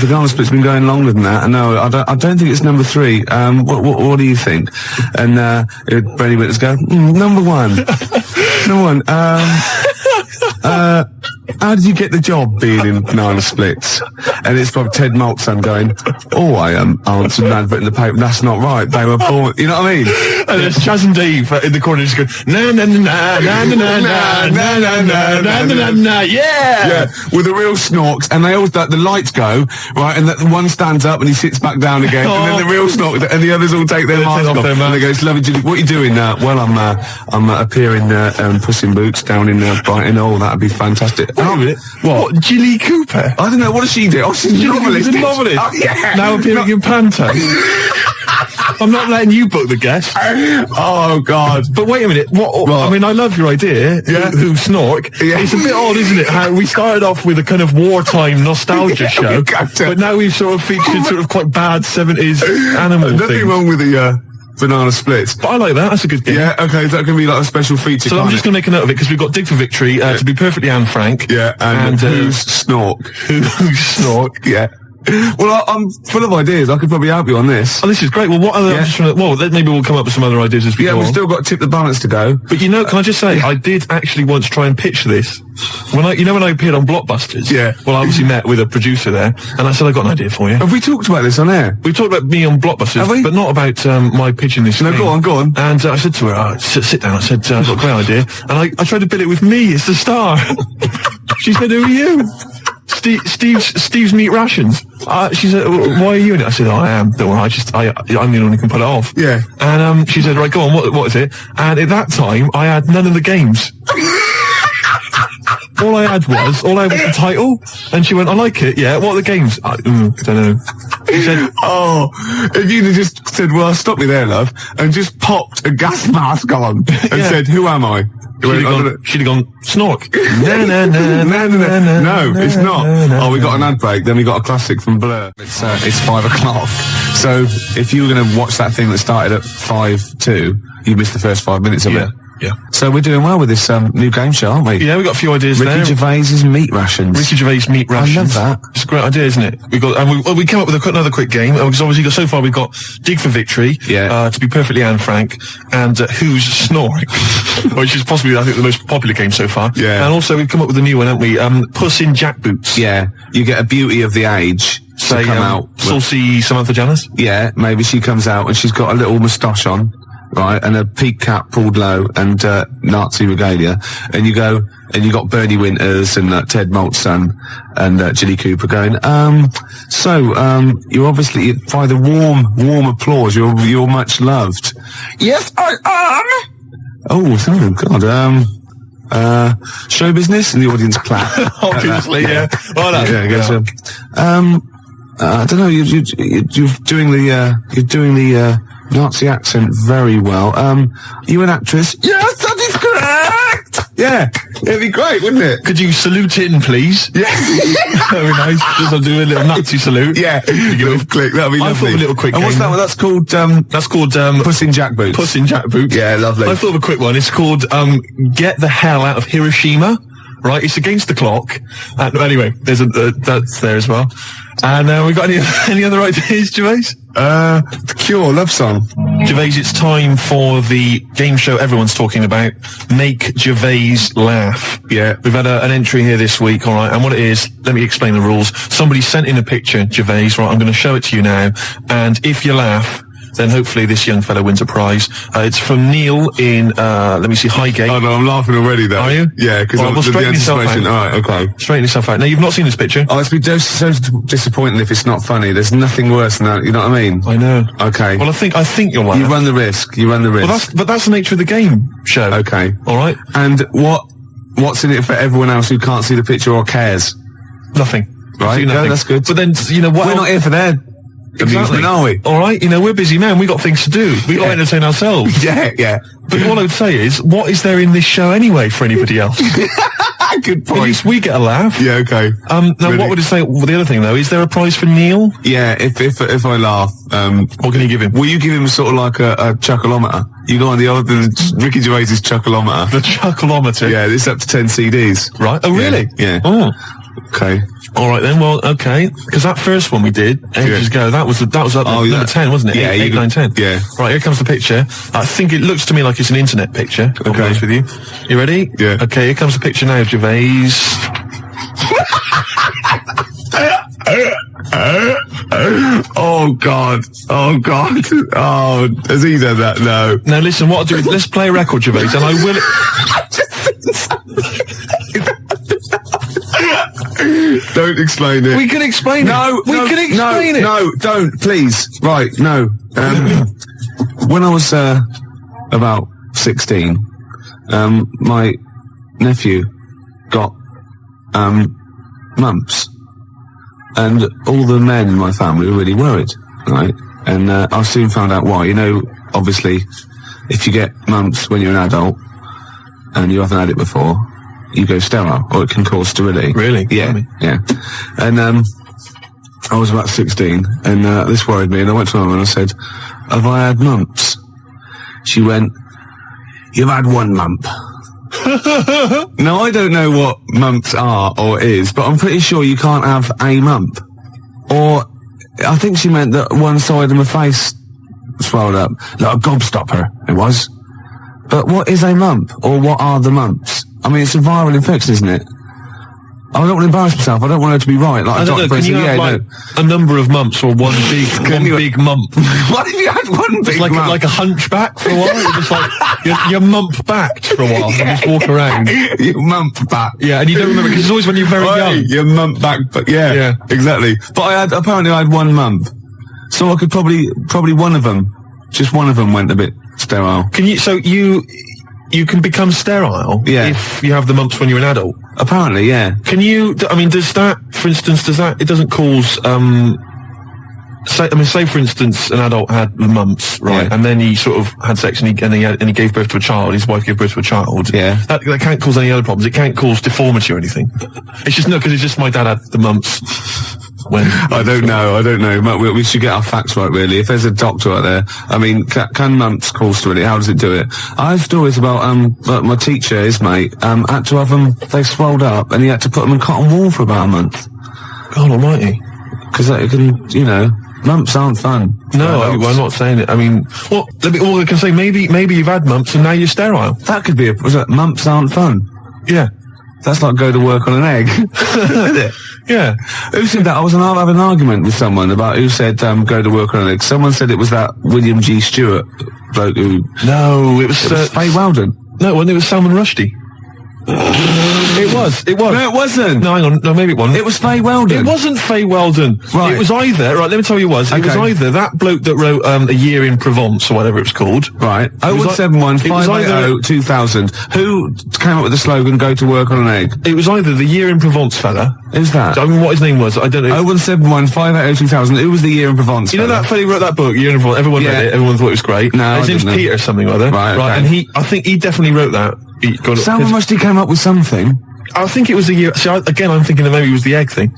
banana split's been going longer than that. No, I don't think it's number 3. What do you think? And Bernie Winters go, number 1. Number 1. How did you get the job being in banana splits? And it's from Ted Malt's son going, I answered an advert in the paper. That's not right. They were born. You know what I mean? And there's Chaz and Dave in the corner just going, na na na na na na na na na na na na na, yeah, with the real snorks, and they always the lights go right, and the one stands up and he sits back down again, and then the real snork, and the others all take their masks off, and they go, "Lovely Jilly, what are you doing now?" Well, I'm appearing Puss in Boots down in Brighton. Oh, that'd be fantastic. Wait a minute. What? Jilly Cooper? I don't know. What does she do? Oh, she's a novelist. She's a novelist. Oh, yeah. Now appearing in Panto. I'm not letting you book the guest. Oh, God. But wait a minute. What? I mean, I love your idea. Yeah. Who snork? Yeah. It's a bit odd, isn't it? How we started off with a kind of wartime nostalgia show, but now we've sort of featured sort of quite bad 70s animal things. Nothing wrong with the banana splits. But I like that. That's a good game. Yeah, okay. That can be like a special feature. So I'm just going to make a note of it because we've got Dig for Victory, to be perfectly Anne Frank. Yeah, and who's snork? Who's snork? Yeah. Well, I'm full of ideas. I could probably help you on this. Oh, this is great. Well, what other? Maybe we'll come up with some other ideas as we go. Yeah, we've still got Tip the Balance to go. But can I just say, I did actually once try and pitch this when I appeared on Blockbusters. Yeah. Well, I obviously met with a producer there, and I said I got an idea for you. Have we talked about this on air? We talked about me on Blockbusters, but not about my pitching this. No, go on. And I said to her, sit down. I said, I've got a great idea, and I tried to bill it with me as the star. She said, "Who are you?" Steve's Meat Rations. She said, "Why are you in it?" I said, I am. Don't worry, I'm the one who can pull it off. Yeah. And she said, "Right, go on. What is it?" And at that time, I had none of the games. All I had was the title. And she went, "I like it. Yeah. What are the games?" I don't know. She said, if you'd have just said, "Well, stop me there, love," and just popped a gas mask on and said, "Who am I?" She'd have gone, "Snork." No, it's not. We got an ad break, then we got a classic from Blur. It's 5 o'clock. So if you were going to watch that thing that started at 5:02, you missed the first 5 minutes of it. Yeah. So we're doing well with this new game show, aren't we? Yeah, we've got a few ideas there. Ricky Gervais's meat rations. Ricky Gervais meat rations. I love that. It's a great idea, isn't it? We came up with another quick game, because obviously so far we've got Dig for Victory, to be perfectly Anne Frank, and Who's Snork, which is possibly, I think, the most popular game so far. Yeah. And also we've come up with a new one, haven't we? Puss in Jackboots. Yeah. You get a beauty of the age to come out. Saucy Samantha Janus? Yeah, maybe she comes out and she's got a little moustache on. Right, and a peak cap pulled low and Nazi regalia, and you got Bernie Winters and Ted Malt's son and Jilly Cooper going. You're obviously, by the warm applause, you're much loved. Yes, I am. Oh God. Show business, and the audience clap. Obviously, yeah. Well done. I don't know. You're doing the Nazi accent very well. You an actress? Yes, that is correct! Yeah, it'd be great, wouldn't it? Could you salute in, please? Yeah. Very nice. Just I'll do a little Nazi salute. Yeah. Little click, that'd be lovely. I thought of a little quick game. And what's that one? That's called Puss in Jackboots. Puss in Jackboots. Yeah, lovely. I thought of a quick one. It's called Get the Hell Out of Hiroshima. right? It's against the clock. Anyway, there's that's there as well. And we got any other ideas, Gervais? The Cure love song. Gervais, it's time for the game show everyone's talking about. Make Gervais laugh. Yeah. We've had an entry here this week, all right, and what it is, let me explain the rules. Somebody sent in a picture, Gervais, right, I'm going to show it to you now, and if you laugh, then hopefully this young fellow wins a prize. It's from Neil in, let me see, Highgate. Oh no, I'm laughing already though. Are you? Yeah, because well, straighten yourself out. Alright, okay. Straighten yourself out. Now, you've not seen this picture. Oh, it's been so disappointing if it's not funny. There's nothing worse than that, you know what I mean? I know. Okay. Well, I think you'll laugh. You run the risk. Well, that's the nature of the game show. Okay. Alright? And what's in it for everyone else who can't see the picture or cares? Nothing. Right, nothing. no, that's good. But then, you know what? We're not here for that. Exactly. Are we? All right, you know, we're busy men. We got things to do. We got to entertain ourselves. Yeah. But what I would say is, what is there in this show anyway for anybody else? Good point. At least we get a laugh. Yeah, okay. Now, really? What would it say? Well, the other thing though, is there a prize for Neil? Yeah, if I laugh, what can you give him? Will you give him sort of like a chuckleometer? You go on the Ricky Gervais's chuckleometer. The chuckleometer. Yeah, it's up to 10 CDs. Right. Oh, really? Yeah. Oh. Okay. All right then. Well, okay. Because that first one we did ages ago, that was up number 10, wasn't it? Yeah, 8, 9, 10. Yeah. Right. Here comes the picture. I think it looks to me like it's an internet picture. I'll be honest with you. You ready? Yeah. Okay. Here comes the picture now, Gervais. Oh God! Oh, has he done that? No. Now listen, what I'll do is let's play a record, Gervais, and I will. Don't explain it. We can explain it. No, we can explain it. No, don't, please. Right, no. When I was about 16, my nephew got mumps, and all the men in my family were really worried, right? And I soon found out why. You know, obviously, if you get mumps when you're an adult and you haven't had it before, you go sterile, or it can cause sterility. Really? Yeah, yeah. And I was about 16, and this worried me, and I went to her and I said, have I had mumps? She went, you've had one mump. Now, I don't know what mumps are or is, but I'm pretty sure you can't have a mump. Or, I think she meant that one side of my face swelled up. Like a gobstopper, it was. But what is a mump? Or what are the mumps? I mean, it's a viral infection, isn't it? I don't want to embarrass myself. I don't want her to be right. Like, I don't know. Can you have a number of mumps or one big mump? What if you had one big mump? Like a hunchback for a while? You're just like, you're mump-backed for a while and just walk around. You mump-back. Yeah, and you don't remember, because it's always when you're very young. You're mump-back, but yeah, exactly. But apparently I had one mump. So I could probably one of them, just one of them went a bit sterile. You can become sterile if you have the mumps when you're an adult? Apparently, yeah. Can you, does that, for instance, it doesn't cause, say for instance, an adult had the mumps, right, and then he sort of had sex and he gave birth to a child, his wife gave birth to a child. Yeah. That can't cause any other problems. It can't cause deformity or anything. It's just, because it's just my dad had the mumps. I don't know. We should get our facts right, really. If there's a doctor out there, I mean, can mumps cause sterility? How does it do it? I have stories about, my teacher, his mate, had to have them, they swelled up, and he had to put them in cotton wool for about a month. God almighty. Because it can, mumps aren't fun. No, I'm not saying it. I mean, I can say maybe you've had mumps and now you're sterile. That could be mumps aren't fun. Yeah. That's like go to work on an egg. Isn't it? Yeah. Who said that? I was having an argument with someone about who said go to work on an egg. Someone said it was that William G. Stewart bloke who... No, it was Faye Weldon. No, it was Salman Rushdie. It was. No, it wasn't. No, hang on. No, maybe it wasn't. It was Faye Weldon. It wasn't Faye Weldon. Right. It was either, right, let me tell you what it was. It was either that bloke that wrote A Year in Provence, or whatever it was called. Right. 0171 580 2000. Who came up with the slogan, go to work on an egg? It was either the Year in Provence fella. Who's that? I mean, what his name was, I don't know. 0171 580 2000. Who was the Year in Provence You know that fella who wrote that book, Year in Provence? Everyone read it. Everyone thought it was great. No, his name's Peter or something or other. Right, and I think he definitely wrote that. Salman Rushdie came up with something. I think it was the year. See, again, I'm thinking that maybe it was the egg thing.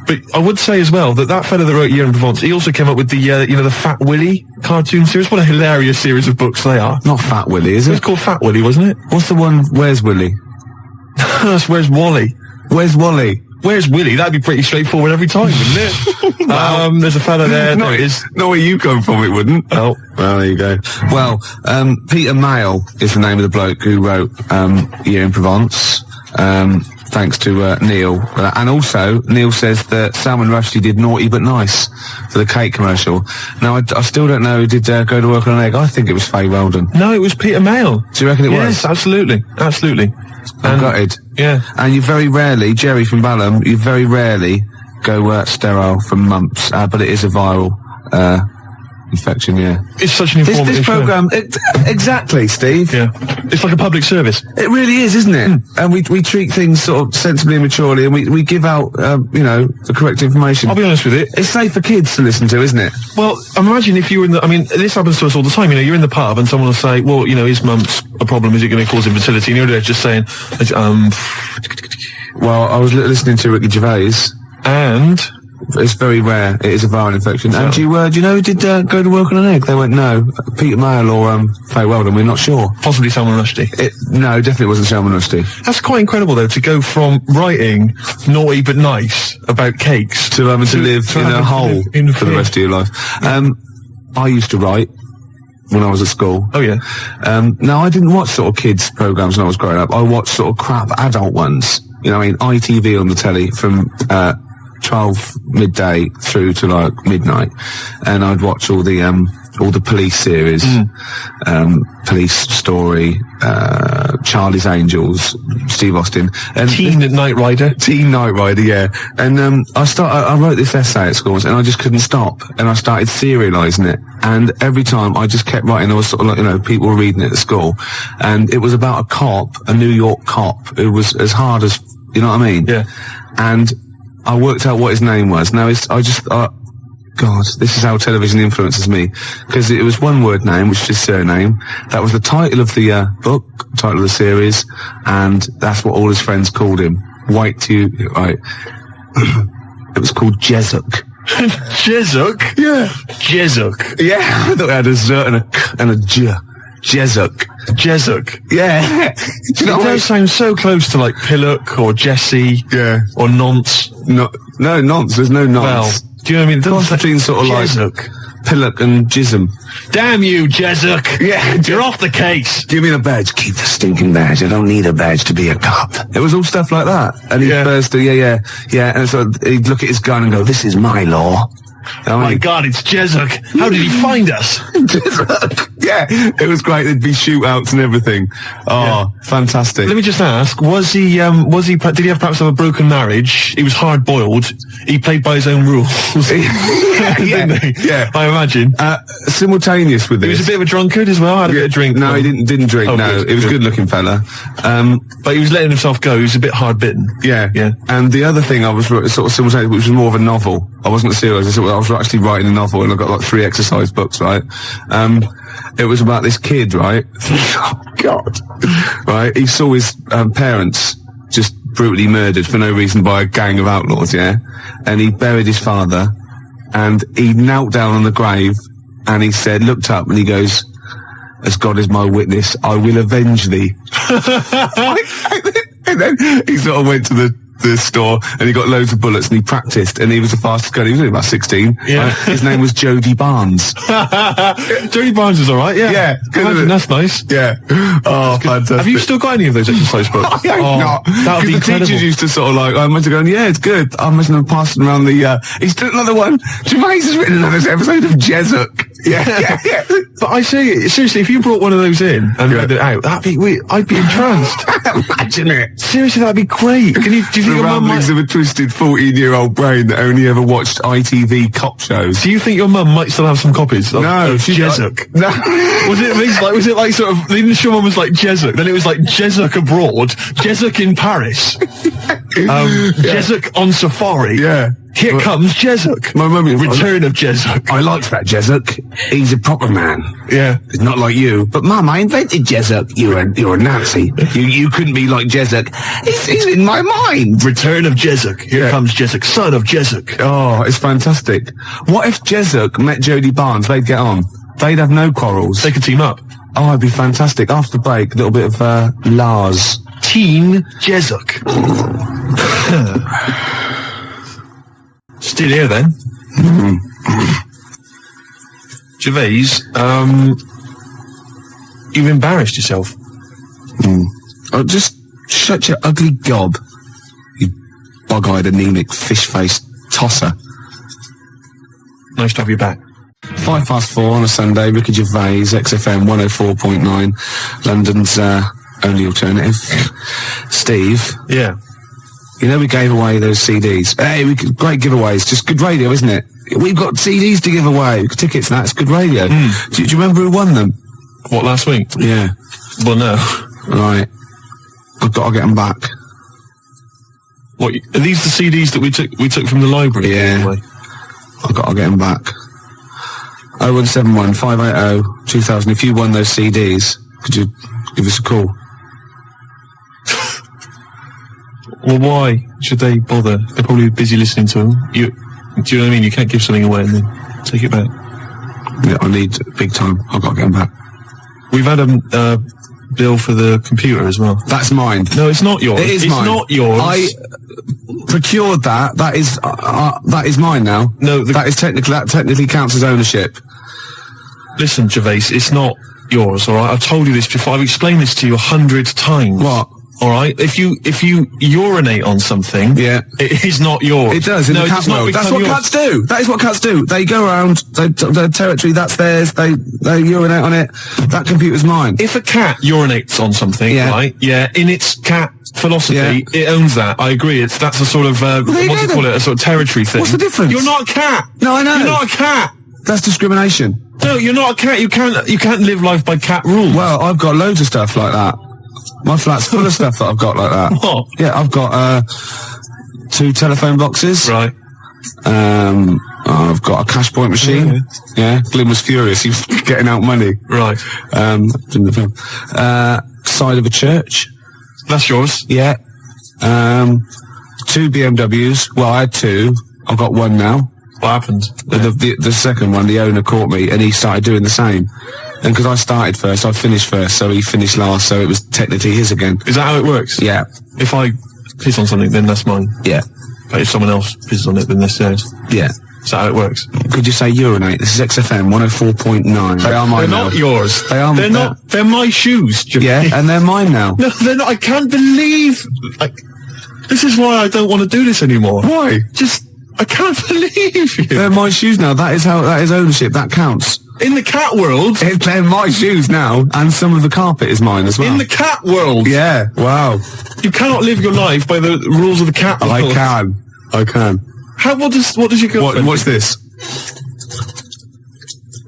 But I would say as well that fella that wrote Year in Provence, he also came up with the, the Fat Willy cartoon series. What a hilarious series of books they are. Not Fat Willy, is it? It was called Fat Willy, wasn't it? What's the one, Where's Willy? Where's Wally? Where's Wally? Where's Willie? That'd be pretty straightforward every time, wouldn't it? There's a fella there. There it is. Not where you come from, it wouldn't. Oh. Well, there you go. Well, Peter Mayle is the name of the bloke who wrote Year in Provence. Thanks to Neil. And also, Neil says that Salman Rushdie did Naughty But Nice for the cake commercial. Now, I still don't know who did Go to Work on an Egg. I think it was Faye Weldon. No, it was Peter Mayle. Do you reckon it was? Yes, absolutely. Absolutely. I'm gutted. Yeah. And you very rarely, Jerry from Balham, you very rarely go sterile from mumps, but it is a viral infection, yeah. It's such an informative This programme, exactly, Steve. Yeah. It's like a public service. It really is, isn't it? And we treat things sort of sensibly and maturely, and we give out, the correct information. I'll be honest with you. It's safe for kids to listen to, isn't it? Well, imagine if you were in this happens to us all the time, you're in the pub and someone will say, well, is mumps a problem? Is it going to cause infertility? And you're there just saying, Well, I was listening to Ricky Gervais. And? It's very rare. It is a viral infection. And do you know who did Go to Work on an Egg? They went, no. Peter Mayle or Faye Weldon, we're not sure. Possibly Salman Rushdie. No, definitely wasn't Salman Rushdie. That's quite incredible, though, to go from writing Naughty But Nice about cakes to having to live in a hole for the rest of your life. I used to write when I was at school. Oh, yeah. Now, I didn't watch sort of kids' programmes when I was growing up. I watched sort of crap adult ones. ITV on the telly from 12 midday through to like midnight, and I'd watch all the police series, Police Story, Charlie's Angels, Steve Austin, and Teen Knight Rider, yeah. And I wrote this essay at school, and I just couldn't stop, and I started serialising it. And every time I just kept writing, I was sort of like, people were reading it at school, and it was about a cop, a New York cop, who was as hard as, you know what I mean? Yeah. And I worked out what his name was. Now, God, this is how television influences me. Because it was one word name, which is his surname. That was the title of the book, title of the series, and that's what all his friends called him. Right. It was called Jezuk. Jezuk? Yeah. Jezuk. Yeah, I thought it had a Z and a J. Jezuk. Jezuk. Yeah. Do you know, it does sound so close to like Pillock or Jesse. Yeah. Or Nonce. No, Nonce. There's no Nonce. Well, do you know what I mean? Cross between sort of Jezuk. Like Pillock and Jism. Damn you, Jezuk. Yeah. You're off the case. Give me the badge. Keep the stinking badge. I don't need a badge to be a cop. It was all stuff like that. And he'd first do, yeah. And so he'd look at his gun and go, this is my law. Oh my God, it's Jezuk. How did he find us? Jezuk. Yeah, it was great. There'd be shootouts and everything. Oh, fantastic. Let me just ask, did he have perhaps have a broken marriage? He was hard boiled. He played by his own rules. Didn't he? Yeah. I imagine. Simultaneous with this. He was a bit of a drunkard as well. Had a bit of drink. No, he didn't drink. Oh, no, he was a good looking fella. But he was letting himself go. He was a bit hard bitten. Yeah. And the other thing I was sort of simultaneous, which was more of a novel. I wasn't serious. I was actually writing a novel, and I got like 3 exercise books, right? It was about this kid, right? Oh, God. Right? He saw his parents just brutally murdered for no reason by a gang of outlaws, yeah? And he buried his father, and he knelt down on the grave, and he said, looked up, and he goes, as God is my witness, I will avenge thee. And then he sort of went to the store, and he got loads of bullets, and he practiced, and he was the fastest gun. He was only about 16. Yeah. Right? His name was Jody Barnes. Jody Barnes is alright, yeah. Yeah. Imagine, that's nice. Yeah. Oh, fantastic. Have you still got any of those exercise books? I hope not. That would be the incredible. teachers used to sort of like, I imagine going, yeah, it's good. I imagine them passing around the, he's done another one. Gervais has written another episode of Jezuk. Yeah. But I say, seriously, if you brought one of those in and read it out, I'd be entranced. Imagine it. Seriously, that'd be great. Do you think the your mum ramblings of a twisted 14-year-old brain that only ever watched ITV cop shows. Do you think your mum might still have some copies of Jezuk? No. Was it like sort of, the initial one was like Jezuk, then it was like Jezuk abroad, Jezuk in Paris, Jezuk on safari. Yeah. Here comes Jezuk. My mum, Return of Jezuk. I liked that Jezuk. He's a proper man. Yeah. He's not like you. But Mum, I invented Jezuk. You're a Nazi. You couldn't be like Jezuk. He's in my mind. Return of Jezuk. Here comes Jezuk, son of Jezuk. Oh, it's fantastic. What if Jezuk met Jodie Barnes? They'd get on. They'd have no quarrels. They could team up. Oh, it'd be fantastic. After the break, a little bit of Lars. Teen Jezuk. Still here then. Gervais, you've embarrassed yourself. Oh, just shut your ugly gob, you bug-eyed, anemic, fish-faced tosser. Nice to have you back. 4:05 on a Sunday, Ricky Gervais, XFM 104.9, London's only alternative. Steve. Yeah. You know we gave away those CDs. Hey, great giveaways. Just good radio, isn't it? We've got CDs to give away. Tickets and that. It's good radio. Do you remember who won them? What, last week? Yeah. Well, no. Right. I've got to get them back. What, are these the CDs that we took from the library? Yeah. Anyway? I've got to get them back. 0171 580 2000. If you won those CDs, could you give us a call? Well, why should they bother? They're probably busy listening to them. Do you know what I mean? You can't give something away and then take it back. Yeah, I need big time. I've got to get them back. We've had a bill for the computer as well. That's mine. No, it's not yours. It is it's mine. Not yours. I procured that. That is mine now. No, that technically counts as ownership. Listen, Gervais, it's not yours, alright? I've told you this before. I've explained this to you 100 times. What? Alright? If you urinate on something, yeah, it is not yours. It does in the cat world. That's what cats do. That is what cats do. They go around their territory. That's theirs. They urinate on it. That computer's mine. If a cat urinates on something, right? Yeah, in its cat philosophy, it owns that. I agree. That's a sort of what do you call it? A sort of territory thing. What's the difference? You're not a cat. No, I know. You're not a cat. That's discrimination. No, you're not a cat. You can't live life by cat rules. Well, I've got loads of stuff like that. My flat's full of stuff that I've got like that. What? Yeah, I've got 2 telephone boxes. Right. I've got a cash point machine. Yeah. Glyn was furious. He was getting out money. Right. Side of a church. That's yours. Yeah. 2 BMWs. Well, I had 2. I've got 1 now. What happened? The second one, the owner caught me, and he started doing the same. And because I started first, I finished first, so he finished last, so it was technically his again. Is that how it works? Yeah. If I piss on something, then that's mine. Yeah. But if someone else pisses on it, then that's theirs. Yeah. Is that how it works? Could you say urinate? This is XFM 104.9. They are mine now. They're not yours. They are. They're not. They're my shoes, Jimmy. Yeah, and they're mine now. No, they're not. I can't believe. This is why I don't want to do this anymore. Why? I can't believe you. They're my shoes now. That is ownership. That counts. In the cat world, they're my shoes now, and some of the carpet is mine as well. In the cat world, yeah. Wow. You cannot live your life by the rules of the cat world. I can. What does your girlfriend? What's this?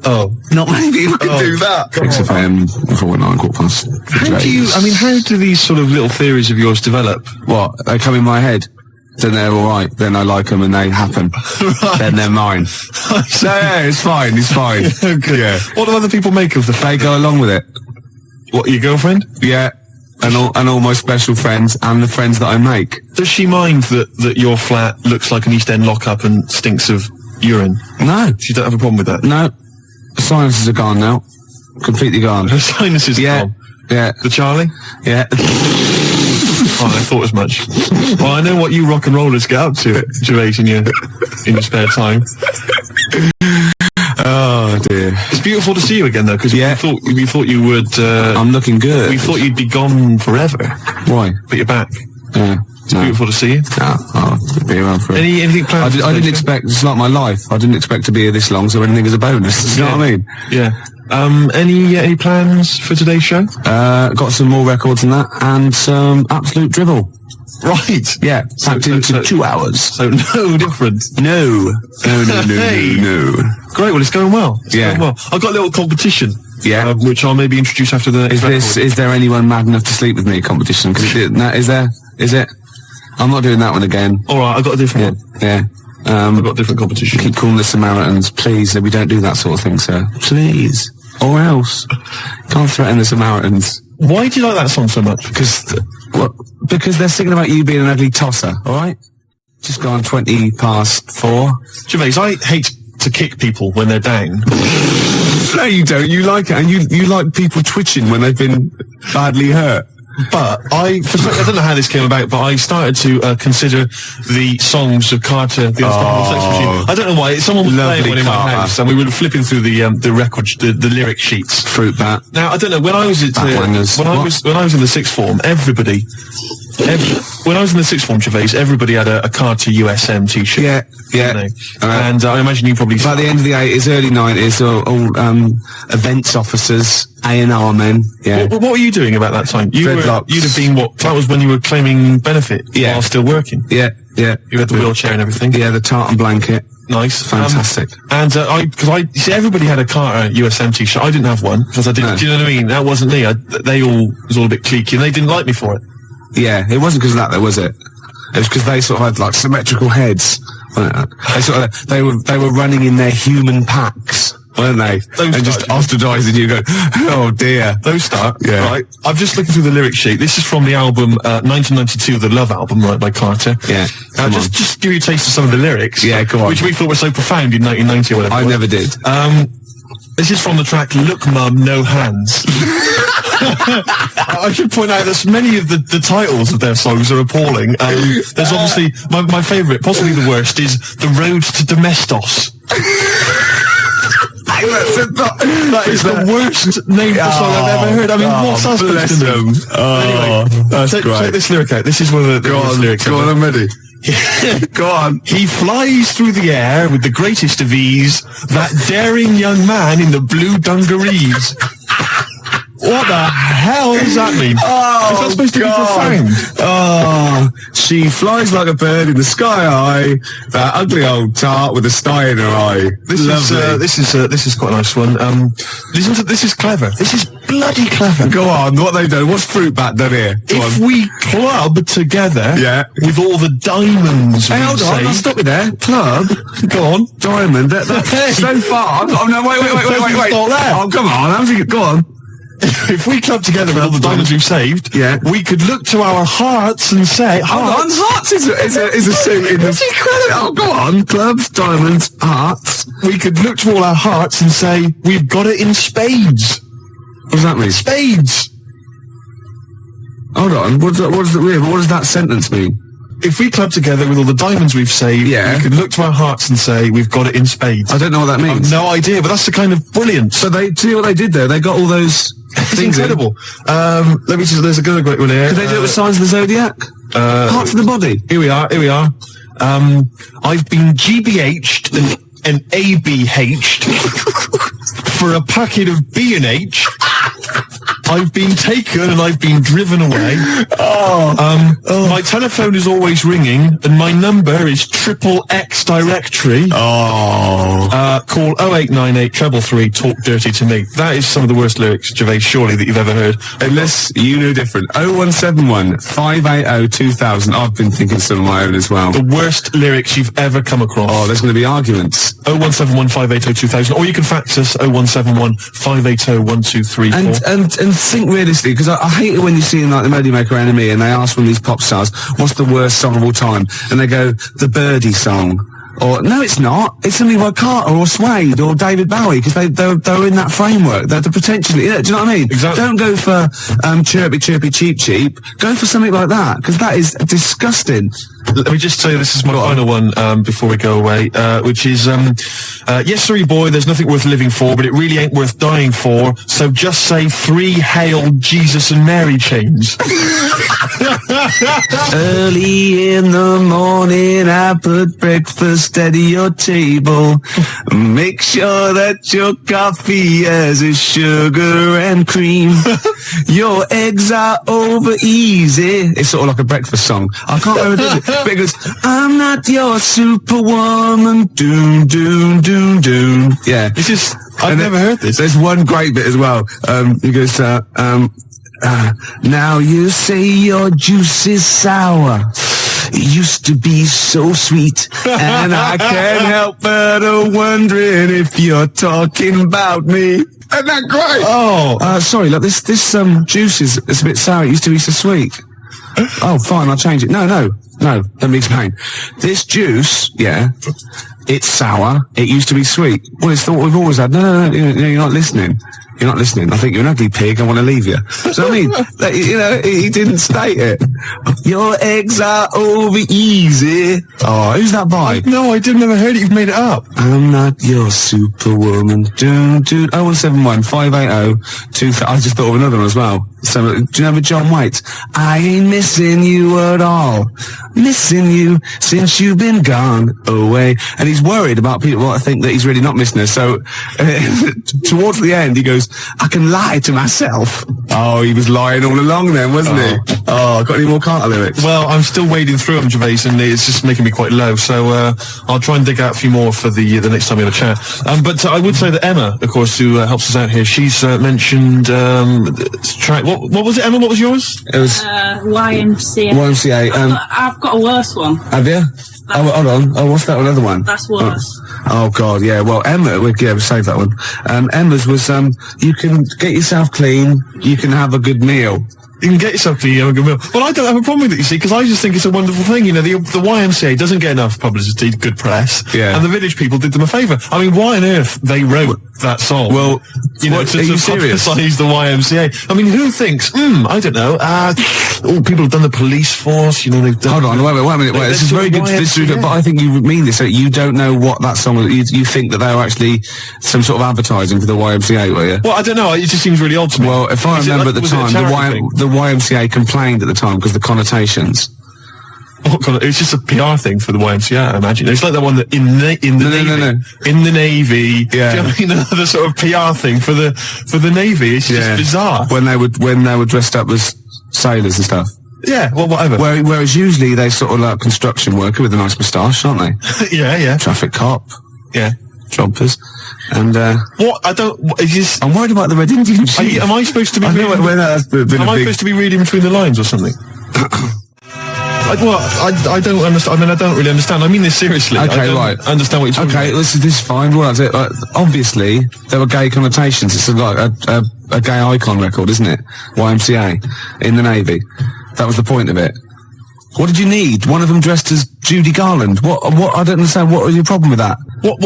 Oh, not many people can do that. XFM 4.9 £9. How do these sort of little theories of yours develop? What? They come in my head. Then they're all right. Then I like them and they happen. Right. Then they're mine. Yeah, it's fine. It's fine. Okay. Yeah. What do other people make of the fact? They go along with it. What, your girlfriend? Yeah. And all my special friends and the friends that I make. Does she mind that your flat looks like an East End lockup and stinks of urine? No. She don't have a problem with that? No. The sinuses are gone now. Completely gone. The sinuses are gone? Yeah. The Charlie? Yeah. Oh, I thought as much. Well, I know what you rock and rollers get up to, Gervais, in your spare time. Oh dear. It's beautiful to see you again, though, because we thought you would. I'm looking good. We thought you'd be gone forever. Why? But you're back. Yeah. It's beautiful to see you. No, I'll be around for anything planned? I didn't expect. It's like my life. I didn't expect to be here this long, so anything is a bonus. You know what I mean? Yeah. Any plans for today's show? Got some more records than that, and some absolute dribble. Right. Yeah. Packed into 2 hours. So no different. No. Hey. No. Great. Well, it's going well. Yeah. Well, I've got a little competition. Yeah. Which I'll maybe introduce after the. Is there anyone mad enough to sleep with me competition? Is there? I'm not doing that one again. All right. I've got a different one. Yeah. I've got a different competition. Keep calling the Samaritans, please. We don't do that sort of thing, sir. Please. Or else. Can't threaten the Samaritans. Why do you like that song so much? Because they're singing about you being an ugly tosser, alright? Just gone 20 past 4. Gervais, I hate to kick people when they're down. No, you don't. You like it, and you like people twitching when they've been badly hurt. But I don't know how this came about, but I started to consider the songs of Carter, the Unstoppable Sex Machine. I don't know why. Someone was playing one in my house, and we were flipping through the record, the lyric sheets. Fruit Bat. Now I don't know, when I was in the sixth form, when I was in the sixth form, Gervais, everybody had a Carter USM T-shirt. Yeah. And I imagine you probably by the end of the 80s, early 90s, all events officers, A&R men. Yeah. What were you doing about that time? You'd have been that was when you were claiming benefit while still working. Yeah. You had the wheelchair and everything. Yeah, the tartan blanket. Nice. Fantastic. See, everybody had a Carter USM T-shirt. I didn't have one because I didn't. No. Do you know what I mean? That wasn't me. It was all a bit cliquey, and they didn't like me for it. Yeah, it wasn't because of that, though, was it? It was because they sort of had like symmetrical heads. They were running in their human packs, weren't they? And just ostracizing you. Go, oh dear. Those start. Yeah. Right. I'm just looking through the lyric sheet. This is from the album 1992, the Love album, right, by Carter. Yeah. Just give you a taste of some of the lyrics. Yeah, go on. Which we thought were so profound in 1990 or whatever. I never did. This is from the track "Look, Mum, No Hands." I should point out that many of the titles of their songs are appalling. There's obviously my favourite, possibly the worst, is "The Road to Domestos." That is the worst name for song I've ever heard. I mean, what's that supposed to do? Anyway, that's great. Check this lyric out. This is one of the lyrics. Go on, I'm ready. Go on. He flies through the air with the greatest of ease, that daring young man in the blue dungarees. What the hell does that mean? Oh, is that supposed to be profound? Oh, she flies like a bird in the sky high. That ugly old tart with a sty in her eye. This is quite a nice one. Listen to this. Is clever. This is bloody clever. Go on. What they done? What's Fruit Bat done here? If we club together, with all the diamonds. Hey, hold on. I'll stop you there. Club. Go on. Diamond. That's so far. Oh no! Wait. Oh, come on. Go on. If we club together with all the diamonds we've saved, we could look to our hearts and say, hold on, hearts is a suit in this. Oh, go on, clubs, diamonds, hearts. We could look to all our hearts and say, we've got it in spades. What does that mean? Spades. Hold on, what does that sentence mean? If we club together with all the diamonds we've saved, we can look to our hearts and say, we've got it in spades. I don't know what that means. I have no idea, but that's the kind of brilliance. So do you know what they did there? They got all those It's incredible. Let me just, there's a good one here. Could they do it with Signs of the Zodiac? Parts of the body. Here we are. I've been GBH'd and ABH'd for a packet of B&H. I've been taken and I've been driven away. My telephone is always ringing and my number is XXX directory. Call 0898 333 talk dirty to me. That is some of the worst lyrics, Gervais, surely, that you've ever heard. Unless you knew different. 0171 580 2000. I've been thinking some of my own as well. The worst lyrics you've ever come across. Oh, there's going to be arguments. 0171 580 2000. Or you can fax us 0171 580 1234. And think realistically, because I hate it when you see in like the Melody Maker Enemy and they ask one of these pop stars, what's the worst song of all time? And they go, the Birdie song. Or, no, it's not. It's something by Carter or Suede or David Bowie, because they're in that framework. They're potentially, do you know what I mean? Exactly. Don't go for chirpy, chirpy, cheap, cheap. Go for something like that, because that is disgusting. Let me just tell you, this is my final one before we go away, which is, yes, sorry, boy, there's nothing worth living for, but it really ain't worth dying for, so just say 3 Hail Jesus and Mary chains. Early in the morning, I put breakfast at your table. Make sure that your coffee has a sugar and cream. Your eggs are over easy. It's sort of like a breakfast song. I can't remember it. Because I'm not your superwoman. Doom, doom, doom, doom. Yeah. This is, I've never heard this. There's one great bit as well. He goes, now you say your juice is sour. It used to be so sweet. And I can't help but wondering if you're talking about me. Isn't that great? Oh. Sorry, look, this juice is a bit sour. It used to be so sweet. Oh, fine, I'll change it. No, let me explain. This juice, it's sour. It used to be sweet. Well, it's what we've always had. No, you're not listening. You're not listening. I think you're an ugly pig. I want to leave you. So I mean, he didn't state it. Your eggs are over easy. Oh, who's that by? No, I didn't ever heard it. You've made it up. I'm not your superwoman. 0171 580 I just thought of another one as well. So, do you remember John White? I ain't missing you at all. Missing you since you've been gone away. And he's worried about people that think that he's really not missing her. So, towards the end, he goes, I can lie to myself. Oh, he was lying all along then, wasn't he? Oh, got any more Carter lyrics? Well, I'm still wading through them, Gervais, and it's just making me quite low. So, I'll try and dig out a few more for the next time we have a chat. But I would say that Emma, of course, who helps us out here, she's mentioned track. What was it, Emma? What was yours? It was YMCA. YMCA. I've got a worse one. Have you? Oh, hold on. Oh, what's that another one? That's worse. Oh God, yeah. Well, Emma, we'll save that one. Emma's was you can get yourself clean, you can have a good meal. You can get yourself clean, you have a good meal. Well, I don't have a problem with it, you see, because I just think it's a wonderful thing. You know, the YMCA doesn't get enough publicity, good press. Yeah. And the Village People did them a favour. I mean, why on earth they wrote that song? Well, you know, are you serious? Publicise the YMCA. I mean, who thinks, I don't know, people have done the police force, you know, they've done... Hold on, wait a minute, this is very good, but I think you mean this, so you don't know what that song was, you think that they were actually some sort of advertising for the YMCA, were you? Well, I don't know, it just seems really odd to me. Well, if I remember at the time, the YMCA complained at the time because the connotations. Oh God, it's just a PR thing for the YMCA, I imagine. It's like that one that in the Navy. Yeah. Do you know what I mean? Another sort of PR thing for the Navy. It's just bizarre. When they were dressed up as sailors and stuff. Yeah, well, whatever. Whereas usually they sort of like construction worker with a nice moustache, aren't they? Yeah. Traffic cop. Yeah. Jumpers. And, what? I don't, I'm worried about the Red Indian chief. Am I supposed to be reading? Supposed to be reading between the lines or something? I don't understand. I mean, I don't really understand. I mean this seriously. Okay, I don't right. understand what you're talking about. Okay, this is fine. What is it? Obviously, there were gay connotations. It's like a gay icon record, isn't it? YMCA in the Navy. That was the point of it. What did you need? One of them dressed as Judy Garland. What? I don't understand. What was your problem with that? What?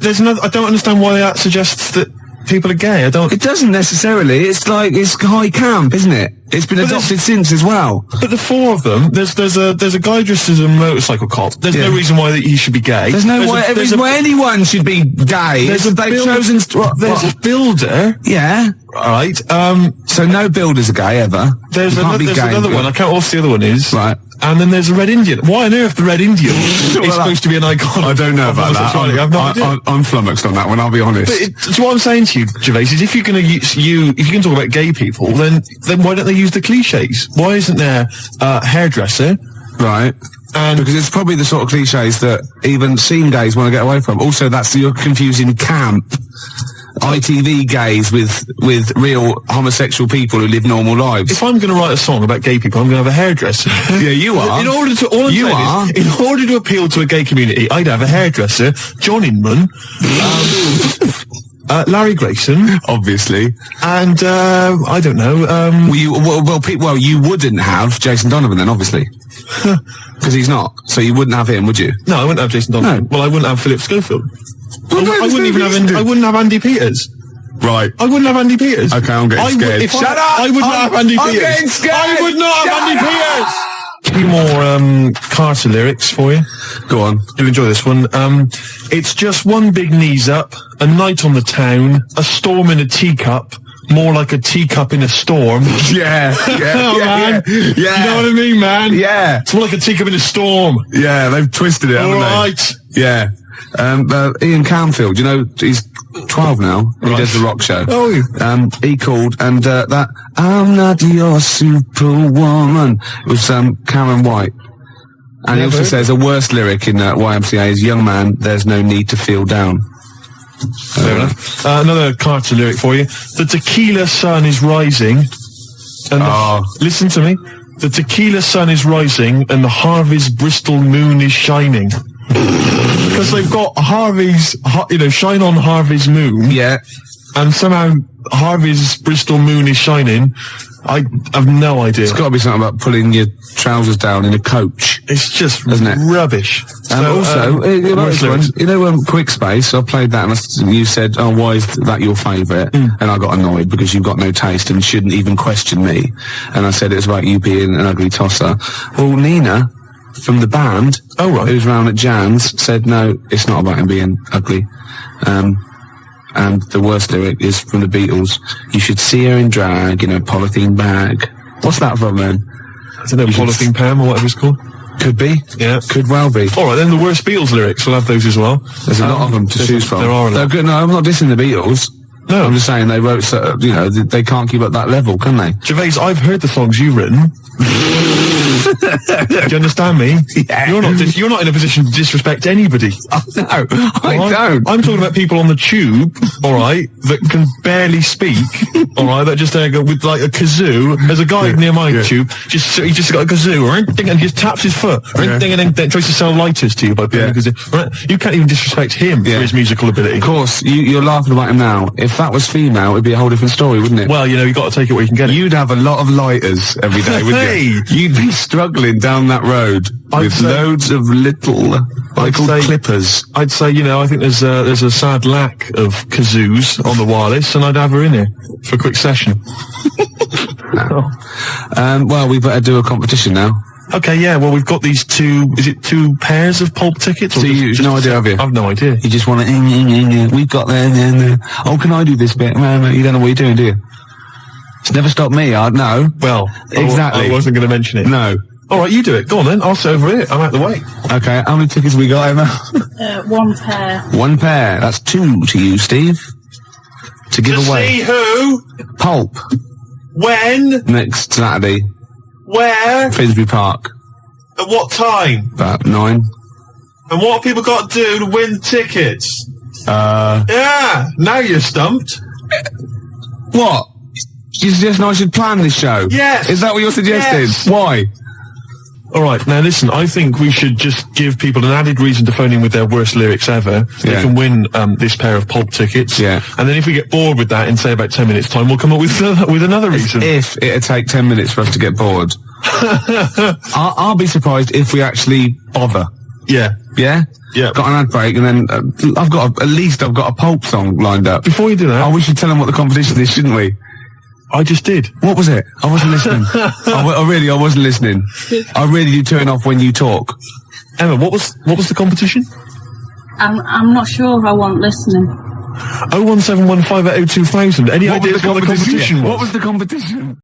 There's another. I don't understand why that suggests that people are gay. It doesn't necessarily. It's like it's high camp, isn't it? It's been adopted since as well. But the four of them, there's a guy dressed as a motorcycle cop. There's no reason why he should be gay. There's no reason why anyone should be gay. There's a builder. Yeah. Right. So no builders are gay ever. There's another one. I can't know what the other one is. Right. And then there's a Red Indian. Why on earth the Red Indian is supposed to be an icon? I don't know about that. I have no idea. I'm flummoxed on that one, I'll be honest. But what I'm saying to you, Gervais, is if you're going to if you can talk about gay people, then why don't they use the cliches? Why isn't there a hairdresser? Right. Because it's probably the sort of cliches that even scene gays want to get away from. Also, you're confusing camp, ITV gays with real homosexual people who live normal lives. If I'm going to write a song about gay people, I'm going to have a hairdresser. Yeah, you are. In order to appeal to a gay community, I'd have a hairdresser, John Inman, Larry Grayson, obviously, and I don't know. You wouldn't have Jason Donovan then, obviously, because he's not. So you wouldn't have him, would you? No, I wouldn't have Jason Donovan. No. Well, I wouldn't have Philip Schofield. I wouldn't have Andy Peters. Right. I wouldn't have Andy Peters. Okay, I'm getting scared. Shut up! I would not have Andy Peters. I'm getting scared. I would not have Andy Peters. A few more Carter lyrics for you. Go on. You'll enjoy this one. It's just one big knees up, a night on the town, a storm in a teacup, more like a teacup in a storm. Yeah. Man. Yeah. You know what I mean, man? Yeah. It's more like a teacup in a storm. Yeah, they've twisted it, haven't they? All right. Yeah. Ian Canfield, you know, he's 12 now. He does the rock show. Oh. He called, and that I'm not your superwoman. It was Karen White. And he also says a worse lyric in YMCA is, young man, there's no need to feel down. Fair enough. Another Carter lyric for you. The tequila sun is rising. And listen to me. The tequila sun is rising and the Harvey's Bristol moon is shining. Because they've got Harvey's, shine on Harvey's moon. Yeah. And somehow Harvey's Bristol moon is shining. I have no idea. It's got to be something about pulling your trousers down in a coach. It's just Isn't it? rubbish. Also, worst lyrics. Quick Space, I played that and you said, oh, why is that your favourite? And I got annoyed because you've got no taste and shouldn't even question me. And I said it was about you being an ugly tosser. Well, Nina, from the band, who's round at Jan's, said, no, it's not about him being ugly. And the worst lyric is from the Beatles. You should see her in drag in a polythene bag. What's that from, then? I don't know, Polythene Pam or whatever it's called. Could be. Yeah. Could well be. All right, then the worst Beatles lyrics. We'll have those as well. There's a lot of them to choose from. There are a lot. No, I'm not dissing the Beatles. No. I'm just saying they wrote, they can't keep up that level, can they? Gervais, I've heard the songs you've written. Do you understand me? Yeah. You're not in a position to disrespect anybody. Oh, no, I don't. I'm talking about people on the tube, all right, that can barely speak, all right, that just go with like a kazoo. There's a guy near my tube, he just got a kazoo, right, and he just taps his foot, and then tries to sell lighters to you by playing a kazoo. Right? You can't even disrespect him for his musical ability. Of course, you're laughing about him now. If that was female, it'd be a whole different story, wouldn't it? Well, you've got to take it where you can get it. You'd have a lot of lighters every day, wouldn't you? You'd be struggling down that road with loads of little, clippers. I'd say, I think there's a sad lack of kazoos on the wireless, and I'd have her in here for a quick session. Well, we better do a competition now. Okay, yeah, well, we've got these two pairs of pulp tickets? So you've no idea, have you? I've no idea. You just want to, we've got there. Oh, can I do this bit? You don't know what you're doing, do you? It's never stopped me, no. Well, exactly. I wasn't going to mention it. No. All right, you do it. Go on then. I'll sit over here. I'm out the way. Okay, how many tickets we got, Emma? One pair. One pair. That's two to you, Steve. To give away. See who? Pulp. When? Next Saturday. Where? Finsbury Park. At what time? About 9. And what have people got to do to win tickets? Yeah, now you're stumped. What? You suggesting I should plan this show? Yes. Is that what you're suggesting? Yes. Why? All right, now listen, I think we should just give people an added reason to phone in with their worst lyrics ever. They can win this pair of pulp tickets. Yeah. And then if we get bored with that in, say, about 10 minutes' time, we'll come up with another reason. If it'd take 10 minutes for us to get bored. I'll be surprised if we actually bother. Yeah. Yeah? Yeah. Got an ad break, and then I've got a pulp song lined up. Before you do that... Oh, we should tell them what the competition is, shouldn't we? I just did. What was it? I wasn't listening. I wasn't listening. I really do turn off when you talk. Emma, what was the competition? I'm not sure if I want listening. 01715 802 2000. Any ideas what the competition was? What was the competition?